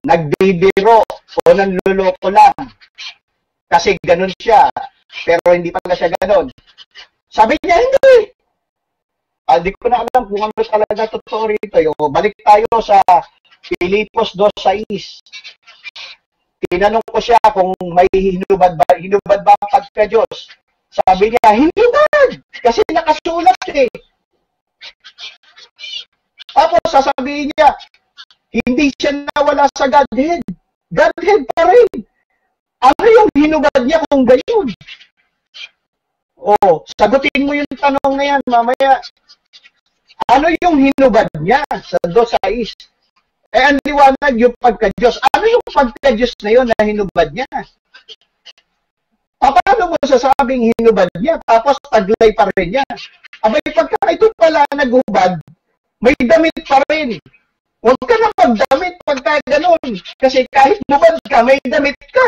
nagbibiro o nanluloko lang kasi ganun siya pero hindi pala siya ganun? Sabi niya hindi. Di ko na alam kung ano talaga totoo rito. Balik tayo sa Filipos 2:6. Tinanong ko siya kung may hinubad ba ang pagka-Diyos. Sabi niya, hinubad! Kasi nakasulat eh. Tapos sasabihin niya, hindi siya nawala sa Godhead. Godhead pa rin. Ano yung hinubad niya kung gayon? Sagutin mo yung tanong na yan mamaya. Ano yung hinubad niya sa 2:6? Ang liwanag yung pagka-Diyos. Ano yung pagka-Diyos na yun na hinubad niya? Paano mo sasabing hinubad niya? Tapos taglay pa rin niya. Abay, pagka ito pala naghubad, may damit pa rin. Huwag ka na magdamit pagka ganun. Kasi kahit bubad ka, may damit ka.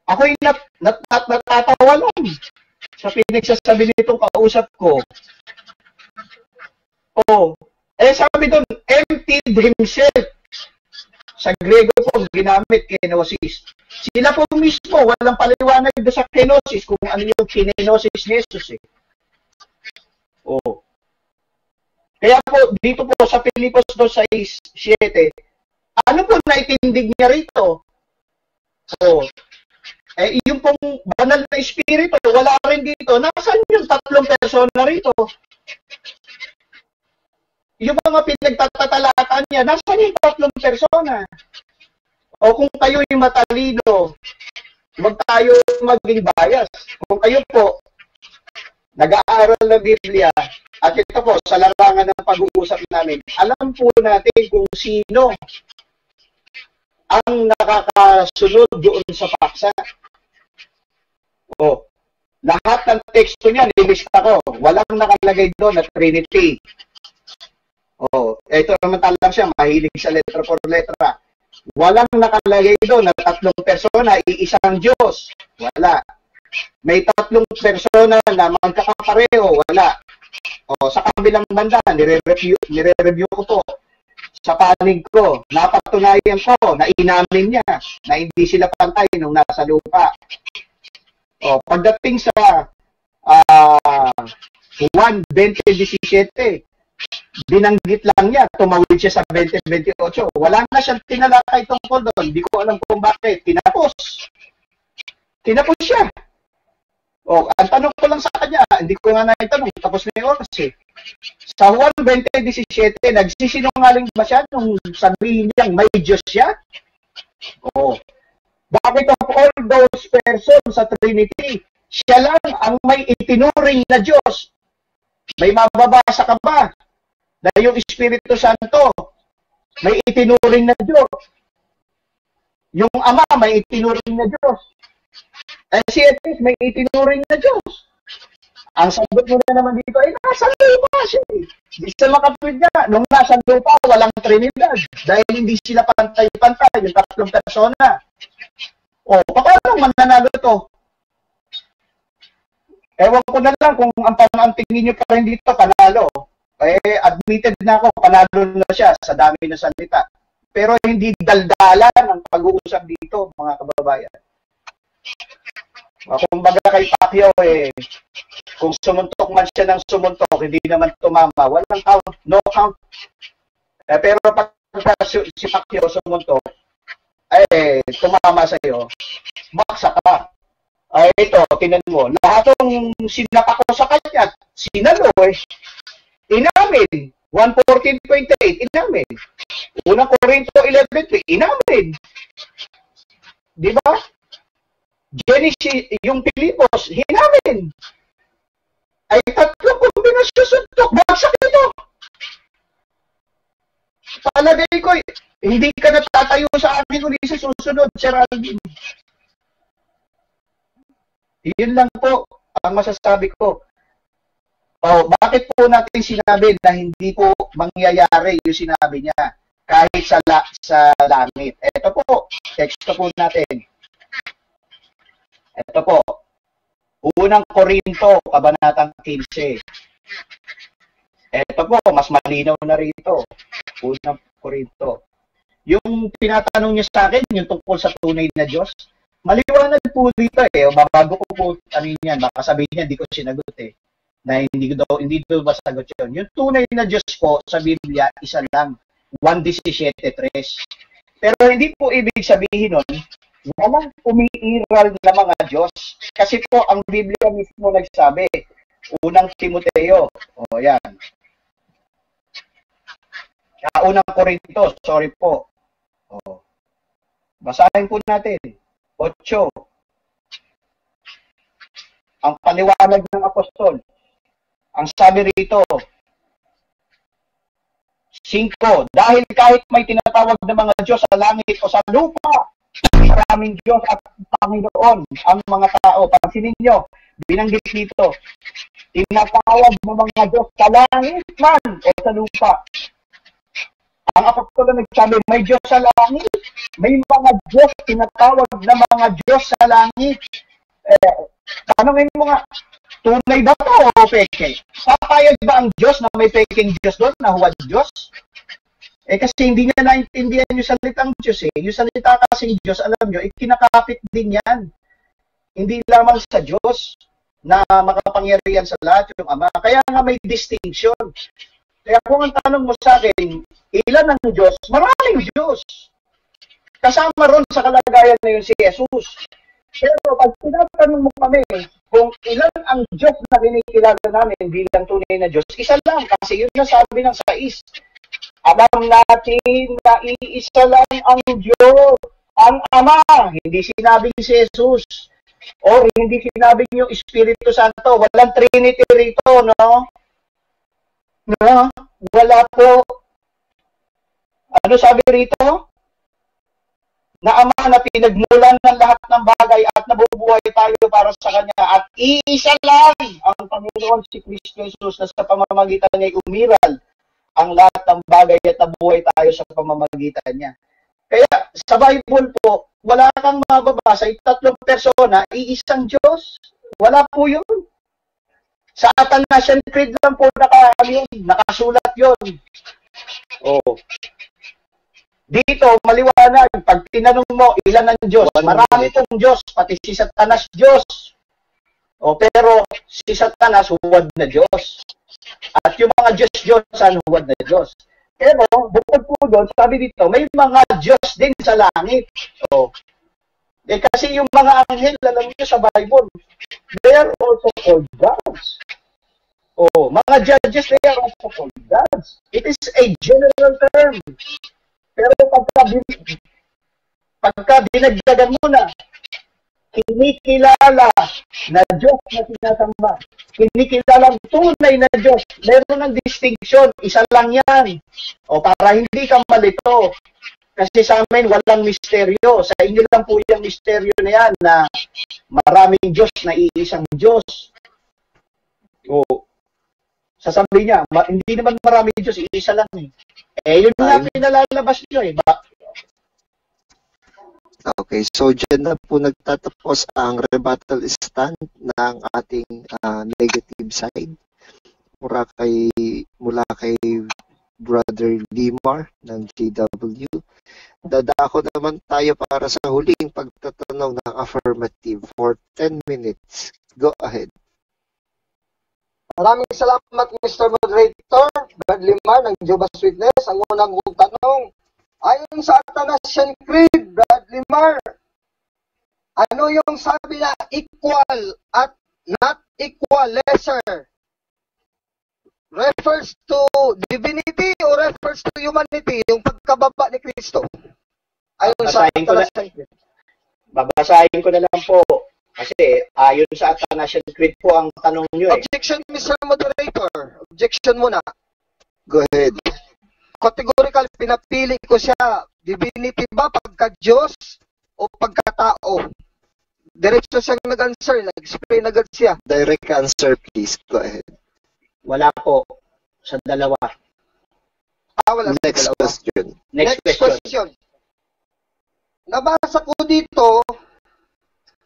Ako'y natatawa nun sa pinagsasabi nitong kausap ko. Sabi doon, emptied himself. Sa Grego po, ginamit kenosis. Sila po mismo, walang paliwanag sa kenosis kung ano yung kinenosis ni Jesus eh. Kaya po, dito po sa Filipos 2:7, ano po naitindig niya rito? Yung pong banal na espiritu, wala rin dito. Nasaan yung tatlong persona rito? Yung mga pinagtatatalatan niya, nasaan yung tatlong persona? Kung kayo yung matalino, huwag tayo maging bias. Kung kayo po, nag-aaral ng Biblia, at ito po, sa larangan ng pag-uusap namin, alam po natin kung sino ang nakakasunod doon sa paksa. Lahat ng teksto niya, nilista ko. Walang nakalagay doon na Trinity. Ito naman talagang siya, mahilig sa letra por letra. Walang nakalagay doon na tatlong persona, iisang Diyos. Wala. May tatlong persona na magkakapareho. Wala. Sa kabilang banda, nire-review ko po. Sa panig ko, napatunayan ko na inamin niya na hindi sila pantay nung nasa lupa. Pagdating sa Juan 20:17, binanggit lang niya, tumawid siya sa 20:28. Wala na siyang tinalakay tungkol doon. Hindi ko alam kung bakit. Tinapos siya. Ang tanong ko lang sa kanya, hindi ko nga naitanong, tapos na yung oras eh. Sa Juan 20:17, nagsisinungaling ba siya nung sabihin niyang may Diyos siya? Bakit of all those persons sa Trinity, siya lang ang may itinuring na Diyos? May mababasa ka ba na yung Espiritu Santo may itinuring na Diyos? Yung Ama may itinuring na Diyos? Si Jesus may itinuring na Diyos. Ang sagot mo na naman dito ay nasa lupa siya. Hindi siya makapwid niya. Nung nasa lupa, walang Trinidad. Dahil hindi sila pantay-pantay, yung tatlong persona. Paano mananalo to? Ewan ko na lang kung ang tingin nyo pa rin dito, panalo. Admitted na ako, panalo na siya sa dami na salita. Pero hindi daldalan ang pag-uusap dito, mga kababayan. Kumbaga kay Pacquiao kung sumuntok man siya ng sumuntok, hindi naman tumama, walang count, no count. Pero pag si Pacquiao sumuntok, tumama sa'yo, baksa ka. Ito, tinan mo, lahat ng sinapak ko sa kanya, sinalo inamin. 114.8, inamin. Unang Corinto 11.3, inamin. Di ba? Genesis, yung Pilipos, hinamin. Ay tatlong kombinasyon suntok, bagsak ito. Palagay ko, hindi ka natatayo sa akin ulit sa susunod, Sir Alvin. Yun lang po ang masasabi ko. Bakit po natin sinabi na hindi po mangyayari yung sinabi niya kahit sa langit? Ito po, teksto po natin. Ito po, unang Korinto, kabanatang 15. Ito po, mas malinaw na rito. Unang Korinto. Yung tinatanong niya sa akin, yung tungkol sa tunay na Diyos, maliwanag po dito Bago ko po, yan, baka sabihin niya, hindi ko sinagot na hindi daw masagot yun. Yung tunay na Diyos po sa Biblia, isa lang. 1:17:3. Pero hindi po ibig sabihin nun, walang umiiral na mga Diyos. Kasi po, ang Biblia mismo nagsabi, unang Timoteo, yan. Unang Korinto, sorry po. Basahin po natin. 8. Ang paliwanag ng apostol. Ang sabi rito, 5, dahil kahit may tinatawag na mga Diyos sa langit o sa lupa, maraming Diyos at Panginoon ang mga tao. Pansinin nyo, binanggit dito, tinatawag ng mga Diyos sa langit man o sa lupa. Ang apostol na nagsabi, may Diyos sa langit, may mga Diyos, tinatawag na mga Diyos sa langit. Tanongin mo nga, tunay ba ito o peke? Papayag ba ang Diyos na may peking Diyos doon, na huwad Diyos? Kasi hindi niya naintindihan yung salitang Diyos Yung salita kasing Diyos, alam nyo, kinakapit din yan. Hindi lamang sa Diyos na makapangyarihan sa lahat yung Ama. Kaya nga may distinction. Kaya kung ang tanong mo sa akin, ilan ang Diyos? Maraming Diyos. Kasama ron sa kalagayan na yun si Jesus. Pero pag tinatanong mo kami kung ilan ang Diyos na kinikilala namin bilang tunay na Diyos, isa lang. Kasi yun na sabi ng 6. Alam natin na iisa lang ang Diyos, ang Ama. Hindi sinabing si Jesus. Or hindi sinabing yung Espiritu Santo. Walang Trinity rito, no? No? Wala po. Ano sabi rito? Na Ama na pinagmulan ng lahat ng bagay at nabubuhay tayo para sa Kanya. At iisa lang ang Panginoon si Kristo Jesus na sa pamamagitan niya umiral ang lahat ng bagay at nabuhay tayo sa pamamagitan niya. Kaya sa Bible po, wala kang mababasa, 3 persona, iisang Diyos. Wala po yun. Sa Athanasian Creed lang po nakasulat yun. Dito, maliwanag, pag tinanong mo, ilan ang Diyos? Marami pong Diyos, pati si Satanas Diyos. Pero si Satanas, huwad na Diyos. At yung mga Diyos, huwad na Diyos. Pero, bukod po doon, sabi dito, may mga Diyos din sa langit. Kasi yung mga anghel, alam niyo sa Bible, they are also called gods. Mga judges, they are also called gods. It is a general term. Pero pagka dinagdagan mo na, kinikilala na Diyos na sinasamba, kinikilala tunay na Diyos, meron ng distinction, isa lang yan. Para hindi ka malito. Kasi sa amin, walang misteryo. Sa inyo lang po yung misteryo na yan, na maraming Diyos na iisang Diyos. Sasabihin niya, hindi naman maraming Diyos, iisa lang yun nga pinalalabas nyo Okay, so dyan na po nagtatapos ang rebuttal stand ng ating negative side mula kay Brother Limar ng JW. Dadako naman tayo para sa huling pagtatanong ng affirmative for 10 minutes. Go ahead. Maraming salamat, Mr. Moderator. Bradley Mar ng Jehovah's Witness. Ang unang kong tanong, ayon sa Athanasian Creed, Bradley Mar, ano yung sabi na equal at not equal, lesser? Refers to divinity o refers to humanity, yung pagkababa ni Kristo? Ayon sa Athanasian Creed. Babasahin ko na lang po. Kasi ayon sa Athanasian Creed po ang tanong nyo eh. Objection, Mr. Moderator. Objection muna. Go ahead. Categorical, pinapili ko siya. Divinity ba pagka-Diyos o pagka-tao? Diretso siyang nag-answer. Nag-explain agad siya. Direct answer, please. Go ahead. Wala po sa dalawa. Wala sa Next dalawa. question. Next question. Nabasa ko dito,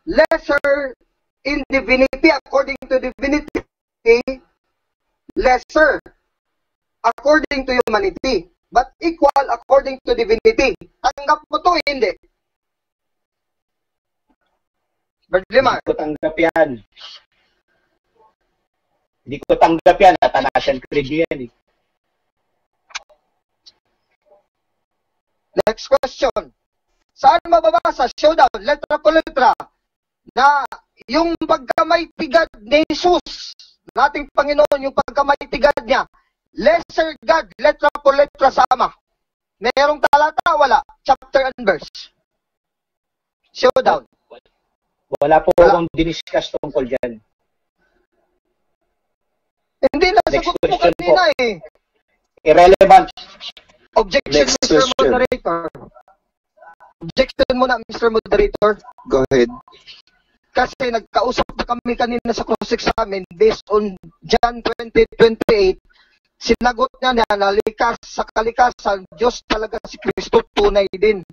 lesser in divinity according to divinity, lesser according to humanity, but equal according to divinity. Tanggap mo to, hindi? Bradley Mar. Hindi ko tanggap yan. Hindi ko tanggap yan. Athanasian Creed yan eh. Next question. Saan mababasa? Showdown, letra po letra, na yung pagkamaitigad ni Jesus, nating Panginoon, yung pagkamaitigad niya, lesser God, letra po letra sama. Merong talata? Wala. Chapter and verse. Showdown. Wala po Wala. akong diniscuss tungkol dyan. Hindi, nasagot mo question kanina eh. Irrelevant. Objection, Next Mr. question. Moderator. Objection muna, Mr. Moderator. Go ahead. Kasi nagkausap na kami kanina sa cross-examen based on John 20:28. Sinagot niya na likas sa kalikasan, Diyos talaga si Kristo, tunay din.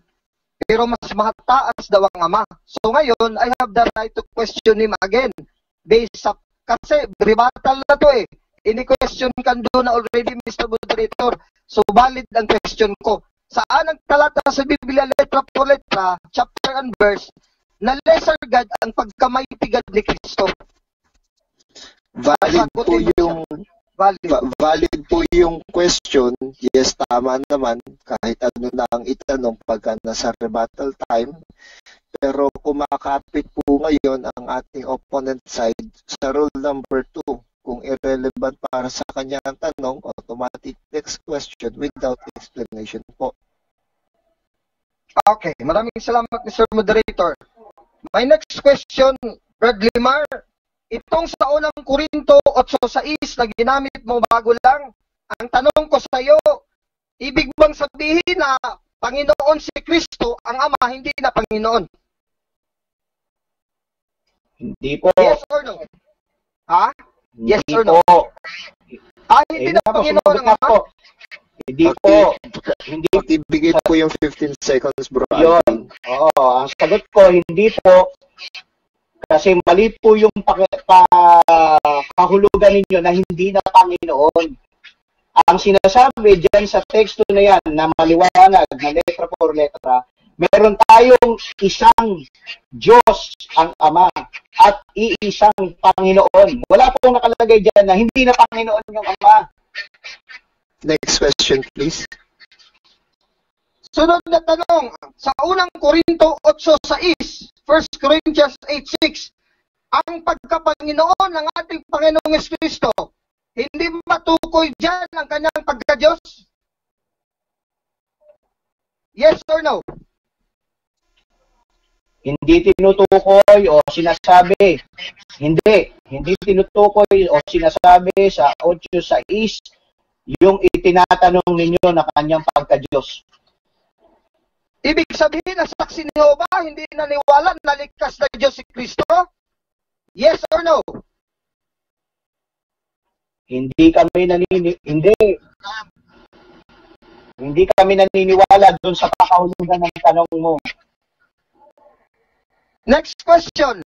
Pero mas mataas daw ang Ama. So ngayon, I have the right to question him again. Based sa, kasi rebuttal na to eh. Ini-question kan doon na already, Mr. Moderator. So valid ang question ko. Saan ang talata sa Biblia, letra po letra, chapter and verse, na lesser God ang pagkamaitigad ni Kristo? Valid po yung valid po yung question. Yes, tama naman. Kahit ano na ang itanong pagka nasa rebuttal time. Pero kumakapit po ngayon ang ating opponent side sa rule number 2. Kung irrelevant para sa kanya ang tanong, automatic next question without explanation po. Okay, maraming salamat, Mr. Moderator. My next question, Bradley Mar, itong sa unang Korinto 8:6 na ginamit mo bago lang, ang tanong ko sa iyo, ibig bang sabihin na Panginoon si Kristo, ang Ama, hindi na Panginoon? Hindi po. Yes or no? Ha? Yes Hindi or no? po. Hindi na na po, Panginoon sumagot ang na Ama? po. Hindi Okay. po. Hindi Ibigay po yung 15 seconds, bro. yun. Oo, ang sagot ko, hindi po. Kasi mali po yung kahulugan ninyo na hindi na Panginoon. Ang sinasabi dyan sa teksto na yan, na maliwanag na letra por letra, meron tayong isang Diyos ang Ama at iisang Panginoon. Wala pong nakalagay dyan na hindi na Panginoon yung Ama. Next question, please. Sunod na tanong, sa unang Korinto 8:6, 1 Corinthians 8:6, ang pagkapanginoon ng ating Panginoong Kristo, hindi matukoy dyan ang kanyang pagka-Diyos? Yes or no? Hindi tinutukoy o sinasabi. Hindi tinutukoy o sinasabi sa 8:6 yung itinatanong ninyo na kanyang pagka-Diyos. Ibig sabihin na saksi ni Jehovah hindi naniwala na likas na Diyos si Kristo? Yes or no? Hindi kami naniniwala doon sa kakahulugan ng tanong mo. Next question.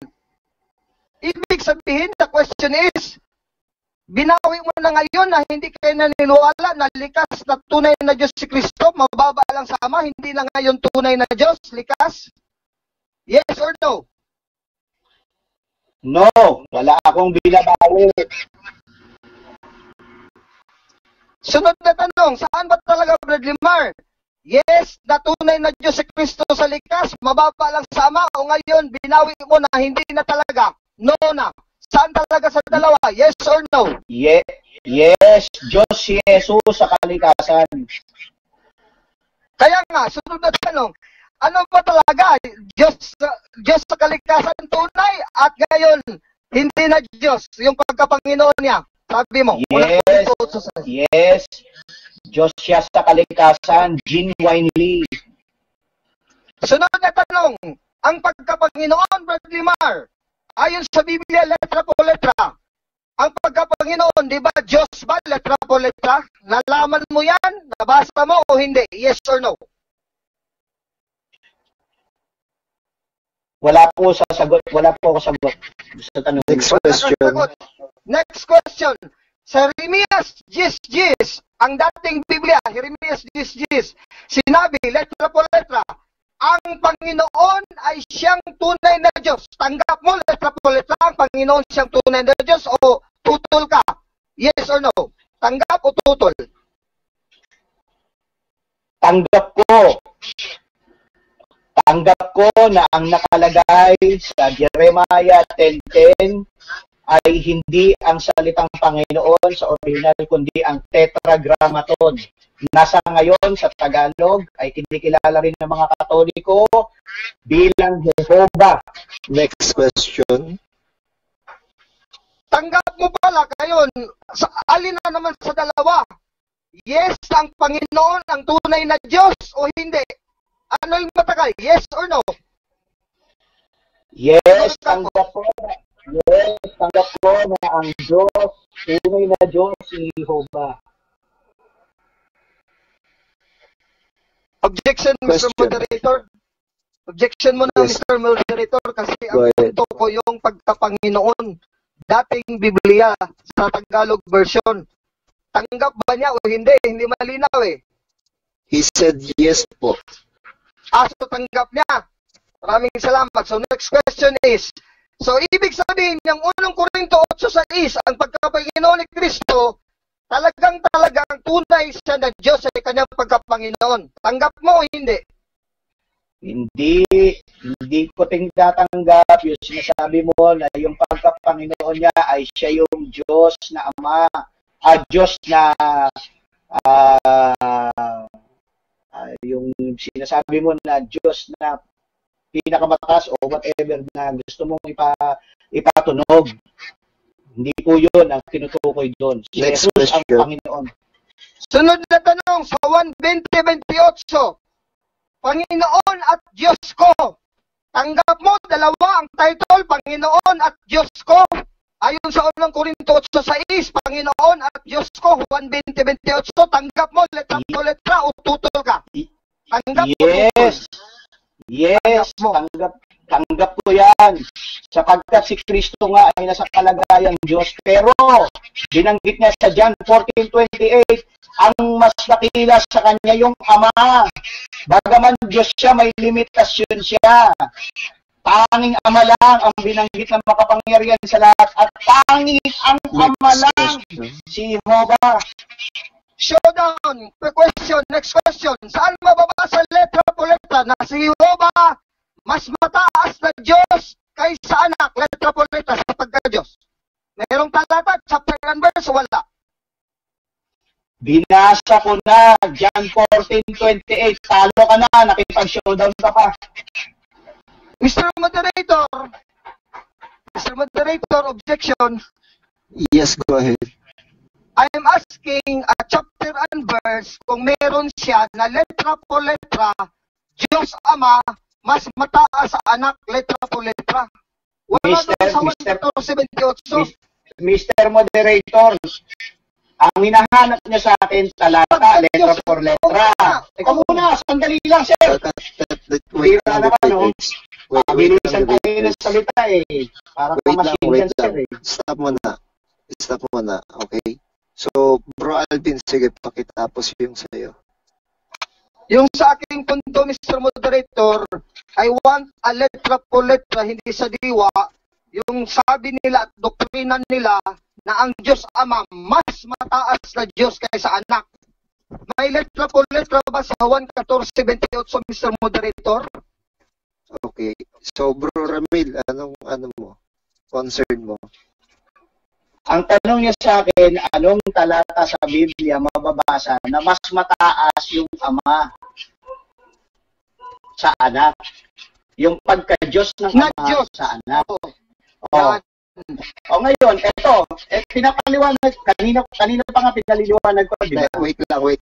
Ibig sabihin, the question is, binawi mo na ngayon na hindi kayo naniniwala na likas na tunay na Diyos si Kristo, mababa lang sa Ama, hindi na ngayon tunay na Diyos, likas? Yes or no? No, wala akong binabawi. Sunod na tanong, saan ba talaga, Brad Limar? Yes, na tunay na Diyos si Kristo sa likas, mababa lang sa Ama, o ngayon, binawi mo na hindi na talaga, no na. Saan talaga sa dalawa? Yes or no? Yes, Diyos si Jesus sa kalikasan. Kaya nga, sunod na tanong, ano ba talaga? Diyos sa kalikasan tunay at ngayon, hindi na Diyos, yung pagkapanginoon niya. Sabi mo, yes, Diyos siya sa kalikasan, genuinely. Sunod na tanong, ang pagkapanginoon, Brad Limar, ayon sa Biblia, letra po letra, ang pagkapanginoon, di ba, Diyos ba, letra po letra? Nalaman mo yan? Nabasa mo o hindi? Yes or no? Wala po ako sagot sa tanong. Next question. Sa Jeremias 10:10, ang dating Biblia, Jeremias 10:10, sinabi, letra po letra, ang Panginoon ay siyang tunay na Diyos. Tanggap mo, letra po letra, ang Panginoon siyang tunay na Diyos o tutol ka? Yes or no? Tanggap o tutol? Tanggap ko. Tanggap ko na ang nakalagay sa Jeremiah 10:10 ay hindi ang salitang Panginoon sa original, kundi ang tetragrammaton. Nasa ngayon sa Tagalog ay kinikilala rin ng mga Katoliko bilang Jehovah. Next question. Tanggap mo pala ngayon, alin na naman sa dalawa? Yes, ang Panginoon ang tunay na Diyos o hindi? Ano yung matagal? Yes or no? Yes, tanggap ko na ang Diyos, tunay na Diyos, si Jehovah. Objection, Mr. Moderator. Objection mo na, yes, Mr. Moderator, kasi ang punto ko yung pagkapanginoon. Dating Biblia sa Tagalog version. Tanggap ba niya o hindi? Hindi malinaw eh. He said yes po. So tanggap niya. Maraming salamat. So next question is, so ibig sabihin, yung 1 Corinto 8:6, ang pagkapanginoon ni Kristo, talagang tunay siya na Diyos sa kanyang pagkapanginoon. Tanggap mo o hindi? Hindi ko tinatanggap yung sinasabi mo na yung pagkapanginoon niya ay siya yung Diyos na Ama, Diyos na yung sinasabi mo na Diyos na pinakamataas o whatever na gusto mong ipatunog. Hindi po yun ang tinutukoy doon. Si Jesus ang Panginoon. Sunod na tanong sa 1:20-28. Panginoon at Diyos ko. Tanggap mo, dalawa ang title, Panginoon at Diyos ko. Ayon sa 1 Corinto 8:6, Panginoon at Diyos ko, 1:20-28. Tanggap mo, letra po letra o tutol ka? Tanggap mo. Yes, tanggap ko yan. Sapagkat si Kristo nga ay nasa kalagayang Diyos. Pero, binanggit niya sa John 14:28, ang mas nakila sa kanya yung Ama. Bagaman Diyos siya, may limitasyon siya. Tanging Ama lang ang binanggit ng makapangyarihan sa lahat. At tanging ang Ama lang, si Jehovah. Showdown. Next question. Saan mababasa letra po letra na si Jehovah mas mataas na Diyos kaysa anak? Letra po letra sa pagka-Diyos. Mayroong talata, chapter and verse, wala. Binasa ko na, John 14:28. Talo ka na, nakipag-showdown ka pa. Mr. Moderator, objection. Yes, go ahead. I am asking a chapter and verse kung meron siya na letra po letra, Diyos Ama, mas mataas sa anak, letra po letra. Wala doon sa 1:78. Mr. Moderator, ang hinahanap niya sa akin talata, letra por letra. Teka muna, sandali lang, sir. Bira naman, no? Bilisan tayo ng salita eh. Para ka machine gun, sir eh. Stop mo na. na muna, okay? So, Bro Alvin, sige, pakitapos yung sa'yo. Yung sa aking punto, Mr. Moderator, I want a letra po letra, hindi sa diwa, yung sabi nila at doktrina nila na ang Diyos Ama mas mataas na Diyos kaysa anak. May letra po letra ba sa Juan 14:28, Mr. Moderator? Okay. So, Bro Ramil, ano mo? Concern mo? Ang tanong niya sa akin, anong talata sa Biblia mababasa na mas mataas yung Ama sa anak? Yung pagka-Diyos ng Na Ama Diyos. sa anak. Yan. O ngayon, ito, pinapaliwanag, kanina pa nga pinaliliwanag ko, di ba? Wait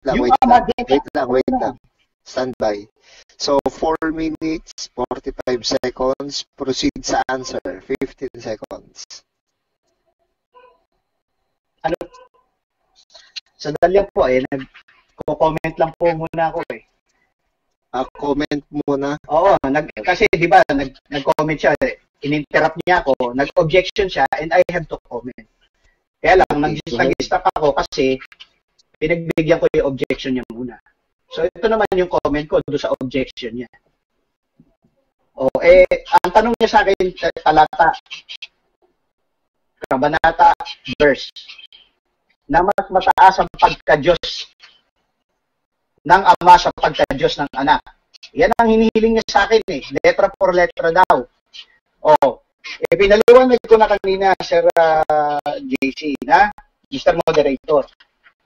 lang. Stand by. So, 4 minutes, 45 seconds. Proceed sa answer. 15 seconds. Ano? Sandali po nagko-comment lang po muna ako Comment muna. Oo, kasi di ba, nag-comment siya, in-interrupt niya ako, nag-objection siya, and I have to comment. Kaya lang, nag-stop ako kasi pinagbigyan ko yung objection niya muna. So, ito naman yung comment ko doon sa objection niya. Ang tanong niya sa akin, talata, kabanata, verse, na mas mataas ang pagka-Diyos ng Ama sa pagka-Diyos ng anak. Yan ang hinihiling niya sa akin letra por letra daw. Pinaliwanag ko na kanina, Sir JC, na Mr. Moderator,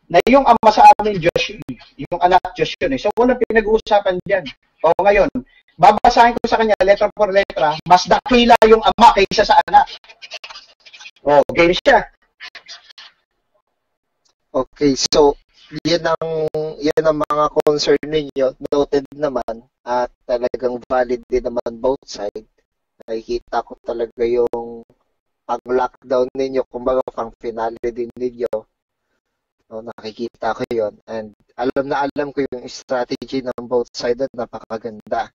na yung Ama sa amin, Diyos yun. Yung anak, Diyos yun. So, walang pinag-uusapan dyan. Ngayon, babasahin ko sa kanya, letra por letra, mas dakila yung Ama kaysa sa anak. Game siya. Okay, so, yan ang mga concern ninyo. Noted naman at talagang valid din naman both sides. Nakikita ko talaga yung pang-lockdown ninyo, kumbaga pang-finale din ninyo. Nakikita ko yon, and alam ko yung strategy ng both sides at napakaganda.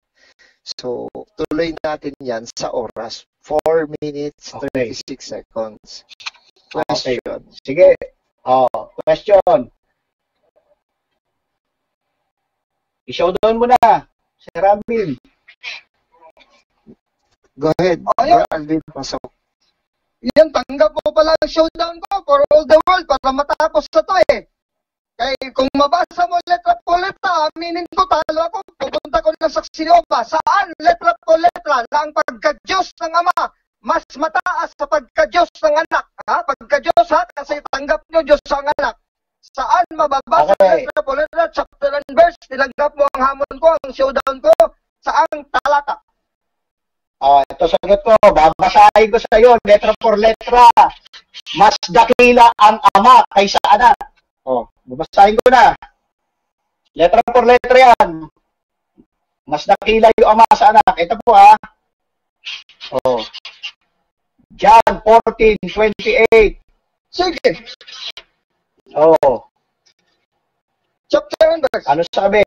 So, tuloy natin yan sa oras. 4 minutes, 36 seconds. Question. Okay. Sige. Question. I-showdown mo na, Sir Alvin. Go ahead, Sir Alvin, pasok. Yan, tanggap mo pala ang showdown ko for all the world para matapos na to Kaya kung mabasa mo letra po letra, aminin ko, talo ako, pupunta ko ng saksi Jehovah. Saan letra po letra na ang pagka-Diyos ng Ama mas mataas sa pagka-Diyos ng anak? Pagka-Diyos kasi tanggap nyo Diyos ang anak. Saan mababasa letra po letra, chapter and verse, tinanggap mo ang hamon ko, ang showdown ko, saang talata? Ito sagot ko, babasahin ko sa iyo, letra por letra, mas dakila ang Ama kaysa anak. Babasahin ko na. Letra por letra yan. Mas dakila yung Ama sa anak. Ito po John 14:28. Sige. Chapter and verse. Ano sabi?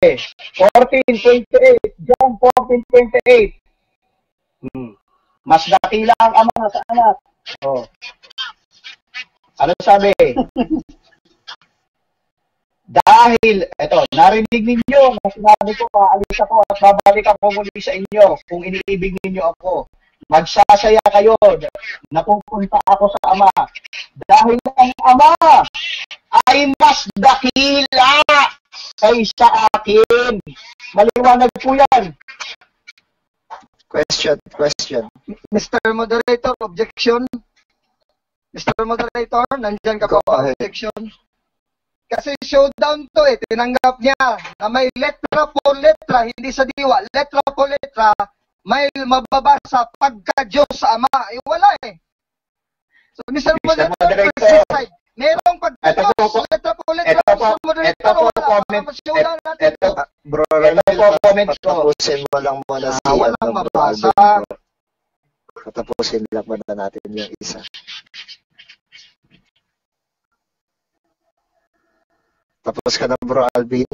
14:28. John 14:28. Mas dakila ang Ama sa anak. Ano sabi? Dahil, narinig ninyo na sinabi ko, aalis ako at babalik ako muli sa inyo kung iniibig ninyo ako. Magsasaya kayo na pupunta ako sa Ama. Dahil ang Ama ay mas dakila kaysa akin. Maliwanag po yan. Question. Mr. Moderator, objection. Mr. Moderator, nandyan ka po, objection. Kasi showdown to tinanggap niya na may letra po letra, hindi sa diwa, letra po letra, may mababasa pagka-Diyos sa Ama. Wala So, Mr. Moderator, side, merong pagka-Diyos, letra po letra, Mr. Moderator, wala. Showdown natin. Bro, tapusin mo lang muna walang mabasa. Tapusin lang muna natin yung isa. Tapos ka na, Bro Alvin.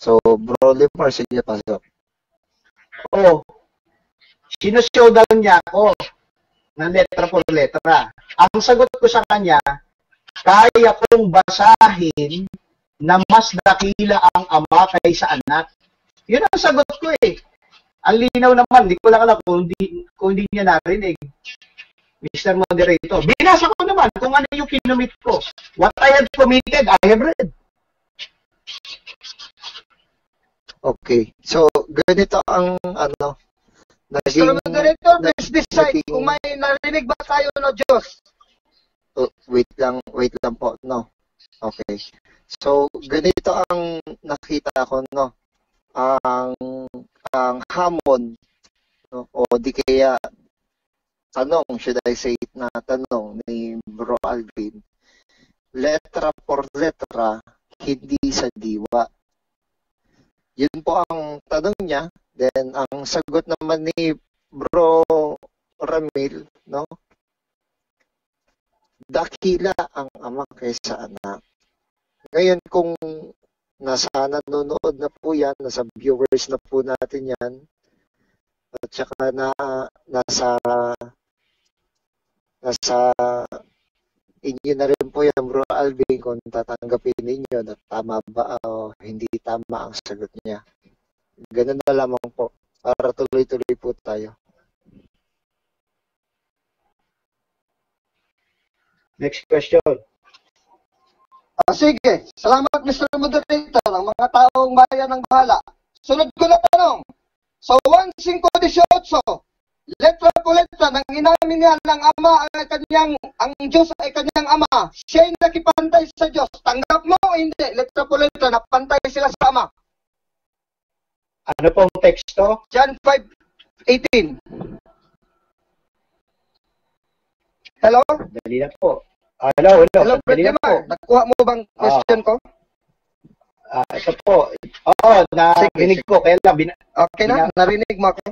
So, Bro Limar, sige, pasok. Sino-showdown niya ako ng letra por letra. Ang sagot ko sa kanya, kaya kong basahin na mas dakila ang ama kaysa anak. Yun ang sagot ko eh. Ang linaw naman, hindi ko lang alam kung hindi niya narinig. Mr. Moderator, binasa ko naman kung ano yung kinumit ko. What I have committed, I have read. Okay. So, ganito ang Mr. Moderator, please decide kung may narinig ba tayo no Diyos. Wait lang po, no. Okay. So, ganito ang nakita ko, no. Ang hamon, no, o di kaya tanong, should I say it na tanong ni Bro Alvin, letra por letra, hindi sa diwa. Yun po ang tanong niya. Then, ang sagot naman ni Bro Ramil, no? Dakila ang ama kaysa anak. Ngayon, kung nasa nanonood na po yan, nasa viewers na po natin yan, at saka nasa inyo na rin po yan, Bro Alvin, kung tatanggapin ninyo na tama ba o hindi tama ang sagot niya. Ganun na lamang po, para tuloy-tuloy po tayo. Next question. Sige, salamat Mr. Moderator, ang mga taong bayan ng bahala. Sunod ko na tanong. Sa 1.5.18, letra po letra, nang inamin niya ng ama ang Diyos ay kanyang ama, siya ay nakipantay sa Diyos. Tanggap mo o hindi? Letra po letra, napantay sila sa ama. Ano pong teksto? John 5:18. Hello? Dali na po. Hello, Hello, dali na po. nakuha mo bang question ko? Ito po. Narinig ko. Kaya lang, Okay na? Narinig mo ako?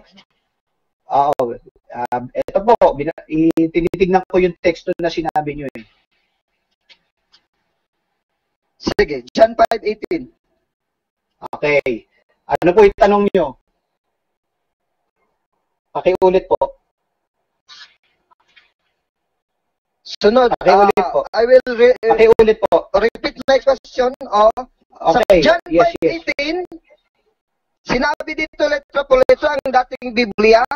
Oo. Ito po, tinitignan ko yung teksto na sinabi nyo eh. Sige, John 5:18. Okay. Ano po yung tanong nyo? Pakiulit po. Sunod, Pakiulit po. I will Pakiulit po. repeat my question. Okay. Sa John Yes. 5:18, sinabi dito letra po letra ang dating Biblia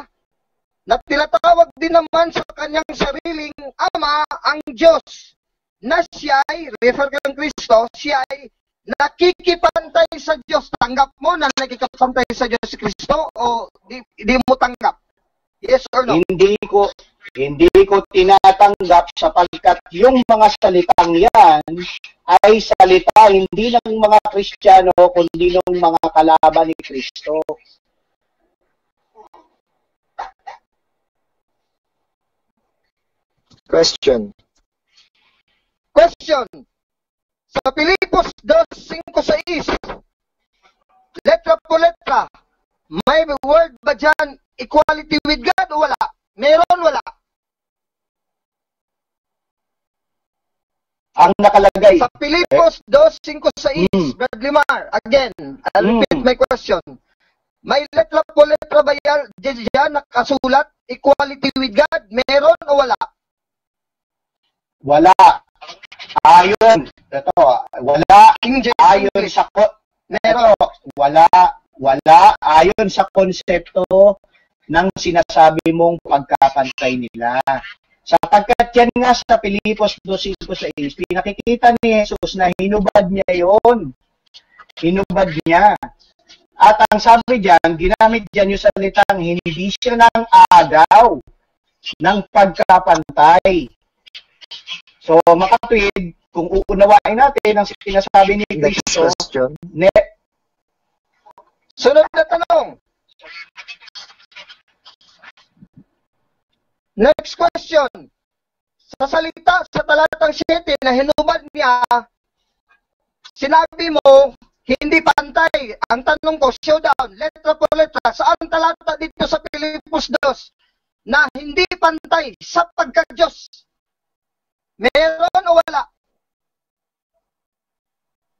na tinatawag din naman sa kanyang sariling ama ang Diyos na siya ay, refer kang Kristo, siya ay nakikipantay sa Diyos. Tanggap mo na nakikipantay sa Diyos si Kristo o di mo tanggap? Yes or no? Hindi ko tinatanggap sapagkat yung mga salitang yan ay salita hindi ng mga Kristiyano kundi ng mga kalaban ni Kristo. Question. Sa Pilipos 2:5-6, letra po letra, may word ba dyan equality with God o wala? Meron, wala? Ang nakalagay. Sa Pilipos 2:5-6, Bradley Mar, again, I'll repeat my question. May letra po letra ba dyan nakasulat equality with God? Meron o wala? Wala. Ayon. Ito, wala. Ayon sa meron. Wala. Ayon sa konsepto ng sinasabi mong pagkapantay nila. Sapagkat yan nga sa Pilipos 2:5-6, pinakikita ni Jesus na hinubad niya yon. Hinubad niya. At ang sabi diyan, ginamit diyan yung salitang hindi siya ng agaw ng pagkapantay. So, makatwid, kung uunawain natin ang sinasabi ni Kristo, sunod na tanong. Next question. Sa salita, sa talatang 7 na hinubad niya, sinabi mo, hindi pantay. Ang tanong ko, showdown, letra po letra, saan talata dito sa Pilipos 2 na hindi pantay sa pagka-Diyos? Meron o wala?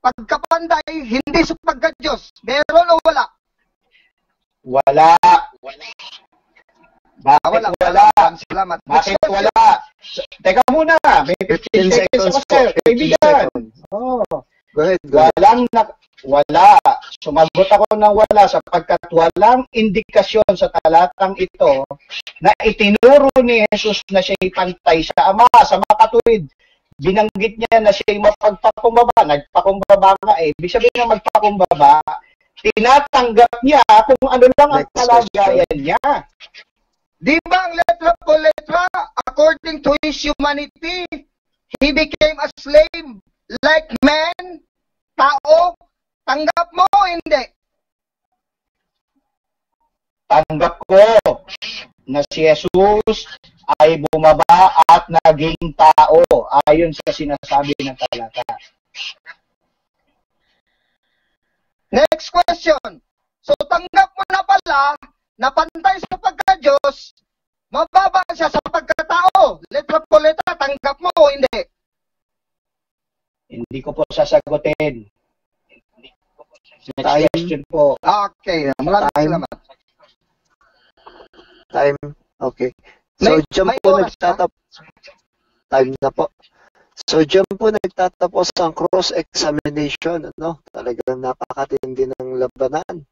Pagkapantay, hindi sa pagka-Diyos. Meron o wala? Wala. Bakit wala? Salamat. Bakit wala? Teka muna, may 15 seconds ako, sir. Kaibigan. Oh. Go ahead, go ahead. Wala. Sumagot ako ng wala sapagkat walang indikasyon sa talatang ito na itinuro ni Jesus na siya'y pantay sa Ama. Sa makatuwid, binanggit niya na siya'y mapagpakumbaba. Nagpakumbaba nga eh. Ibig sabihin na magpakumbaba, tinatanggap niya kung ano lang ang kalagayan niya. Di ba ang letra po letra, according to his humanity, he became a slave like man, tao. Tanggap mo o hindi? Tanggap ko na si Jesus ay bumaba at naging tao ayon sa sinasabi ng talata. Next question. So tanggap mo na pala na pantay sa pagka-Diyos, mababa siya sa pagkatao. Letra po letra, tanggap mo o hindi? Hindi ko po sasagutin. Next question po. Okay, maraming salamat. Time. Okay. So, dyan po time na po. So, dyan po nagtatapos ang cross-examination. Ano? Talagang napakatindi ng labanan.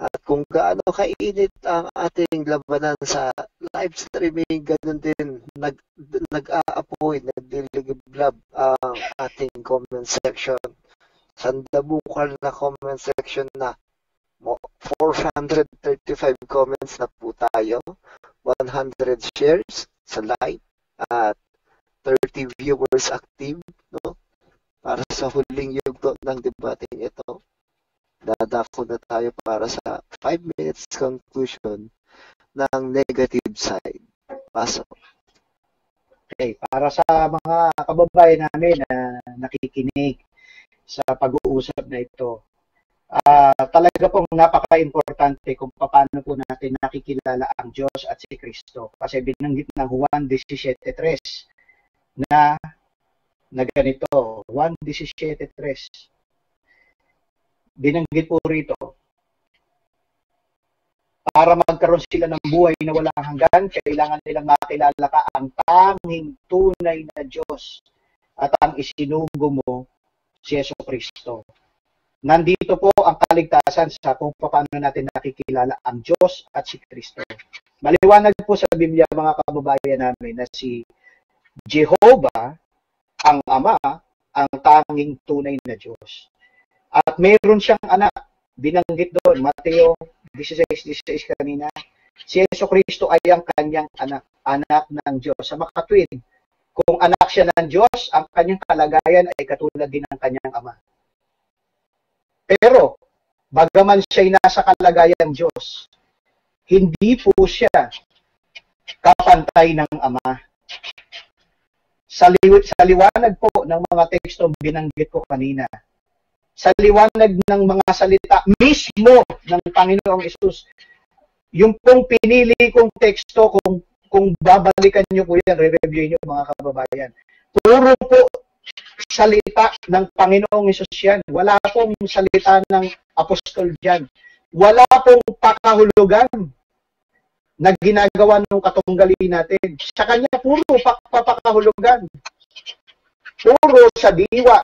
At kung gaano kainit ang ating labanan sa live streaming, ganun din nag-aapoy, nagdiligiblab ang ating comment section. Sandabukal na comment section na 435 comments na po tayo, 100 shares sa live at 30 viewers active, no? Para sa huling yugto ng debating ito. Dadako na tayo para sa 5 minutes conclusion ng negative side. Pasok. Okay, para sa mga kababayan namin na nakikinig sa pag-uusap na ito, talaga pong napaka-importante kung paano po natin nakikilala ang Diyos at si Kristo. Kasi binanggit ng Juan 17:3 na ganito, 1:17:3. Binanggit po rito, para magkaroon sila ng buhay na walang hanggan, kailangan nilang makilala ka ang tanging tunay na Diyos at ang isinugo mo, si Jesucristo. Nandito po ang kaligtasan sa kung paano natin nakikilala ang Diyos at si Kristo. Maliwanag po sa Biblia, mga kababayan namin, na si Jehovah, ang Ama, ang tanging tunay na Diyos. At mayroon siyang anak, binanggit doon, Mateo 16:16 kanina, si Jesucristo ay ang kanyang anak, anak ng Diyos. Sa makatwid, kung anak siya ng Diyos, ang kanyang kalagayan ay katulad din ng kanyang ama. Pero, bagaman siya'y nasa kalagayan Diyos, hindi po siya kapantay ng ama. Sa liwanag po ng mga tekstong binanggit ko kanina, sa liwanag ng mga salita mismo ng Panginoong Hesus, yung pong pinili kong teksto, kung babalikan nyo po yan, re-review nyo mga kababayan, puro po salita ng Panginoong Hesus yan. Wala pong salita ng apostol dyan. Wala pong pakahulugan na ginagawa ng katunggali natin. Sa kanya, puro papakahulugan. Puro sa diwa.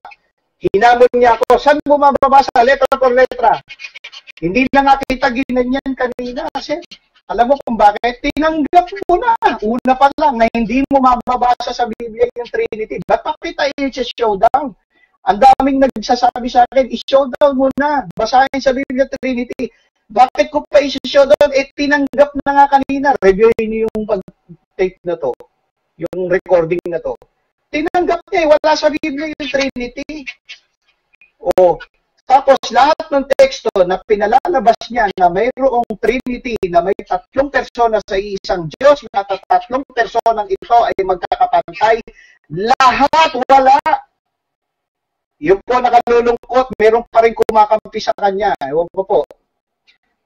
Hinamon niya ako, saan mo mababasa? Letra por letra. Hindi na nga kita ginanyan kanina kasi alam mo kung bakit? Tinanggap mo na. Una pa lang na hindi mo mababasa sa Biblia yung Trinity. Ba't pa kita i-showdown? Ang daming nagsasabi sa akin, i-showdown mo na. Basahin sa Biblia Trinity. Bakit ko pa i-showdown? Tinanggap na nga kanina. Reviewin niyo yung pag-tape na to. Yung recording na to. Tinanggap niya, wala sa Biblia yung Trinity. Tapos lahat ng teksto na pinalalabas niya na mayroong Trinity, na may tatlong persona sa isang Diyos, na tatlong personang ito ay magkakapantay, lahat wala. Yung po nakalulungkot, meron pa rin kumakampi sa kanya. Ewan ko po.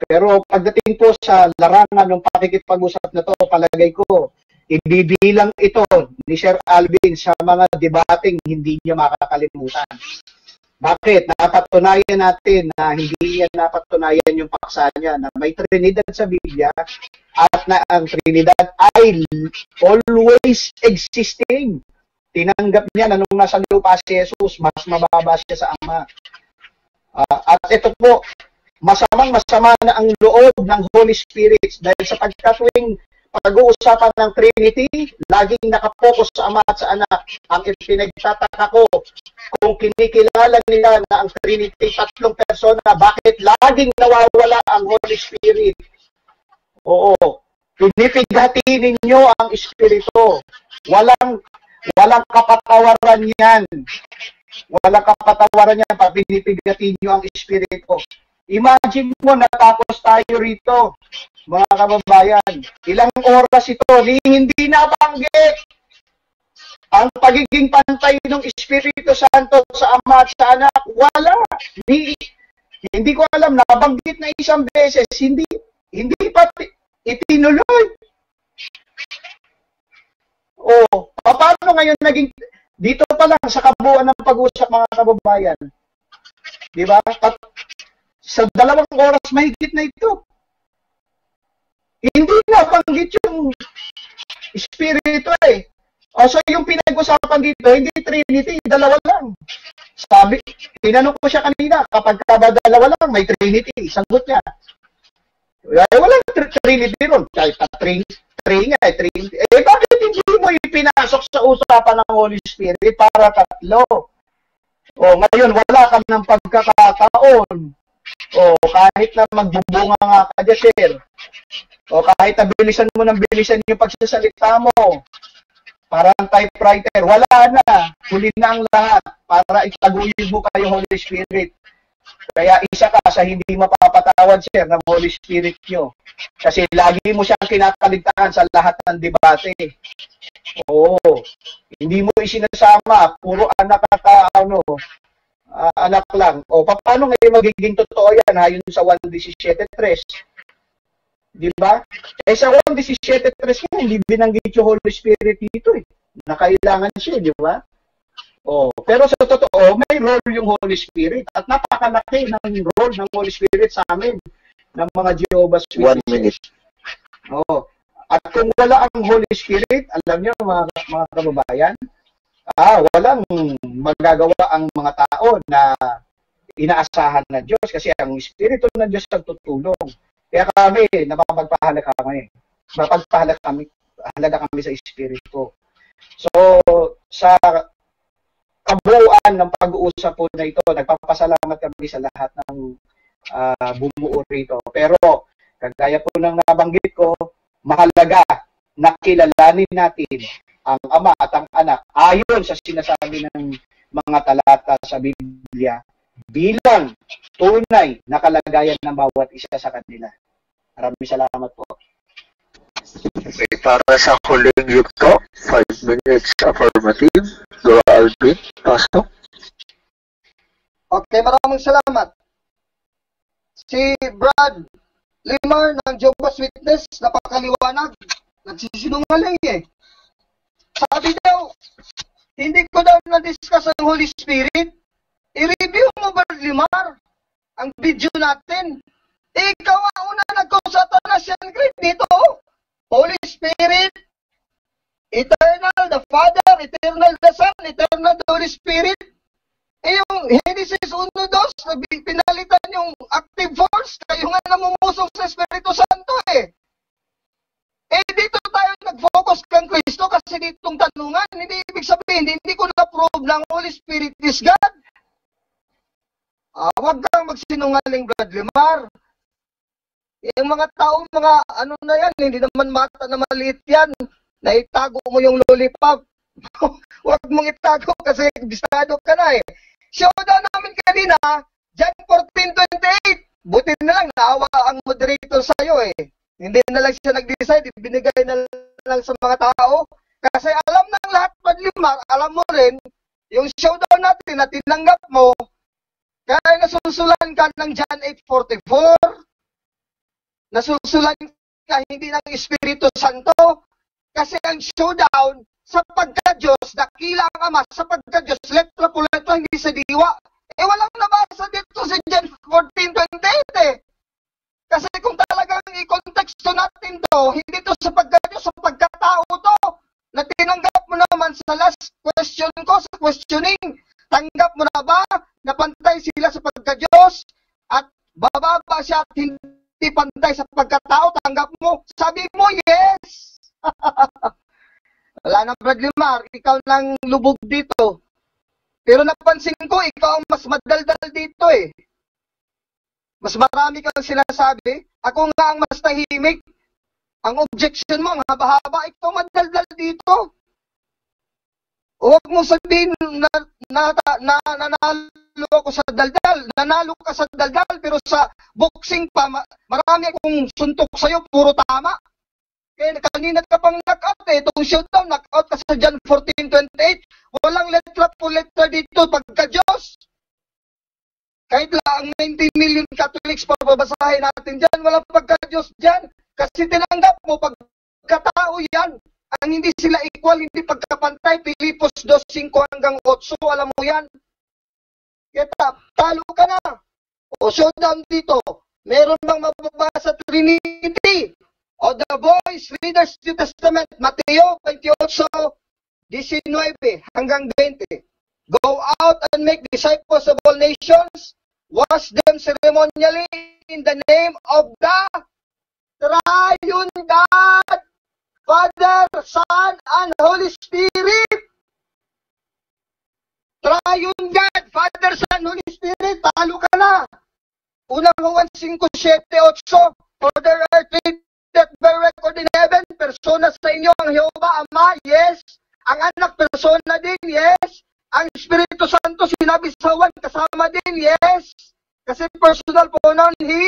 Pero pagdating po sa larangan ng pakikipag-usap na to, palagay ko, ibibilang ito ni Sir Alvin sa mga debating hindi niya makakalimutan. Bakit? Napatunayan natin na hindi yan napatunayan yung paksa niya na may Trinidad sa Biblia at na ang Trinidad ay always existing. Tinanggap niya na nung nasa lupa si Jesus, mas mababa siya sa Ama. At ito po, masama na ang loob ng Holy Spirit dahil sa pagkatuwing pag-uusapan ng Trinity, laging nakapokus sa Ama at sa Anak. Ang ipinagtataka ko, kung kinikilala nila na ang Trinity tatlong persona, bakit laging nawawala ang Holy Spirit? Oo, pinipighati ninyo ang Espiritu. Walang kapatawaran yan. Walang kapatawaran yan pag pinipighati nyo ang Espiritu. Imagine mo, natapos tayo rito, mga kababayan. Ilang oras ito, hindi nabanggit ang pagiging pantay ng Espiritu Santo sa Ama at sa Anak. Wala. Hindi ko alam, nabanggit na isang beses, hindi pa itinuloy. Paano ngayon naging, dito pa lang sa kabuuan ng pag-usap, mga kababayan. Di ba? Sa 2 oras mahigit na ito. Hindi na banggit yung Espiritu eh. So yung pinag-usapan dito, hindi Trinity, 2 lang. Sabi, tinanong ko siya kanina, kapag ba 2 lang, may Trinity. Sagot niya. Walang Trinity ron. Kahit 3 nga, Trinity. Bakit hindi mo ipinasok sa usapan ng Holy Spirit para 3? Ngayon, wala ka ng pagkakataon. Kahit na magbubunga nga ka dyan, sir. Kahit na bilisan mo ng bilisan yung pagsasalita mo. Parang typewriter, wala na. Huli na ang lahat para itaguyod mo kayo, Holy Spirit. Kaya isa ka sa hindi mapapatawad, sir, ng Holy Spirit nyo. Kasi lagi mo siyang kinakaligtaan sa lahat ng debate. Hindi mo isinasama, puro anak at anak lang. Paano ngayon magiging totoo yan, ayon sa 1:17:3? Diba? Sa 1:17:3 hindi binanggit yung Holy Spirit dito eh. Nakailangan siya, di ba? Pero sa totoo, may role yung Holy Spirit at napakalaki ng role ng Holy Spirit sa amin ng mga Jehovah's Witnesses. 1 minute. At kung wala ang Holy Spirit, alam niyo mga kababayan, walang magagawa ang mga tao na inaasahan ng Diyos kasi ang Espiritu ng Diyos ang tutulong. Kaya kami, napapagpahalaga kami sa Espiritu. So, sa kabuuan ng pag-uusap po na ito, nagpapasalamat kami sa lahat ng bumuo rito. Pero, kagaya po ng nabanggit ko, mahalaga na kilalanin natin ang Ama at ang Anak ayon sa sinasabi ng mga talata sa Biblia bilang tunay na kalagayan ng bawat isa sa kanila. Maraming salamat po. Okay, para sa huling yugto, 5 minutes affirmative. Go, Alvin. Pasok. Okay, maraming salamat. Si Brad Limar ng Jehovah's Witness, napakaliwanag. Nagsisinungaling eh. Sabi daw, hindi ko daw na-discuss ang Holy Spirit. I-review mo, Brad Limar, ang video natin. Ikaw ang una nag-cause Athanasian Creed dito. Holy Spirit, eternal the Father, eternal the Son, eternal the Holy Spirit. Yung Genesis 1:2, pinalitan yung active force, kayo nga namumusong sa Espiritu Santo eh. Dito tayo nag-focus kang Kristo kasi ditong tanungan, hindi ibig sabihin, hindi ko na-prove ng Holy Spirit is God. Huwag kang magsinungaling, Brad Limar. Yung mga tao, mga ano na yan, hindi naman mata na maliit yan. Naitago mo yung lollipop. Huwag mong itago kasi bistado ka na eh. Showdown namin kanina, John 14:28. Buti na lang, naawa ang moderator sa'yo eh. Hindi na lang siya nag-decide, binigay na lang sa mga tao. Kasi alam ng lahat, Padlimar, alam mo rin, yung showdown natin na tinanggap mo, kaya nasusulan ka ng John 8:44, nasusulan ka hindi ng Espiritu Santo, kasi ang showdown, sa pagka-Diyos, dakila ang Ama, sa pagka-Diyos, letra po letra, hindi sa diwa. Eh, walang nabasa dito si John 14:28 eh. Kasi kung talagang i-contexto natin to, hindi to sa pagka-Diyos, sa pagkatao to, na tinanggap mo naman sa last question ko, sa questioning, tanggap mo na ba na pantay sila sa pagka-Diyos at bababa siya at hindi pantay sa pagkatao, tanggap mo? Sabi mo, yes! Wala na, Bradley Mar, ikaw nang lubog dito. Pero napansin ko, ikaw ang mas madaldal dito eh. Mas marami kang sinasabi. Ako nga ang mas tahimik. Ang objection mo, ang haba-haba, ikaw madaldal dito. Huwag mo sabihin na nanalo ako sa daldal. Nanalo ka sa daldal, pero sa boxing pa, marami akong suntok sa'yo, puro tama. Kaya kanina ka pang knockout eh. Itong showdown, knockout ka sa John 14:28. Walang letra po letra dito, pagka-Diyos. Kahit lang 19 million Catholics pababasahin natin dyan, walang pagka-Diyos dyan. Kasi tinanggap mo, pagkatao yan. Ang hindi sila equal, hindi pagkapantay. Pilipos 2:5 hanggang 8, alam mo yan. Kaya talo ka na. O showdown dito, meron bang mababasa Trinity? O the boys, readers New Testament, Mateo 28:19 hanggang 20. Go out and make disciples of all nations. Wash them ceremonially in the name of the Triune God, Father, Son, and Holy Spirit. Triune God, Father, Son, Holy Spirit, talo ka na. Unang Juan 5:7-8, for there are three that bear record in heaven, persona sa inyo, ang Jehovah, Ama, yes. Ang anak, persona din, yes. Ang Espiritu Santo, sinabi sa Juan, kasama din, yes. Kasi personal pronoun, he.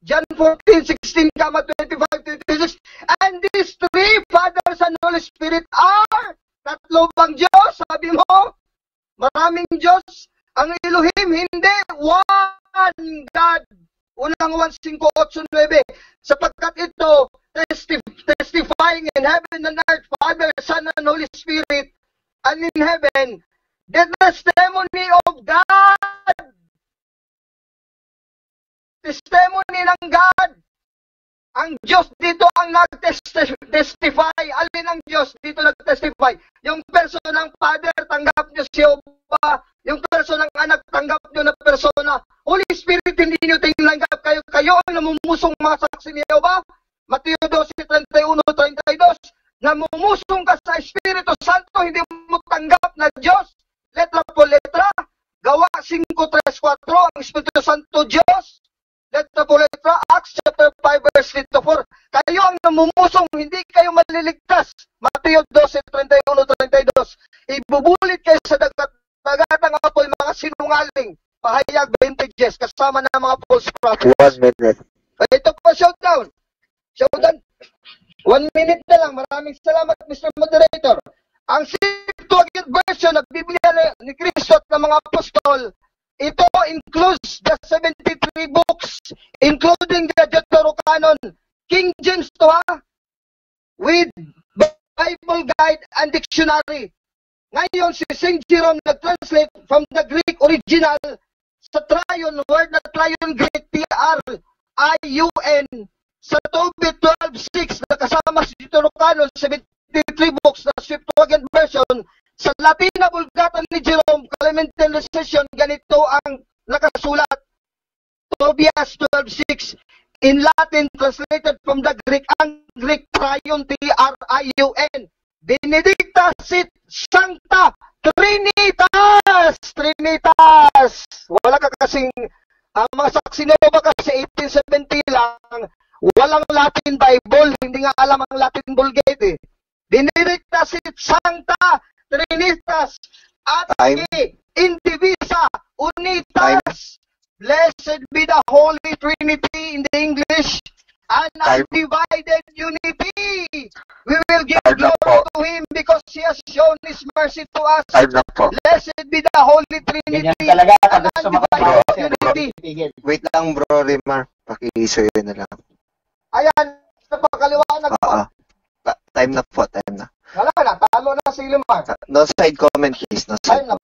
John 14:16, 25-26. And these three, Father, Son, Holy Spirit, are tatlo bang Diyos? Sabi mo, maraming Diyos. Ang Elohim, hindi. One God. Unang 1:5-8-9. Sapagkat ito, testifying in heaven and earth, Father, Son, and Holy Spirit, and in heaven, the testimony of God. Testimony ng God. Ang Diyos dito ang nag-testify. Alin ang Diyos dito nag-testify? Yung persona ng Father, tanggap niyo si Jehovah. Yung persona ng anak, tanggap niyo na persona. Holy Spirit, hindi niyo tinanggap kayo. Kayo ang namumusong mga saksi ni Jehovah. Mateo 12:31-32. Namumusong ka sa Espiritu Santo, hindi mo tanggap na Diyos. Letra po letra. Gawa 5:3-4, ang Espiritu Santo Diyos. Letra po letra, Acts chapter 5:3-4. Kayo ang namumusong, hindi kayo maliligtas. Mateo 12:31-32. Ibubulit kayo sa dagatang apoy, mga sinungaling. Pahayag 20 kasama na mga false prophets. 1 minute. Ito po, showdown. Showdown. 1 minute na lang. Maraming salamat, Mr. Moderator. Ang Septuagint version ng Biblia ni Cristo at ng mga apostol, ito includes the 73 books, including the Deuterocanon, King James to with Bible Guide and Dictionary. Ngayon, si St. Jerome nag-translate from the Greek original sa Triune word na Triune Greek, T-R-I-U-N, sa Tobit 12:6 na kasama si Deuterocanon, 73 books na Septuagint version. Sa Latina Vulgata ni Jerome, Clementine Recension, ganito ang nakasulat. Tobias 12:6, in Latin, translated from the Greek, ang Greek Triune, T-R-I-U-N. Benedicta sit Sancta Trinitas! Trinitas! Wala ka kasing, ang mga saksi na ba kasi 1870 lang, walang Latin Bible, hindi nga alam ang Latin Vulgate eh. Benedicta sit Sancta Trinitas at Indivisa Unitas. Blessed be the Holy Trinity in the English and undivided unity. We will give glory to Him because He has shown His mercy to us. Blessed be the Holy Trinity and undivided unity. Wait lang, bro, Rimar. Pakiiso yun na lang. Ayan, sa pagkaliwanag po. Time na po, time na. Wala na, talo na si Limar. No side comment, please. No side. Time na.